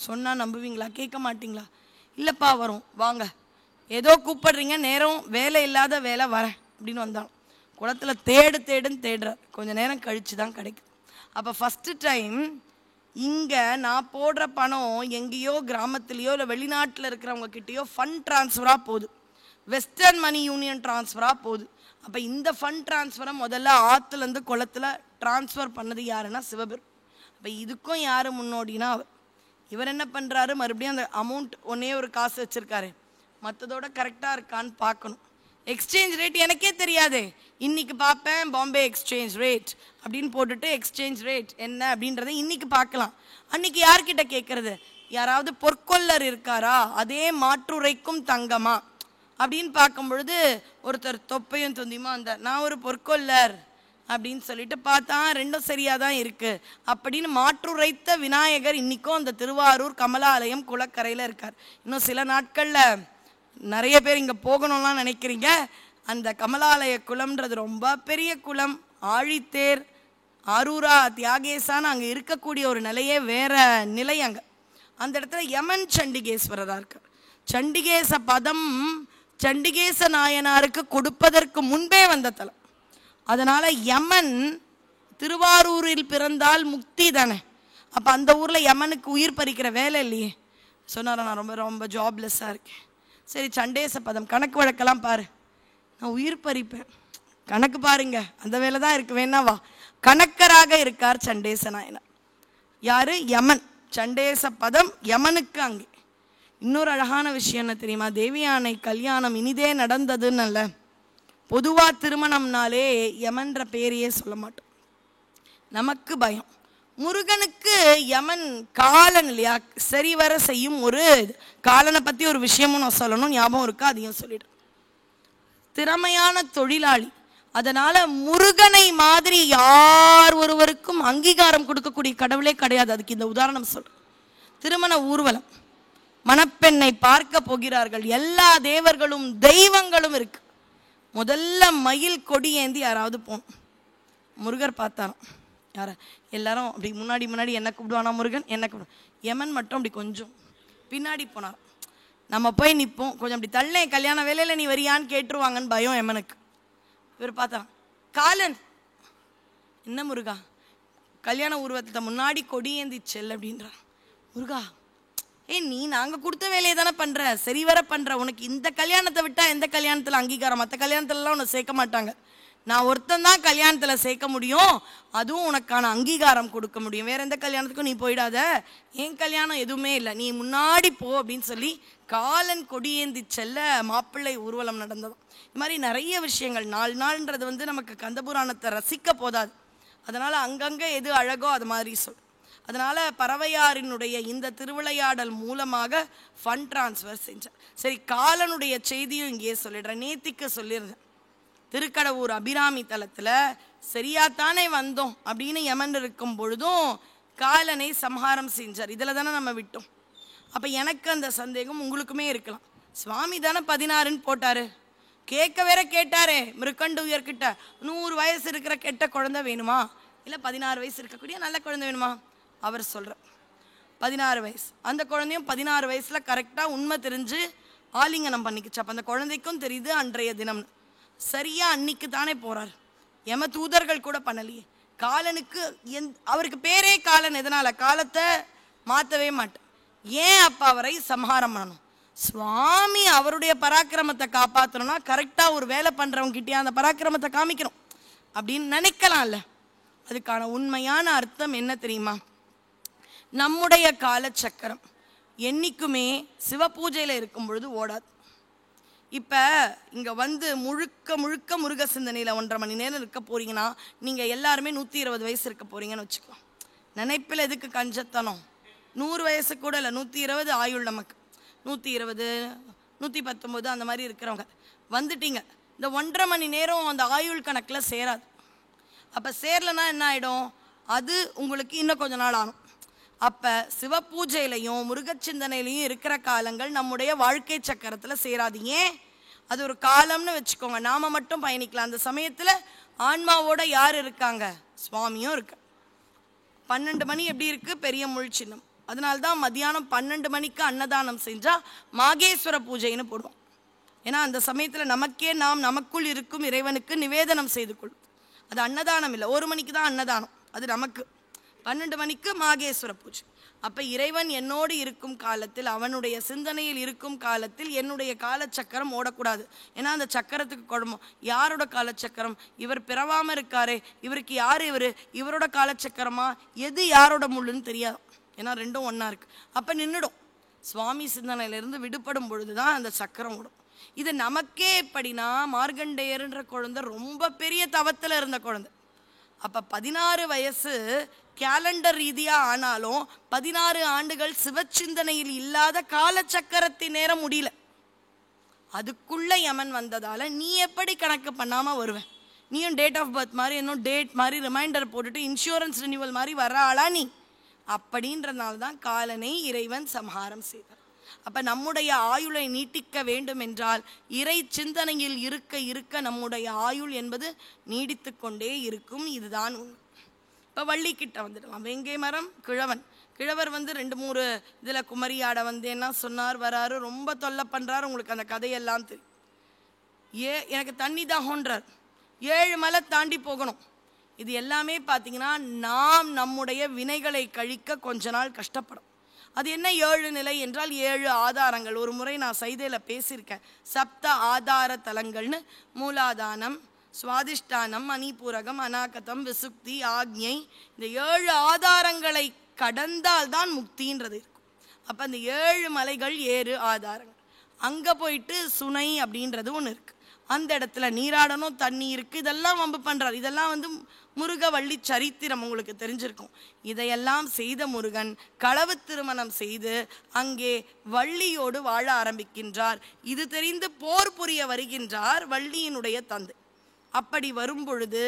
சொன்னால் நம்புவீங்களா, கேட்க மாட்டிங்களா? இல்லைப்பா வரும், வாங்க. ஏதோ கூப்பிடுறீங்க, நேரம் வேலை இல்லாத வேலை, வரேன் அப்படின்னு வந்தாலும் குளத்தில் தேடுன்னு தேடுறார். கொஞ்சம் நேரம் கழித்து தான் கிடைக்குது. அப்போ ஃபஸ்ட்டு டைம் இங்கே நான் போடுற பணம் எங்கேயோ கிராமத்துலேயோ இல்லை வெளிநாட்டில் இருக்கிறவங்க கிட்டேயோ ஃபண்ட் ட்ரான்ஸ்ஃபராக போகுது, வெஸ்டர்ன் மணி யூனியன் ட்ரான்ஸ்ஃபராக போகுது. அப்போ இந்த ஃபண்ட் ட்ரான்ஸ்ஃபரை முதல்ல ஆற்றுலேருந்து குளத்தில் ட்ரான்ஸ்ஃபர் பண்ணது யாருன்னா சிவபெருமான். அப்போ இதுக்கும் யார் முன்னோடினா அவர். இவர் என்ன பண்ணுறாரு, மறுபடியும் அந்த அமௌண்ட் ஒன்றே ஒரு காசு வச்சுருக்காரு, மற்றதோட கரெக்டாக இருக்கான்னு பார்க்கணும். எக்ஸ்சேஞ்ச் ரேட் எனக்கே தெரியாது, இன்றைக்கி பார்ப்பேன் பாம்பே எக்ஸ்சேஞ்ச் ரேட் அப்படின்னு போட்டுட்டு எக்ஸ்சேஞ்ச் ரேட் என்ன அப்படின்றத இன்றைக்கி பார்க்கலாம். அன்றைக்கி யார்கிட்ட கேட்குறது, யாராவது பொற்கொல்லர் இருக்காரா, அதே மாற்றுரைக்கும் தங்கமா அப்படின்னு பார்க்கும் பொழுது ஒருத்தர் தொப்பையும் தொந்தியுமா நான் ஒரு பொற்கொல்லர் அப்படின்னு சொல்லிட்டு பார்த்தா ரெண்டும் சரியாக தான் இருக்குது அப்படின்னு மாற்றுரைத்த விநாயகர் இன்றைக்கும் அந்த திருவாரூர் கமலாலயம் குளக்கரையில் இருக்கார். இன்னும் சில நாட்களில் நிறைய பேர் இங்கே போகணும்லாம் நினைக்கிறீங்க. அந்த கமலாலய குளம்ன்றது ரொம்ப பெரிய குளம். ஆழித்தேர், ஆரூரா, தியாகேசான்னு அங்கே இருக்கக்கூடிய ஒரு நிலையே வேற நிலை. அங்கே அந்த இடத்துல யமன் சண்டிகேஸ்வரராக இருக்கார். சண்டிகேச பதம் சண்டிகேச நாயனாருக்கு கொடுப்பதற்கு முன்பே வந்த தலம். அதனால் யமன் திருவாரூரில் பிறந்தால் முக்தி தானே. அப்போ அந்த ஊரில் யமனுக்கு உயிர் பறிக்கிற வேலை இல்லையே. சொன்னார நான் ரொம்ப ரொம்ப ஜாப்லெஸ்ஸாக இருக்கேன். சரி சண்டேச பதம் கணக்கு வழக்கெல்லாம் பாரு, நான் உயிர் பறிப்பேன், கணக்கு பாருங்க, அந்த வேலை தான் இருக்கு, வேணாவா. கணக்கராக இருக்கார் சண்டேச நாயனார். யாரு? யமன். சண்டேச பதம் யமனுக்கு. அங்கே இன்னொரு அழகான விஷயம் என்ன தெரியுமா, தேவியானை கல்யாணம் இனிதே நடந்ததுன்னு பொதுவாக திருமணம்னாலே யமன்ற பேரையே சொல்ல மாட்டோம், நமக்கு பயம். முருகனுக்கு யமன் காலன் இல்லையா, சரிவர செய்யும் ஒரு காலனை பற்றி ஒரு விஷயமும் நான் சொல்லணும், ஞாபகம் இருக்கா, அதையும் சொல்லிடுறேன். திறமையான தொழிலாளி. அதனால் முருகனை மாதிரி யார் ஒருவருக்கும் அங்கீகாரம் கொடுக்கக்கூடிய கடவுளே கிடையாது. அதுக்கு இந்த உதாரணம் சொல்கிறேன். திருமண ஊர்வலம், மணப்பெண்ணை பார்க்க போகிறார்கள், எல்லா தேவர்களும் தெய்வங்களும் இருக்கு. முதல்ல மயில் கொடி ஏந்தி யாராவது போகணும். முருகர் பார்த்தாராம், யார எல்லாரும் அப்படி முன்னாடி என்ன கூப்பிடுவானா முருகன், என்ன கூப்பிடுவான். யமன் மட்டும் அப்படி கொஞ்சம் பின்னாடி போனார். நம்ம போய் நிற்போம், கொஞ்சம் அப்படி தள்ளேன், கல்யாண வேலையில் நீ வரியான்னு கேட்டுருவாங்கன்னு பயம் யமனுக்கு. இவர் பார்த்தாராம், காலன் என்ன முருகா, கல்யாண ஊர்வலத்தை முன்னாடி கொடியேந்தி செல் அப்படின்றான். முருகா, நீ நாங்கள் கொடுத்த வேலையை தானே பண்ணுற, சரி வர பண்ணுற, உனக்கு இந்த கல்யாணத்தை விட்டால் எந்த கல்யாணத்தில் அங்கீகாரம்? மற்ற கல்யாணத்துலலாம் உன்னை சேர்க்க மாட்டாங்க, நான் ஒருத்தன் தான் கல்யாணத்தில் சேர்க்க முடியும், அதுவும் உனக்கான அங்கீகாரம் கொடுக்க முடியும், வேற எந்த கல்யாணத்துக்கும் நீ போயிடாத, என் கல்யாணம் எதுவுமே இல்லை, நீ முன்னாடி போ அப்படின்னு சொல்லி காலன் கொடியேந்தி செல்ல மாப்பிள்ளை ஊர்வலம் நடந்ததும். இது மாதிரி நிறைய விஷயங்கள். 4 நாள்ன்றது நமக்கு கந்தபுராணத்தை ரசிக்க போதாது. அதனால் அங்கங்கே எது அழகோ அது மாதிரி சொல். அதனால் பறவையாரினுடைய இந்த திருவிளையாடல் மூலமாக ஃபண்ட் ட்ரான்ஸ்ஃபர் செஞ்சேன். சரி, காலனுடைய செய்தியும் இங்கேயே சொல்லிடுறேன். நேத்திக்கு சொல்லியிருந்தேன், திருக்கடவுர் அபிராமி தலத்தில் சரியாத்தானே வந்தோம் அப்படின்னு யமன் இருக்கும் பொழுதும் காலனை சம்ஹாரம் செஞ்சார். இதில் தானே நம்ம விட்டோம். அப்போ எனக்கு அந்த சந்தேகம் உங்களுக்குமே இருக்கலாம், சுவாமி தானே 16ன்னு போட்டாரு, கேட்க வேற கேட்டாரே மிருக்கண்டு உயர்கிட்ட, 100 வயசு இருக்கிற கெட்ட குழந்தை வேணுமா, இல்லை 16 வயசு இருக்கக்கூடிய நல்ல குழந்தை வேணுமா? அவர் சொல்கிற 16 வயசு, அந்த குழந்தையும் 16 வயசில் கரெக்டாக உண்மை தெரிஞ்சு ஆலிங்கனம் பண்ணிக்கிச்சு. அப்போ அந்த குழந்தைக்கும் தெரியுது அன்றைய தினம்னு. சரியாக அன்னைக்கு தானே போகிறார். யம தூதர்கள் கூட பண்ணலையே. காலனுக்கு அவருக்கு பேரே காலன். எதனால்? காலத்தை மாற்றவே மாட்டேன். ஏன் அப்போ அவரை சம்ஹாரம் பண்ணணும்? சுவாமி அவருடைய பராக்கிரமத்தை காப்பாற்றணும்னா கரெக்டாக ஒரு வேலை பண்ணுறவங்கிட்டே அந்த பராக்கிரமத்தை காமிக்கணும் அப்படின்னு நினைக்கலாம்ல. அதுக்கான உண்மையான அர்த்தம் என்ன தெரியுமா? நம்முடைய காலச்சக்கரம் என்றைக்குமே சிவபூஜையில் இருக்கும் பொழுது ஓடாது. இப்போ இங்கே முழுக்க முழுக்க முருக சிந்தனையில் 1.5 மணி நேரம் இருக்க போகிறீங்கன்னா நீங்கள் எல்லாருமே 120 வயசு இருக்க போகிறீங்கன்னு வச்சுக்கலாம். நினைப்பில் எதுக்கு கஞ்சத்தனம்? 100 வயசு கூட இல்லை, 120 ஆயுள் நமக்கு. 120 119 அந்த மாதிரி இருக்கிறவங்க வந்துட்டீங்க. இந்த 1.5 மணி நேரம் அந்த ஆயுள் கணக்கில் சேராது. அப்போ சேரலைன்னா என்ன ஆகிடும்? அது உங்களுக்கு இன்னும் கொஞ்ச நாள் ஆகும். அப்போ சிவபூஜையிலையும் முருகச்சிந்தனையிலையும் இருக்கிற காலங்கள் நம்முடைய வாழ்க்கை சக்கரத்தில் சேராது. ஏன்? அது ஒரு காலம்னு வச்சுக்கோங்க. நாம் மட்டும் பயணிக்கலாம். அந்த சமயத்தில் ஆன்மாவோட யார் இருக்காங்க? சுவாமியும் இருக்கு. 12 மணி எப்படி இருக்குது? பெரிய முள் சின்னம். அதனால்தான் மத்தியானம் 12 மணிக்கு அன்னதானம் செஞ்சால் மாகேஸ்வர பூஜைன்னு போடுவோம். ஏன்னா அந்த சமயத்தில் நமக்கே நாம் நமக்குள் இருக்கும் இறைவனுக்கு நிவேதனம் செய்து கொள்ளும். அது அன்னதானம் இல்லை. 1 மணிக்கு தான் அன்னதானம், அது நமக்கு. 12 மணிக்கு மாகேஸ்வர பூஜை. அப்போ இறைவன் என்னோடு இருக்கும் காலத்தில், அவனுடைய சிந்தனையில் இருக்கும் காலத்தில் என்னுடைய காலச்சக்கரம் ஓடக்கூடாது. ஏன்னா அந்த சக்கரத்துக்கு குழம்பும். யாரோட காலச்சக்கரம்? இவர் பிறவாமல் இருக்காரே, இவருக்கு யார் இவர்? இவரோட காலச்சக்கரமா? எது யாரோட முள்ளுன்னு தெரியாது. ஏன்னா ரெண்டும் ஒன்றா இருக்குது. அப்போ நின்றுடும். சுவாமி சிந்தனையிலிருந்து விடுபடும் பொழுது தான் அந்த சக்கரம் ஓடும். இது நமக்கே எப்படின்னா, மார்கண்டேயர்ன்ற குழந்தை ரொம்ப பெரிய தவத்தில் இருந்த குழந்தை. அப்போ 16 வயசு கேலண்டர் ரீதியாக ஆனாலும் 16 ஆண்டுகள் சிவச்சிந்தனையில் இல்லாத காலச்சக்கரத்தின் நேரம் முடியல. அதுக்குள்ள யமன் வந்ததால் நீ எப்படி கணக்கு பண்ணாமல் வருவேன்? நீயும் டேட் ஆஃப் பர்த் மாதிரி இன்னும் டேட் மாதிரி ரிமைண்டர் போட்டுட்டு இன்சூரன்ஸ் ரினியூவல் மாதிரி வர ஆளா நீ? அப்படின்றதுனால தான் காலனை இறைவன் சம்ஹாரம் செய்தார். அப்போ நம்முடைய ஆயுளை நீட்டிக்க வேண்டும் என்றால் இறை சிந்தனையில் இருக்க இருக்க நம்முடைய ஆயுள் என்பது நீடித்து கொண்டே இருக்கும். இதுதான் உண்மை. இப்போ வள்ளிக்கிட்ட வந்துடலாம். வேங்கை மரம் கிழவன். கிழவர் 2-3 இதில் குமரியாட என்ன சொன்னார், வராரு, ரொம்ப தொல்லை பண்ணுறாரு. உங்களுக்கு அந்த கதையெல்லாம் தெரியும். எனக்கு தண்ணி தாகன்றார், 7 மலை தாண்டி போகணும். இது எல்லாமே பார்த்தீங்கன்னா நாம் நம்முடைய வினைகளை கழிக்க கொஞ்ச நாள் கஷ்டப்படும். அது என்ன 7 நிலை என்றால் 7 ஆதாரங்கள். ஒரு முறை நான் சைதையில் பேசியிருக்கேன். சப்த ஆதார தலங்கள்னு மூலாதானம், சுவாதிஷ்டானம், மணிபூரகம், அநாகதம், விசுக்தி, ஆக்ஞை, இந்த 7 ஆதாரங்களை கடந்தால்தான் முக்தின்றது இருக்கும். அப்போ அந்த 7 மலைகள் 7 ஆதாரங்கள். அங்கே போயிட்டு சுனை அப்படின்றது ஒன்று இருக்குது. அந்த இடத்துல நீராடணும், தண்ணி இருக்குது. இதெல்லாம் வம்பு பண்ணுறார். இதெல்லாம் முருகவள்ளி சரித்திரம் உங்களுக்கு தெரிஞ்சிருக்கும். இதையெல்லாம் செய்த முருகன் களவு திருமணம் செய்து அங்கே வள்ளியோடு வாழ ஆரம்பிக்கின்றார். இது தெரிந்து போர் புரிய வருகின்றார் வள்ளியினுடைய தந்தை. அப்படி வரும்பொழுது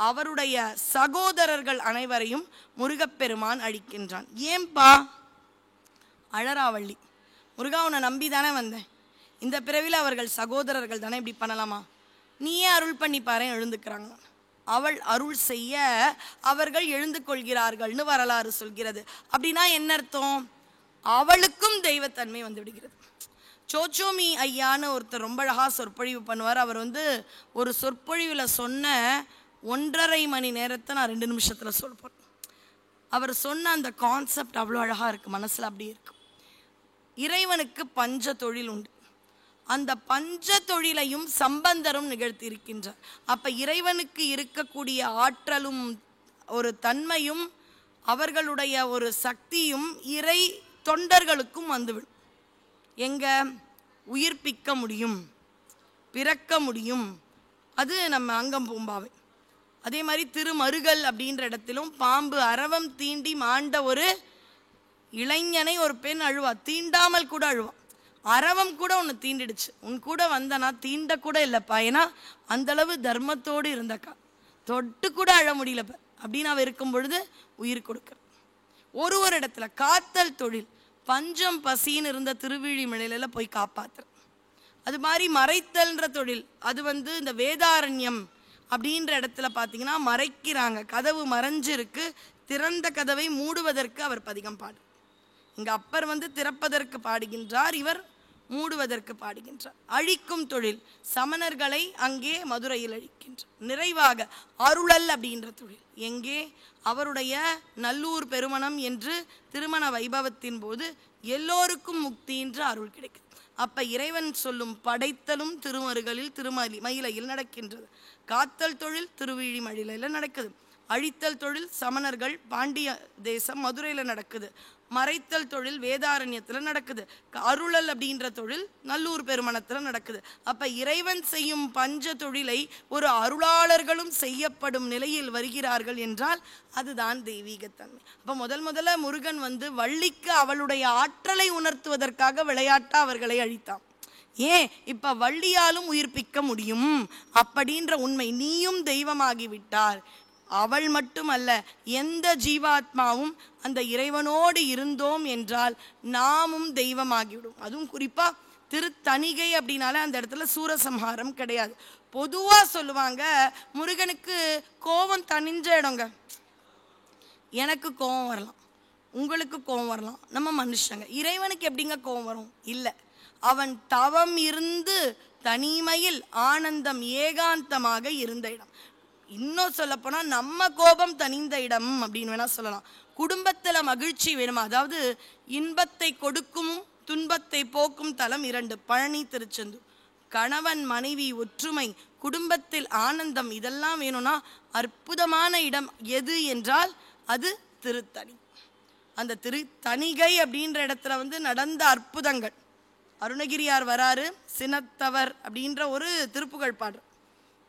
அவருடைய சகோதரர்கள் அனைவரையும் முருகப்பெருமான் அழிக்கின்றான். ஏன்பா? அழறாவள்ளி, முருகா உன்னை நம்பி தானே வந்தேன், இந்த பிறவியில் அவர்கள் சகோதரர்கள் தானே, இப்படி பண்ணலாமா? நீயே அருள் பண்ணி பாரு, எழுந்துக்கிறாங்க. அவள் அருள் செய்ய அவர்கள் எழுந்து கொள்கிறார்கள்னு வரலாறு சொல்கிறது. அப்படின்னா என்ன அர்த்தம்? அவளுக்கும் தெய்வத்தன்மை வந்து விடுகிறது. சோச்சோமி ஐயான்னு ஒருத்தர் ரொம்ப அழகாக சொற்பொழிவு பண்ணுவார். அவர் ஒரு சொற்பொழிவில் சொன்ன 1.5 மணி நேரத்தை நான் 2 நிமிஷத்தில் சொல்கிறேன். அவர் சொன்ன அந்த கான்செப்ட் அவ்வளோ அழகாக இருக்குது, மனசில் அப்படியே இருக்கு. இறைவனுக்கு பஞ்ச தொழில் உண்டு. அந்த பஞ்ச தொழிலையும் சம்பந்தரும் நிகழ்த்தி இருக்கின்றார். அப்போ இறைவனுக்கு இருக்கக்கூடிய ஆற்றலும் ஒரு தன்மையும் அவர்களுடைய ஒரு சக்தியும் இறை தொண்டர்களுக்கும் வந்துவிடும். எங்க உயிர்ப்பிக்க முடியும், பிறக்க முடியும். அது நம்ம அங்கம் பூம்பாவை. அதே மாதிரி திருமருகல் அப்படின்ற இடத்திலும் பாம்பு அரவம் தீண்டி மாண்ட ஒரு இளைஞனை ஒரு பெண் அழுவா, தீண்டாமல் கூட அழுவா. அரவம் கூட உன்னை தீண்டிடுச்சு, உன் கூட வந்தனா தீண்ட கூட இல்லைப்பா, ஏன்னா அந்தளவு தர்மத்தோடு இருந்தக்கா, தொட்டு கூட அழ முடியலப்ப அப்படின்னு அவ இருக்கும் பொழுது உயிர் கொடுக்க. ஒரு இடத்துல காத்தல் தொழில், பஞ்சம் பசின்னு இருந்த திருவிழிமலையில போய் காப்பாத்துற. அது மாதிரி மறைத்தல்ன்ற தொழில், அது இந்த வேதாரண்யம் அப்படின்ற இடத்துல பார்த்தீங்கன்னா மறைக்கிறாங்க, கதவு மறைஞ்சிருக்கு, திறந்த கதவை மூடுவதற்கு அவர் பதிகம் பாடு. இங்க அப்பர் திறப்பதற்கு பாடுகின்றார், இவர் மூடுவதற்கு பாடுகின்றார். அழிக்கும் தொழில், சமணர்களை அங்கே மதுரையில் அழிக்கின்றார். நிறைவாக அருளல் அப்படின்ற தொழில், எங்கே அவருடைய நல்லூர் பெருமணம் என்று திருமண வைபவத்தின் போது எல்லோருக்கும் முக்தி என்று அருள் கிடைக்கும். அப்ப இறைவன் சொல்லும் படைத்தலும் திருமருகளில் திருமயிலையில் நடக்கின்றது. காத்தல் தொழில் திருவிழிமலையில நடக்குது. அழித்தல் தொழில் சமணர்கள் பாண்டிய தேசம் மதுரையில் நடக்குது. மறைத்தல் தொழில் வேதாரண்யத்தில் நடக்குது. அருளல் அப்படின்ற தொழில் நல்லூர் பெருமணத்தில் நடக்குது. அப்போ இறைவன் செய்யும் பஞ்ச தொழிலை ஒரு அருளாளர்களும் செய்யப்படும் நிலையில் வருகிறார்கள் என்றால் அதுதான் தெய்வீகத்தன்மை. அப்போ முதல்ல முருகன் வள்ளிக்கு அவளுடைய ஆற்றலை உணர்த்துவதற்காக விளையாட்டா அவர்களை அழித்தான். ஏன் இப்ப வள்ளியாலும் உயிர்ப்பிக்க முடியும் அப்படின்ற உண்மை, நீயும் தெய்வமாகிவிட்டார். அவள் மட்டுமல்ல, எந்த ஜீவாத்மாவும் அந்த இறைவனோடு இருந்தோம் என்றால் நாமும் தெய்வமாகிவிடும். அதுவும் குறிப்பா திருத்தணிகை அப்படின்னால அந்த இடத்துல சூரசம்ஹாரம் கிடையாது. பொதுவா சொல்லுவாங்க முருகனுக்கு கோபம் தணிஞ்ச இடங்க. எனக்கு கோபம் வரலாம், உங்களுக்கு கோபம் வரலாம், நம்ம மனுஷங்க. இறைவனுக்கு எப்படிங்க கோபம் வரும்? இல்லை, அவன் தவம் இருந்து தனிமையில் ஆனந்தம் ஏகாந்தமாக இருந்த இடம். இன்னும் சொல்ல போனா நம்ம கோபம் தனிந்த இடம் அப்படின்னு வேணா சொல்லலாம். குடும்பத்துல மகிழ்ச்சி வேணுமா, அதாவது இன்பத்தை கொடுக்கும் துன்பத்தை போக்கும் தலம் 2, பழனி திருச்செந்தூர். கணவன் மனைவி ஒற்றுமை, குடும்பத்தில் ஆனந்தம், இதெல்லாம் வேணும்னா அற்புதமான இடம் எது என்றால் அது திருத்தணி. அந்த திருத்தணிகை அப்படின்ற இடத்துல நடந்த அற்புதங்கள். அருணகிரியார் வராரு, சினத்தவர் அப்படின்ற ஒரு திருப்புகழ் பாடுற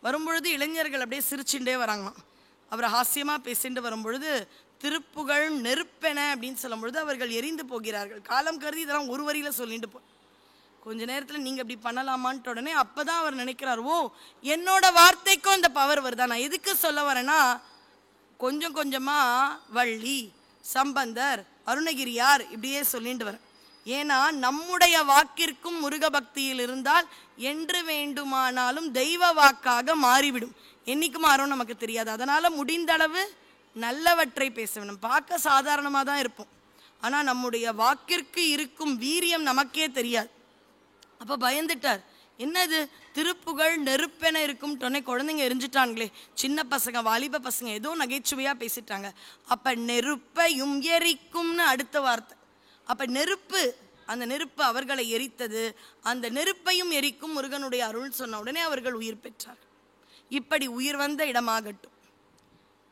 வரும்பொழுது இளைஞர்கள் அப்படியே சிரிச்சுட்டே வராங்களாம். அவர் ஹாஸ்யமா பேசிட்டு வரும்பொழுது திருப்புகழ் நெருப்பென அப்படின்னு சொல்லும் பொழுது அவர்கள் எரிந்து போகிறார்கள். காலம் கருதி இதெல்லாம் ஒரு வரியில சொல்லிட்டு கொஞ்ச நேரத்தில் நீங்க இப்படி பண்ணலாமான்ட்டு உடனே அப்பதான் அவர் நினைக்கிறார், ஓ என்னோட வார்த்தைக்கும் அந்த பவர் வருதா. நான் எதுக்கு சொல்ல வரேன்னா, கொஞ்சம் கொஞ்சமா வள்ளி, சம்பந்தர், அருணகிரியார் இப்படியே சொல்லிட்டு வரேன். ஏன்னா நம்முடைய வாக்கிற்கும் முருக பக்தியில் இருந்தால் என்று வேண்டுமானாலும் தெய்வ வாக்காக மாறிவிடும். என்னைக்கு மாறும் நமக்கு தெரியாது. அதனால முடிந்த அளவு நல்லவற்றை பேச வேண்டும். பார்க்க சாதாரணமாக தான் இருப்போம், ஆனால் நம்முடைய வாக்கிற்கு இருக்கும் வீரியம் நமக்கே தெரியாது. அப்போ பயந்துட்டார். என்னது திருப்புகழ் நெருப்பென இருக்கும் டொன்னை குழந்தைங்க எரிஞ்சிட்டாங்களே, சின்ன பசங்க வாலிப பசங்க ஏதோ நகைச்சுவையாக பேசிட்டாங்க. அப்போ நெருப்பையும் எரிக்கும்னு அடுத்த வார்த்தை. அப்ப நெருப்பு, அந்த நெருப்பு அவர்களை எரித்தது. அந்த நெருப்பையும் எரிக்கும் முருகனுடைய அருள் சொன்ன உடனே அவர்கள் உயிர் பெற்றார்கள். இப்படி உயிர் வந்த இடமாகட்டும்,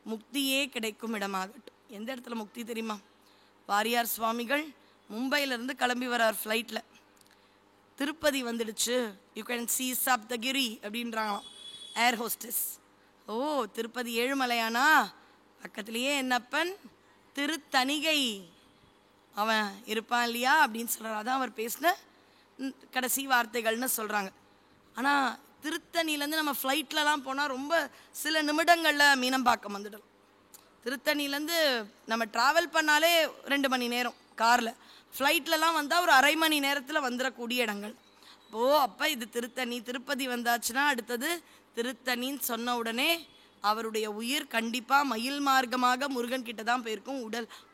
முக்தியே கிடைக்கும் இடமாகட்டும். எந்த இடத்துல முக்தி தெரியுமா? வாரியார் சுவாமிகள் மும்பையிலிருந்து கிளம்பி வரார் ஃப்ளைட்டில். திருப்பதி வந்துடுச்சு, யூ கேன் சீ சப்தகிரி அப்படின்றாங்களாம் ஏர் ஹோஸ்டஸ். ஓ திருப்பதி ஏழுமலையானா, பக்கத்துலேயே என்னப்பன் திருத்தணிகை அவன் இருப்பான் இல்லையா அப்படின்னு சொல்கிறார். அதான் அவர் பேசின கடைசி வார்த்தைகள்னு சொல்கிறாங்க. ஆனால் திருத்தணிலேருந்து நம்ம ஃப்ளைட்லலாம் போனால் ரொம்ப சில நிமிடங்களில் மீனம்பாக்கம் வந்துடும். திருத்தணிலேருந்து நம்ம ட்ராவல் பண்ணாலே 2 மணி நேரம் காரில், ஃப்ளைட்லலாம் வந்தால் ஒரு அரை மணி நேரத்தில் வந்துடக்கூடிய இடங்கள். அப்போ இது திருத்தணி, திருப்பதி வந்தாச்சுன்னா அடுத்தது திருத்தணின்னு சொன்ன உடனே அவருடைய உயிர் கண்டிப்பாக மயில் மார்க்கமாக முருகன் கிட்ட தான் போயிருக்கும்.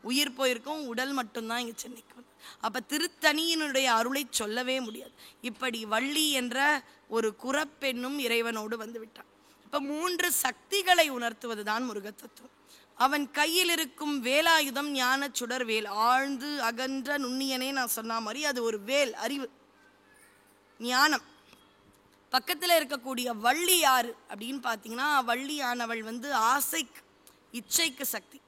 உயிர் போயிருக்கும், உடல் மட்டும்தான் இங்கே சென்னைக்கு வந்து. அப்போ திருத்தணியினுடைய அருளை சொல்லவே முடியாது. இப்படி வள்ளி என்ற ஒரு குறப்பெண்ணும் இறைவனோடு வந்து விட்டான். இப்ப 3 சக்திகளை உணர்த்துவதுதான் முருக தத்துவம். அவன் கையில் இருக்கும் வேலாயுதம் ஞான சுடர் வேல். ஆழ்ந்து அகன்ற நுண்ணியனே நான் சொன்ன மாதிரி அது ஒரு வேல், அறிவு, ஞானம். பக்கத்தில் இருக்கக்கூடிய வள்ளி யாரு அப்படின்னு பார்த்தீங்கன்னா, வள்ளியானவள் ஆசைக்கு, இச்சைக்கு சக்தி.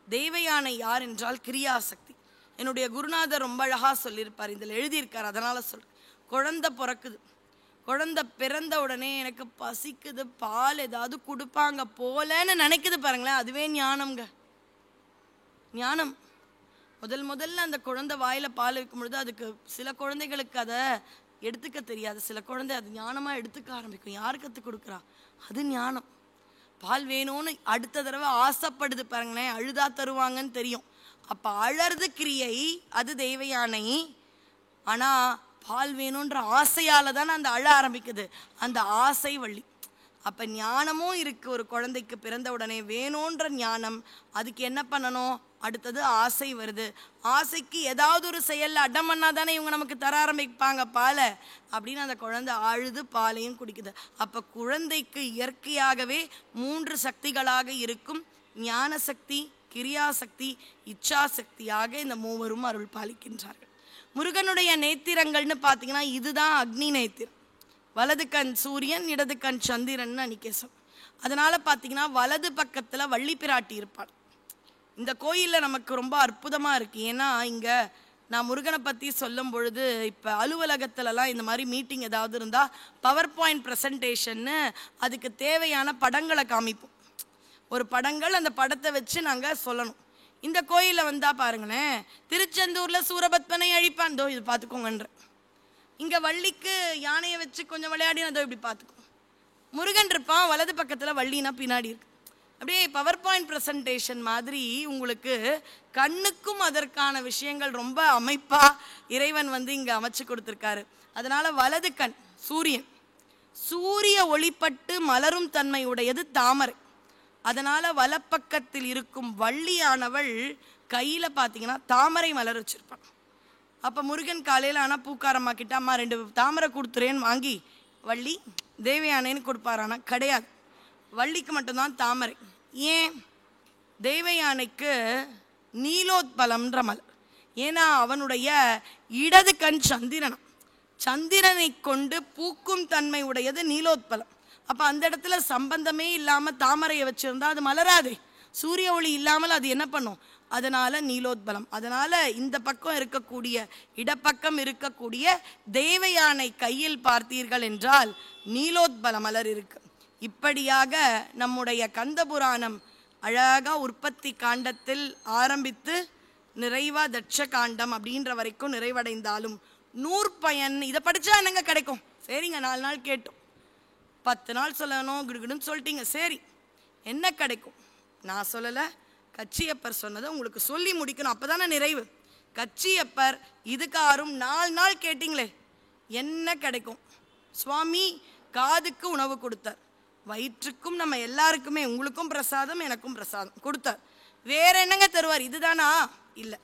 தெய்வயானை யார் என்றால் கிரியா சக்தி. என்னுடைய குருநாதர் ரொம்ப அழகா சொல்லியிருப்பார், இதில் எழுதியிருக்கார், அதனால சொல்றேன். குழந்தை பிறக்குது, குழந்தை பிறந்த உடனே எனக்கு பசிக்குது, பால் ஏதாவது கொடுப்பாங்க போலன்னு நினைக்குது பாருங்களேன், அதுவே ஞானம்ங்க. ஞானம். முதல்ல அந்த குழந்தை வாயில பால் வைக்கும் பொழுது அதுக்கு சில குழந்தைகளுக்கு அதை எடுத்துக்க தெரியாது, சில குழந்தை அது ஞானமா எடுத்துக்க ஆரம்பிக்கும். யார் கற்றுக் கொடுக்குறா? அது ஞானம். பால் வேணும்னு அடுத்த தடவை ஆசைப்படுது பாருங்களேன், அழுதா தருவாங்கன்னு தெரியும். அப்ப அழறது கிரியை, அது தெய்வயானை. ஆனா பால் வேணுன்ற ஆசையால தானே அந்த அழ ஆரம்பிக்குது, அந்த ஆசை வள்ளி. அப்ப ஞானமும் இருக்கு. ஒரு குழந்தைக்கு பிறந்த உடனே வேணுன்ற ஞானம், அதுக்கு என்ன பண்ணணும்? அடுத்தது ஆசை வருது. ஆசைக்கு ஏதாவது ஒரு செயல்ல அடம் பண்ணா தானே இவங்க நமக்கு தர ஆரம்பிப்பாங்க பாலை அப்படின்னு அந்த குழந்தை அழுது பாலையும் குடிக்குது. அப்ப குழந்தைக்கு இயற்கையாகவே 3 சக்திகளாக இருக்கும். ஞான சக்தி, கிரியா சக்தி, இச்சா சக்தியாக இந்த மூவரும் அருள் பாலிக்கின்றார்கள். முருகனுடைய நேத்திரங்கள்னு பார்த்தீங்கன்னா இதுதான் அக்னி நேத்திரம். வலது கண் சூரியன், இடது கண் சந்திரன் அன்னைக்கே சொல். அதனால பார்த்தீங்கன்னா வலது பக்கத்தில் வள்ளி பிராட்டி இருப்பாள். இந்த கோயிலில் நமக்கு ரொம்ப அற்புதமாக இருக்குது. ஏன்னா இங்கே நான் முருகனை பற்றி சொல்லும் பொழுது, இப்போ அலுவலகத்துலலாம் இந்த மாதிரி மீட்டிங் ஏதாவது இருந்தால் பவர் பாயிண்ட் ப்ரெசன்டேஷன்னு அதுக்கு தேவையான படங்களை காமிப்போம். ஒரு படங்கள், அந்த படத்தை வச்சு நாங்கள் சொல்லணும். இந்த கோயிலில் வந்தால் பாருங்களேன், திருச்செந்தூரில் சூரபத்மனை அழிப்பான், தோ இது பார்த்துக்கோங்கன்ற. இங்கே வள்ளிக்கு யானையை வச்சு கொஞ்சம் விளையாடினதோ இப்படி பார்த்துக்கோ. முருகன் இருப்பான், வலது பக்கத்தில் வள்ளினா பின்னாடி இருக்கு. அப்படியே பவர் பாயிண்ட் ப்ரெசன்டேஷன் மாதிரி உங்களுக்கு கண்ணுக்கும் அதற்கான விஷயங்கள் ரொம்ப அமைப்பாக இறைவன் இங்கே அமைச்சு கொடுத்துருக்காரு. அதனால் வலது கண் சூரியன், சூரிய ஒளிப்பட்டு மலரும் தன்மை உடையது தாமரை. அதனால் வலப்பக்கத்தில் இருக்கும் வள்ளியானவள் கையில் பார்த்தீங்கன்னா தாமரை மலர் வச்சுருப்பான். அப்போ முருகன் காலையில் ஆனால் பூக்காரம்மா கிட்ட, அம்மா 2 தாமரை கொடுத்துறேன்னு வாங்கி வள்ளி தேவயானைன்னு கொடுப்பாரானா கிடையாது, வள்ளிக்கு மட்டும்தான் தாமரை. ஏன்? தெய்வயானைக்கு நீலோத்பலம்ன்ற மலர். ஏன்னா அவனுடைய இடது கண் சந்திரனம், சந்திரனை கொண்டு பூக்கும் தன்மை உடையது நீலோத்பலம். அப்போ அந்த இடத்துல சம்பந்தமே இல்லாமல் தாமரையை வச்சுருந்தா அது மலராதே, சூரிய ஒளி இல்லாமல் அது என்ன பண்ணும்? அதனால் நீலோத்பலம். அதனால் இந்த பக்கம் இருக்கக்கூடிய, இடப்பக்கம் இருக்கக்கூடிய தேவயானை கையில் பார்த்தீர்கள் என்றால் நீலோத்பல மலர் இருக்கு. இப்படியாக நம்முடைய கந்தபுராணம் அழகாக உற்பத்தி காண்டத்தில் ஆரம்பித்து நிறைவா தட்ச காண்டம் அப்படின்ற வரைக்கும் நிறைவடைந்தாலும் நூற்பயன் இதை படித்தா என்னங்க கிடைக்கும்? சரிங்க, 4 நாள் கேட்டோம், 10 நாள் சொல்லணும் கிடுகிடுன்னு சொல்லிட்டீங்க, சரி என்ன கிடைக்கும்? நான் சொல்லலை, கச்சியப்பர் சொன்னதை உங்களுக்கு சொல்லி முடிக்கணும், அப்போ தானே நிறைவு. கச்சியப்பர் இதுக்காரும் 4 நாள் கேட்டிங்களே, என்ன கிடைக்கும்? சுவாமி காதுக்கு உணவு கொடுத்தார், வயிற்றுக்கும் நம்ம எல்லாருக்குமே, உங்களுக்கும் பிரசாதம் எனக்கும் பிரசாதம் கொடுத்தார். வேற என்னங்க தருவார்? இதுதானா? இல்லை.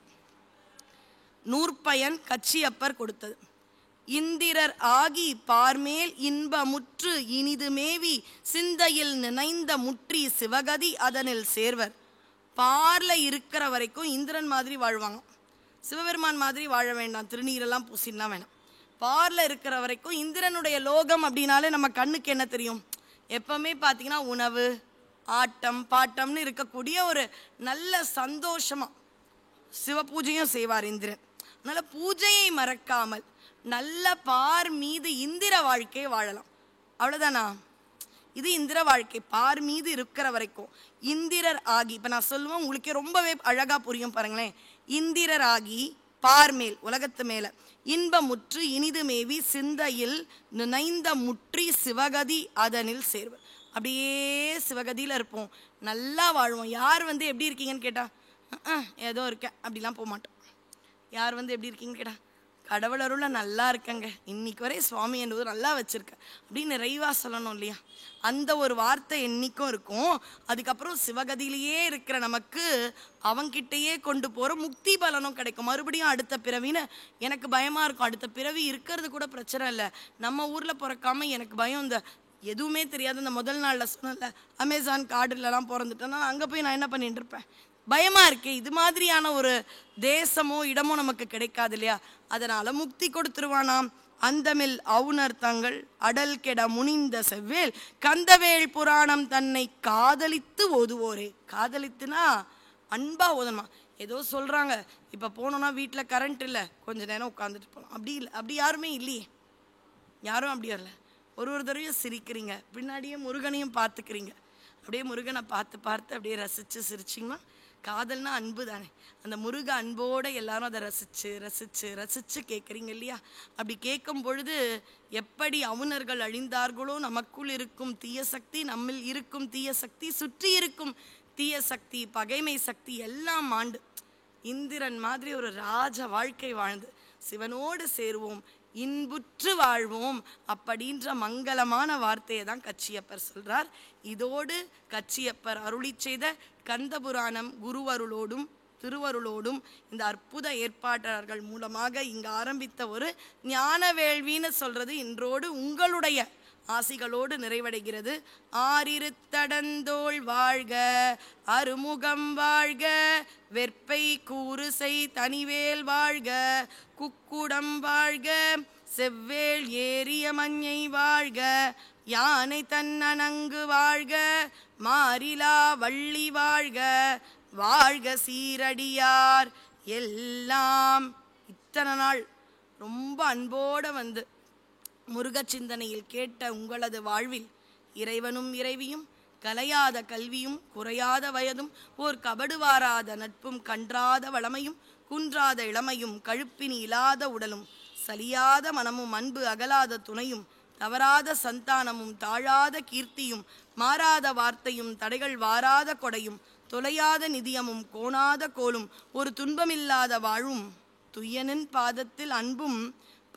நூற்பயன் கச்சியப்பர் கொடுத்தது. இந்திரர் ஆகி பார்மேல் இன்பமுற்று இனிது மேவி சிந்தையில் நினைந்த முற்றி சிவகதி அதனில் சேர்வர். பார்ல இருக்கிற வரைக்கும் இந்திரன் மாதிரி வாழ்வாங்க, சிவபெருமான் மாதிரி வாழ வேண்டாம், திருநீரெல்லாம் பூசினா வேணாம். பார்ல இருக்கிற வரைக்கும் இந்திரனுடைய லோகம் அப்படின்னாலே நம்ம கண்ணுக்கு என்ன தெரியும்? எப்பவுமே பார்த்தீங்கன்னா உணவு, ஆட்டம், பாட்டம்னு இருக்கக்கூடிய ஒரு நல்ல சந்தோஷமா சிவ பூஜையும் செய்வார் இந்திரன். அதனால பூஜையை மறக்காமல் நல்ல பார் மீது இந்திர வாழ்க்கையை வாழலாம். அவ்வளோதானா? இது இந்திர வாழ்க்கை. பார் மீது இருக்கிற வரைக்கும் இந்திரர் ஆகி, இப்போ நான் சொல்லுவேன் உங்களுக்கே ரொம்பவே அழகா புரியும் பாருங்களேன். இந்திரர் ஆகி பார்மேல் உலகத்து மேல இன்பமுற்று இனிது மேவி சிந்தையில் நினைந்த முற்றி சிவகதி அதனில் சேர்வர். அப்படியே சிவகதியில் இருப்போம், நல்லா வாழ்வோம். யார் எப்படி இருக்கீங்கன்னு கேட்டா ஏதோ இருக்க அப்படிலாம் போக மாட்டோம். யார் எப்படி இருக்கீங்கன்னு கேட்டா கடவுள் அருள நல்லா இருக்கங்க, இன்னைக்கு வரை சுவாமி என்பது நல்லா வச்சிருக்க அப்படின்னு நிறைவாக சொல்லணும் இல்லையா? அந்த ஒரு வார்த்தை என்னைக்கும் இருக்கும். அதுக்கப்புறம் சிவகதியிலேயே இருக்கிற நமக்கு அவங்கிட்டையே கொண்டு போகிற முக்தி பலனும் கிடைக்கும். மறுபடியும் அடுத்த பிறவின்னு எனக்கு பயமாக இருக்கும். அடுத்த பிறவி இருக்கிறது கூட பிரச்சனை இல்லை, நம்ம ஊரில் பிறக்காம எனக்கு பயம் இந்த எதுவுமே தெரியாது. அந்த முதல் நாளில் சொன்னல அமேசான் காடுலலாம் பிறந்துட்டேன்னா அங்கே போய் நான் என்ன பண்ணிட்டு இருப்பேன்? பயமாக இருக்கே. இது மாதிரியான ஒரு தேசமோ இடமோ நமக்கு கிடைக்காது இல்லையா? அதனால் முக்தி கொடுத்துருவானாம். அந்தமில் அவுணர் தங்கள் அடல் கெட முனிந்த செவ்வேல் கந்தவேல் புராணம் தன்னை காதலித்து ஓதுவோரே. காதலித்துனா அன்பா ஓதணுமா? ஏதோ சொல்கிறாங்க, இப்போ போனோன்னா வீட்டில் கரண்ட் இல்லை, கொஞ்சம் நேரம் உட்காந்துட்டு போகலாம். அப்படி இல்லை, அப்படி யாருமே இல்லையே. யாரும் அப்படி வரல. ஒரு தடவையும் சிரிக்கிறீங்க, பின்னாடியே முருகனையும் பார்த்துக்கிறீங்க. அப்படியே முருகனை பார்த்து பார்த்து அப்படியே ரசித்து சிரிச்சிங்கன்னா காதல்னா அன்பு தானே. அந்த முருக அன்போடு எல்லாரும் அதை ரசித்து ரசித்து ரசித்து கேட்குறீங்க இல்லையா? அப்படி கேட்கும் பொழுது எப்படி அவுணர்கள் அழிந்தார்களோ நமக்குள் இருக்கும் தீய சக்தி, நம்மில் இருக்கும் தீய சக்தி, சுற்றி இருக்கும் தீய சக்தி, பகைமை சக்தி எல்லாம் ஆண்டு இந்திரன் மாதிரி ஒரு ராஜ வாழ்க்கை வாழ்ந்து சிவனோடு சேருவோம், இன்புற்று வாழ்வோம் அப்படின்ற மங்களமான வார்த்தையை தான் கச்சியப்பர் சொல்றார். இதோடு கச்சியப்பர் அருளி செய்த கந்தபுராணம் குருவருளோடும் திருவருளோடும் இந்த அற்புத ஏற்பாட்டாளர்கள் மூலமாக இங்கு ஆரம்பித்த ஒரு ஞான வேள்வின்னு சொல்றது இன்றோடு உங்களுடைய ஆசிகளோடு நிறைவடைகிறது. ஆரிருத்தடந்தோள் வாழ்க, அருமுகம் வாழ்க, வெற்பை கூறுசை தனிவேல் வாழ்க, குக்குடம் வாழ்க, செவ்வேள் ஏறிய மஞ்சை வாழ்க, யானை தன்னணங்கு வாழ்க, மாரிலா வள்ளி வாழ்க, வாழ்க சீரடியார் எல்லாம். இத்தனை நாள் ரொம்ப அன்போடு வந்து முருக சிந்தனையில் கேட்ட உங்களது வாழ்வில் இறைவனும் இறைவியும் கலையாத கல்வியும் குறையாத வயதும் ஓர் கபடுவாராத நட்பும் கன்றாத வளமையும் குன்றாத இளமையும் கழுப்பினி இல்லாத உடலும் சலியாத மனமும் அன்பு அகலாத துணையும் தவறாத சந்தானமும் தாழாத கீர்த்தியும் மாறாத வார்த்தையும் தடைகள் வாராத கொடையும் தொலையாத நிதியமும் கோணாத கோலும் ஒரு துன்பமில்லாத வாழும் துய்யனின் பாதத்தில் அன்பும்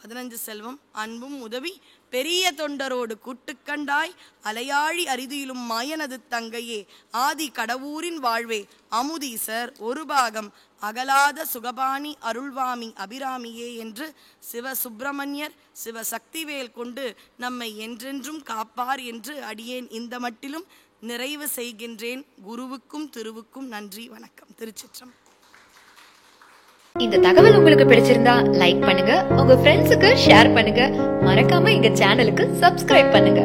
15 செல்வம் அன்பும் உதவி பெரிய தொண்டரோடு கூட்டுக்கண்டாய் அலையாழி அரிதியிலும் மாயனது தங்கையே ஆதி கடவுரின் வாழ்வே அமுதீசர் ஒரு பாகம் அகலாத சுகபாணி அருள்வாமி அபிராமியே என்று சிவசுப்பிரமணியர் சிவசக்திவேல் கொண்டு நம்மை என்றென்றும் காப்பார் என்று அடியேன் இந்த மட்டிலும் நிறைவு செய்கின்றேன். குருவுக்கும் திருவுக்கும் நன்றி, வணக்கம். திருச்சிற்றம்பலம். இந்த தகவல் உங்களுக்கு பிடிச்சிருந்தா லைக் பண்ணுங்க, உங்க ஃப்ரெண்ட்ஸுக்கு ஷேர் பண்ணுங்க, மறக்காம எங்க சேனலுக்கு சப்ஸ்கிரைப் பண்ணுங்க.